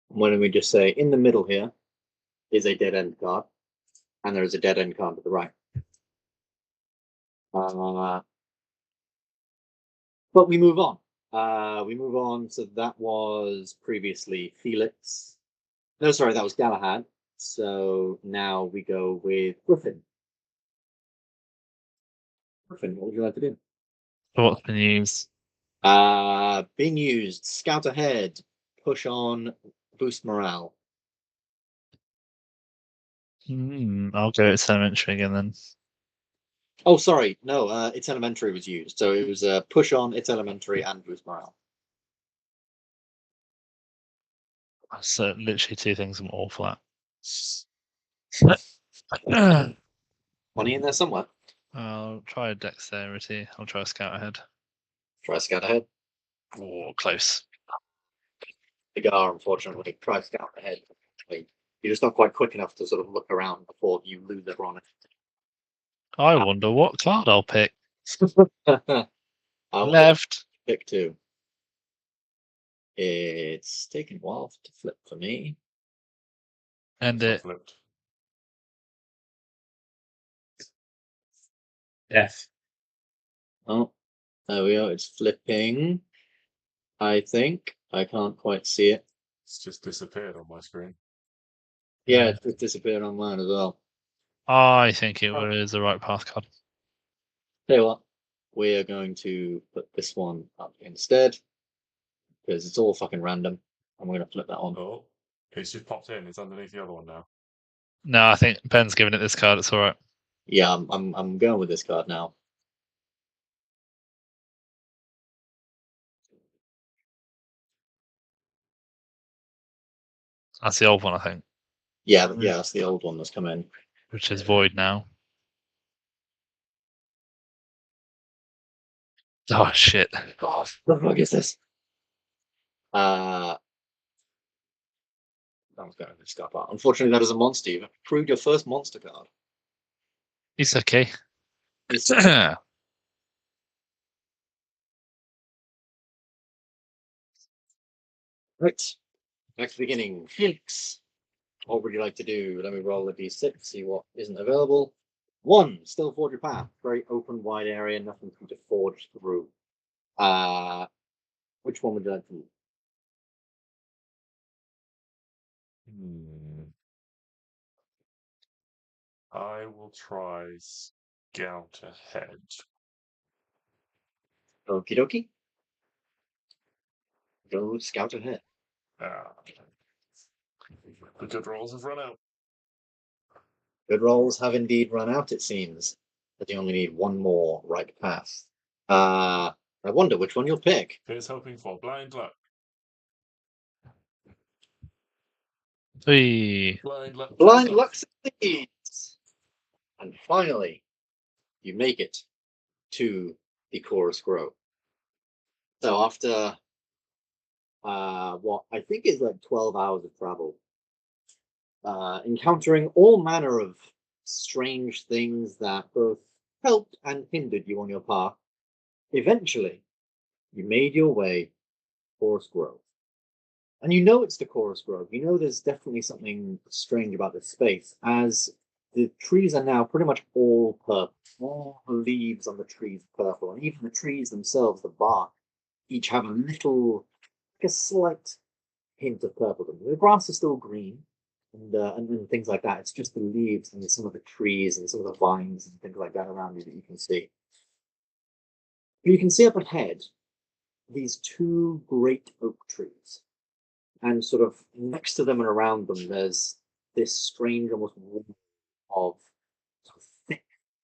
Why don't we just say in the middle here is a dead end card, and there is a dead end card to the right. But we move on. So that was previously Felix. No, sorry, that was Galahad. So now we go with Griffin. Griffin, what would you like to do? What's the news? Being used. Scout ahead. Push on. Boost morale. I'll go it's elementary again then. Oh, sorry. No, It's Elementary was used. So it was push on, It's Elementary, and boost morale. So literally two things I'm awful at. 20 in there somewhere. I'll try dexterity. I'll try scout ahead. Try scout ahead. Oh, close. Cigar, unfortunately. Try scout ahead. You're just not quite quick enough to sort of look around before you lose everyone. I wonder what card I'll pick. I Left. Pick two. It's taken a while to flip for me. And It's it. flipped. Death. Oh, there we go. It's flipping. I think. I can't quite see it. It's just disappeared on my screen. Yeah, it's just disappeared on mine as well. I think it was the right path card. Tell you what, we are going to put this one up instead because it's all fucking random. I'm going to flip that on. Oh, it's just popped in. It's underneath the other one now. No, I think Ben's giving it this card. It's all right. Yeah, I'm going with this card now. That's the old one, I think, Yeah, that's the old one that's come in. which is void now. Oh shit! Oh, what the fuck is this? That was going to this card part. Unfortunately, that is a monster. You've approved your first monster card. It's okay. Right. Back to the beginning. Felix. What would you like to do? Let me roll a d6, see what isn't available. 1. Still forge a path. Very open, wide area, nothing for you to forge through. Which one would you like to do? I will try scout ahead. Okie dokie. Go scout ahead. The good rolls have run out. Good rolls have indeed run out, it seems. But you only need one more right path. I wonder which one you'll pick. Here's hoping for blind luck. Hey. Blind luck. Blind luck succeeds! And finally, you make it to the Chorus Grove. So after what I think is like 12 hours of travel, encountering all manner of strange things that both helped and hindered you on your path, eventually you made your way to Chorus Grove. And you know it's the Chorus Grove. You know there's definitely something strange about this space, as the trees are now pretty much all purple. All the leaves on the trees are purple, and even the trees themselves, the bark, each have a little, like a slight hint of purple. The grass is still green, and things like that. It's just the leaves and some of the trees and some of the vines and things like that around you that you can see. You can see up ahead these two great oak trees, and sort of next to them and around them, there's this strange, almost wall of sort of thick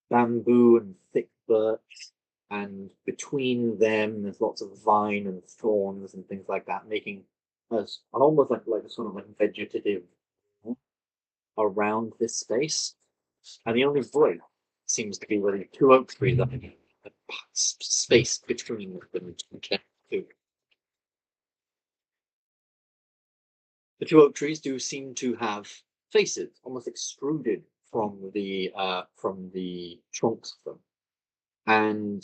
bamboo and thick birch, and between them there's lots of vine and thorns and things like that, making us almost like a sort of like vegetative around this space. And the only void seems to be really two oak trees that have space between them. The two oak trees do seem to have faces almost extruded from the trunks of them, and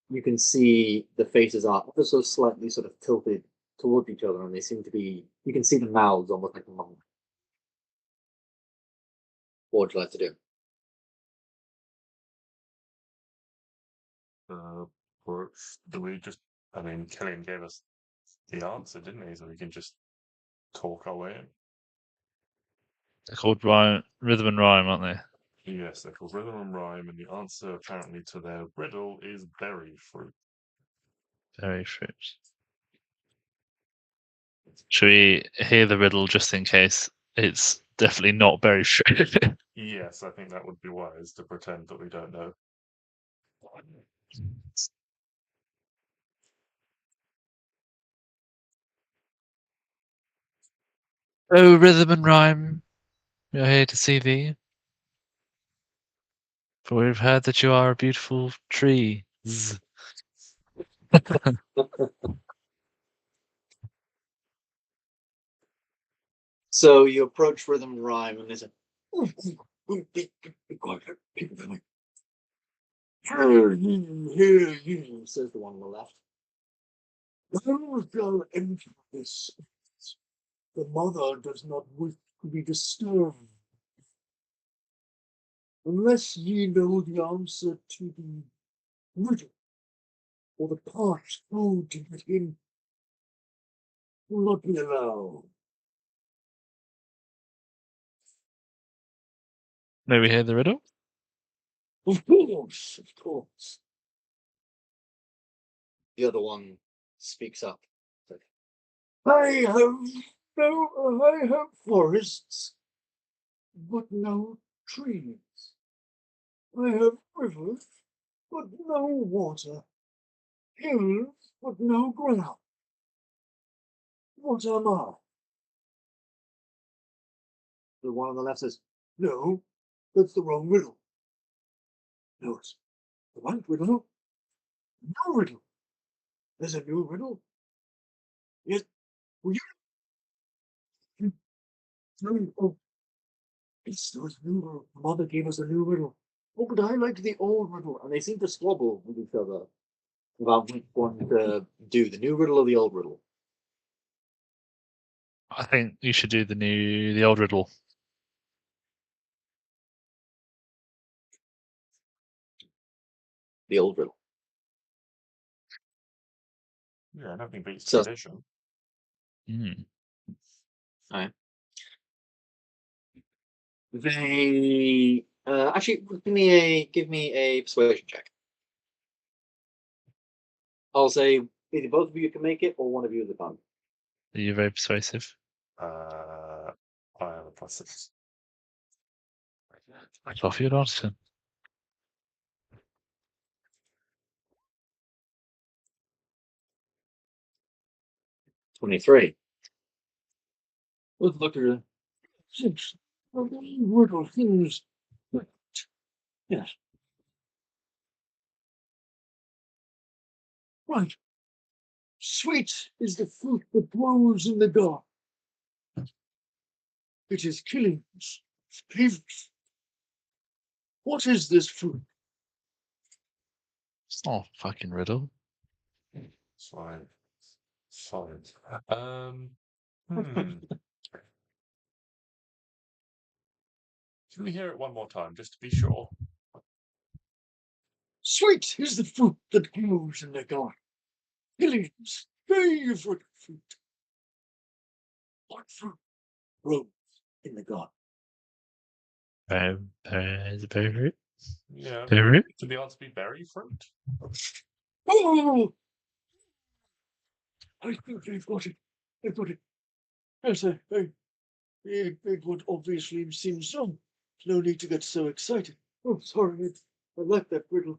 you can see the faces are also slightly sort of tilted towards each other, and they seem to be. You can see the mouths almost like a monk. What would you like to do? Or do we just? I mean, Killian gave us the answer, didn't he? So we can just talk our way in. They're called rhythm and rhyme, aren't they? Yes, they're called rhythm and rhyme, and the answer apparently to their riddle is berry fruit. Berry fruit. Should we hear the riddle just in case it's definitely not berry fruit? Yes, I think that would be wise to pretend that we don't know. Oh, rhythm and rhyme, we are here to see thee. For we've heard that you are a beautiful tree. So you approach rhythm and rhyme, and there's a hear ye, says the one on the left. Who shall enter this? The mother does not wish to be disturbed. Unless ye know the answer to the riddle, or the path through to get in, will not be allowed. May we hear the riddle? Of course, of course. The other one speaks up. I have forests, but no trees. I have rivers, but no water. Hills, but no ground. What am I? The one on the left says, no, that's the wrong riddle. No, it's the right riddle. No riddle. There's a new riddle. Yes, will you? Oh, it's those new riddle. Mother gave us a new riddle. Oh, but I liked the old riddle. And they seem to squabble with each other about which one to do, the new riddle or the old riddle. I think you should do the old riddle. The old riddle. Yeah, nothing beats So- tradition. Alright. They actually give me a persuasion check. I'll say either both of you can make it or one of you can't. Are you very persuasive? I have a +6. I'd offer you an answer. 23. Let's look at it. 6. Little things. Yes. Right. Sweet is the fruit that grows in the garden. It is Killian's favorite. What is this fruit? It's not a fucking riddle. It's fine. It's fine. Can we hear it one more time, just to be sure? Sweet is the fruit that grows in the garden. Killian's favorite fruit. What fruit grows in the garden? Is it berry? Yeah. Berry? Could the answer be berry fruit? Oh! I think they've got it. They've got it. Yes, it would obviously seem so. No need to get so excited. Oh, sorry, I like that riddle.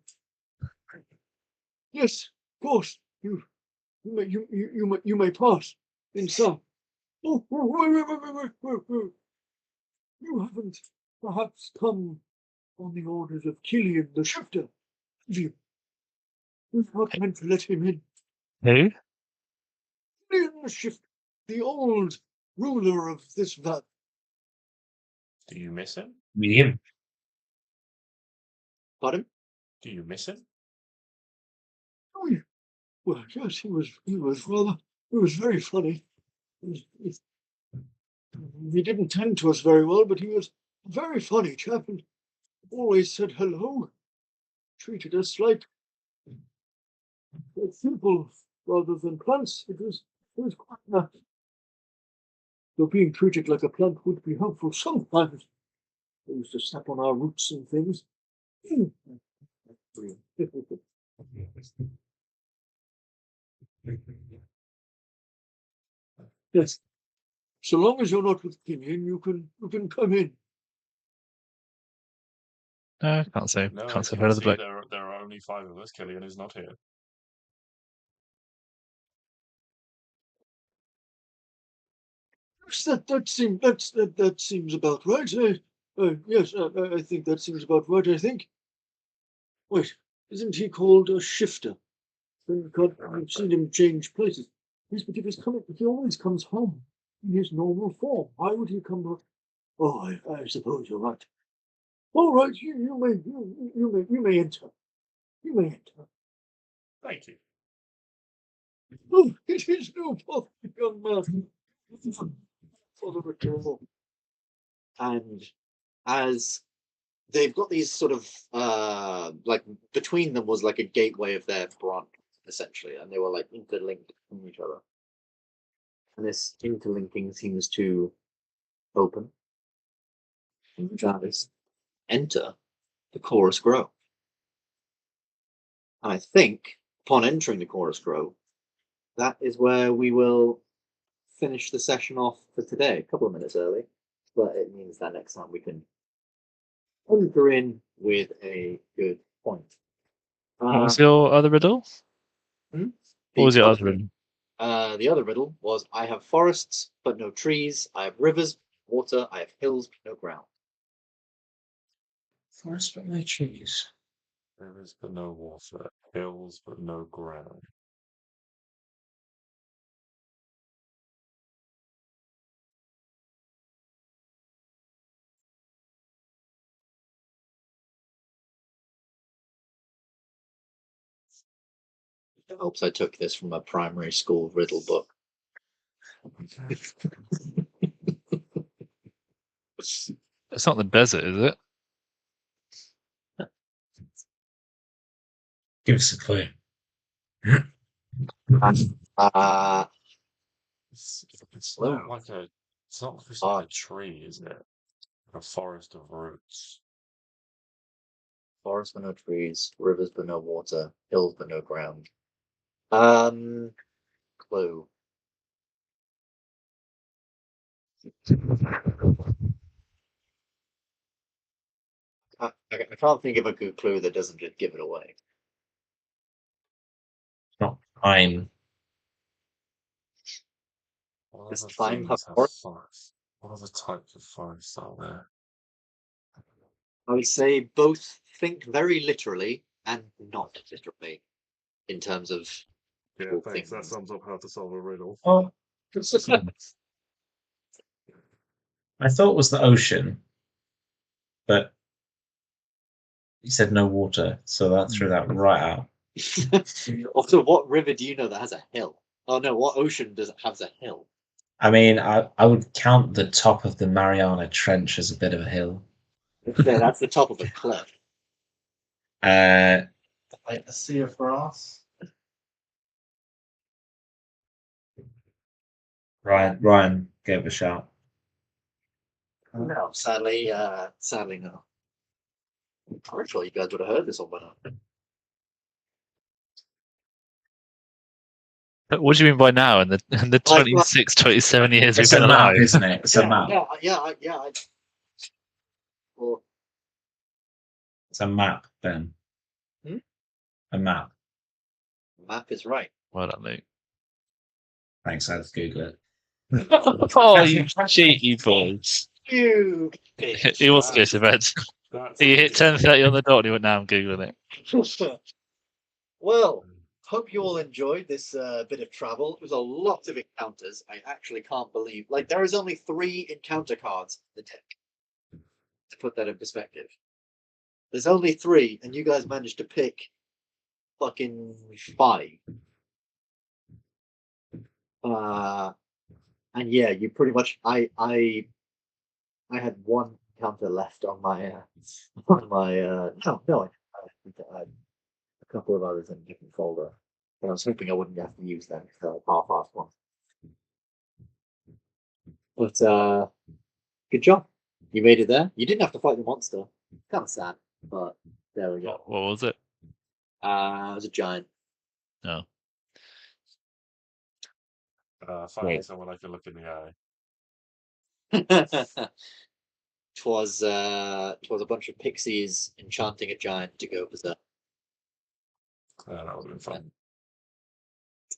Yes, of course. You may pass inside. Oh, wait. You haven't perhaps come on the orders of Killian the Shifter, have you? You've not meant to let him in. Who? Killian the Shifter, the old ruler of this valley. Do you miss him? With him. Pardon? Do you miss him? Oh, yeah. Well, yes, he was very funny. He didn't tend to us very well, but he was a very funny chap and always said hello. Treated us like people rather than plants. It was quite nice. Though being treated like a plant would be helpful sometimes. They used to step on our roots and things. Yes. So long as you're not with Killian, you can come in. No, can't say. No, Can't as say you heard can of the see, bloke. there are only 5 of us. Killian is not here. That seems about right. Yes, I think that seems about right. I think. Wait, isn't he called a shifter? I've seen him change places. Yes, but if he's coming, he always comes home in his normal form. Why would he come back? Oh, I suppose you're right. All right, you may enter. You may enter. Thank you. Oh, it is no bother, young man. Father at all. And as they've got these sort of like between them was like a gateway of their branch, essentially, and they were like interlinked from each other. And this interlinking seems to open. And you guys enter the Chorus Grove. And I think upon entering the Chorus Grove, that is where we will finish the session off for today, a couple of minutes early, but it means that next time we can enter in with a good point. What was your other riddle? What was your other riddle? The other riddle was I have forests but no trees, I have rivers, water, I have hills but no ground. Forest but no trees. Rivers but no water, hills but no ground. It helps I took this from a primary school riddle book. It's not the desert, is it? Give us a clue. It's not like a tree, is it? A forest of roots. Forest but no trees, rivers but no water, hills but no ground. Clue. I can't think of a good clue that doesn't just give it away. Not time. What Does other time have things have forest? forests? What other types of forests are there? I would say both think very literally and not literally in terms of Yeah, Cool thanks. That things. sums up how to solve a riddle. Oh, I thought it was the ocean, but you said no water, so that threw that right out. Also, what river do you know that has a hill? Oh no, what ocean does it have a hill? I mean, I would count the top of the Mariana Trench as a bit of a hill. Yeah, that's the top of a cliff. Like a sea of grass. Ryan gave a shout. No, sadly no. I'm pretty sure you guys would have heard this one by now. What do you mean by now? In the 26, 27 years we've It's a been map, alive? isn't it? It's a map. Well, It's a map, Ben. Hmm? A map. map is right. Well done, Luke. Thanks, I had to Google it. Oh, you cheeky balls. You bitch. He wants to go to bed. That's He hit 10:30 on the dot and he went, now I'm Googling it. Well, hope you all enjoyed this bit of travel. It was a lot of encounters. I actually can't believe, like, there is only 3 encounter cards in the deck. To put that in perspective, there's only 3, and you guys managed to pick fucking 5. And yeah, you pretty much. I had 1 encounter left on my no, I had a couple of others in a different folder. But I was hoping I wouldn't have to use them because I half-assed one. But good job. You made it there. You didn't have to fight the monster. Kind of sad, but there we go. What was it? It was a giant. No. Finally, someone I can look in the eye. Twas a bunch of pixies enchanting a giant to go berserk. That would have been fun.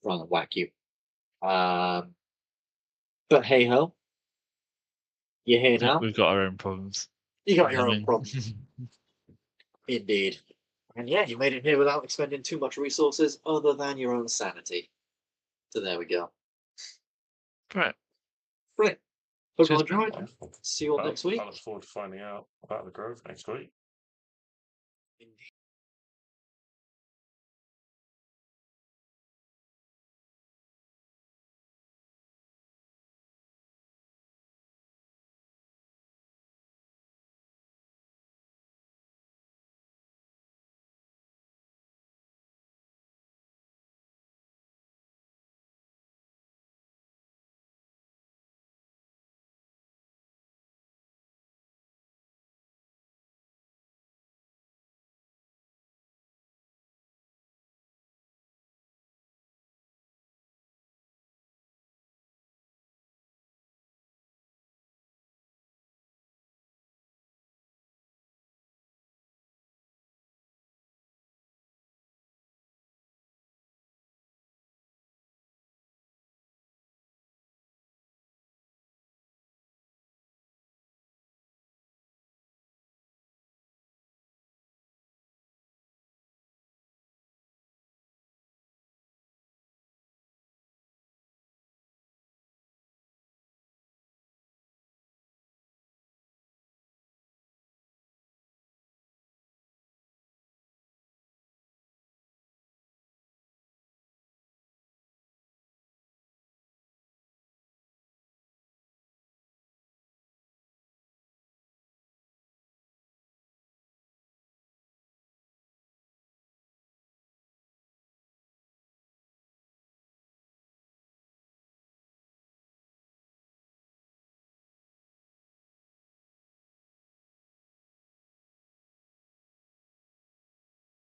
Trying to whack you. But hey ho, you're here now. We've got our own problems. You got your own problems. Indeed. And yeah, you made it here without expending too much resources other than your own sanity. So there we go. Right. Brilliant. Hope you Cheers, all enjoyed. Wonderful. See you all next week. I look forward to finding out about the Grove next week. Indeed.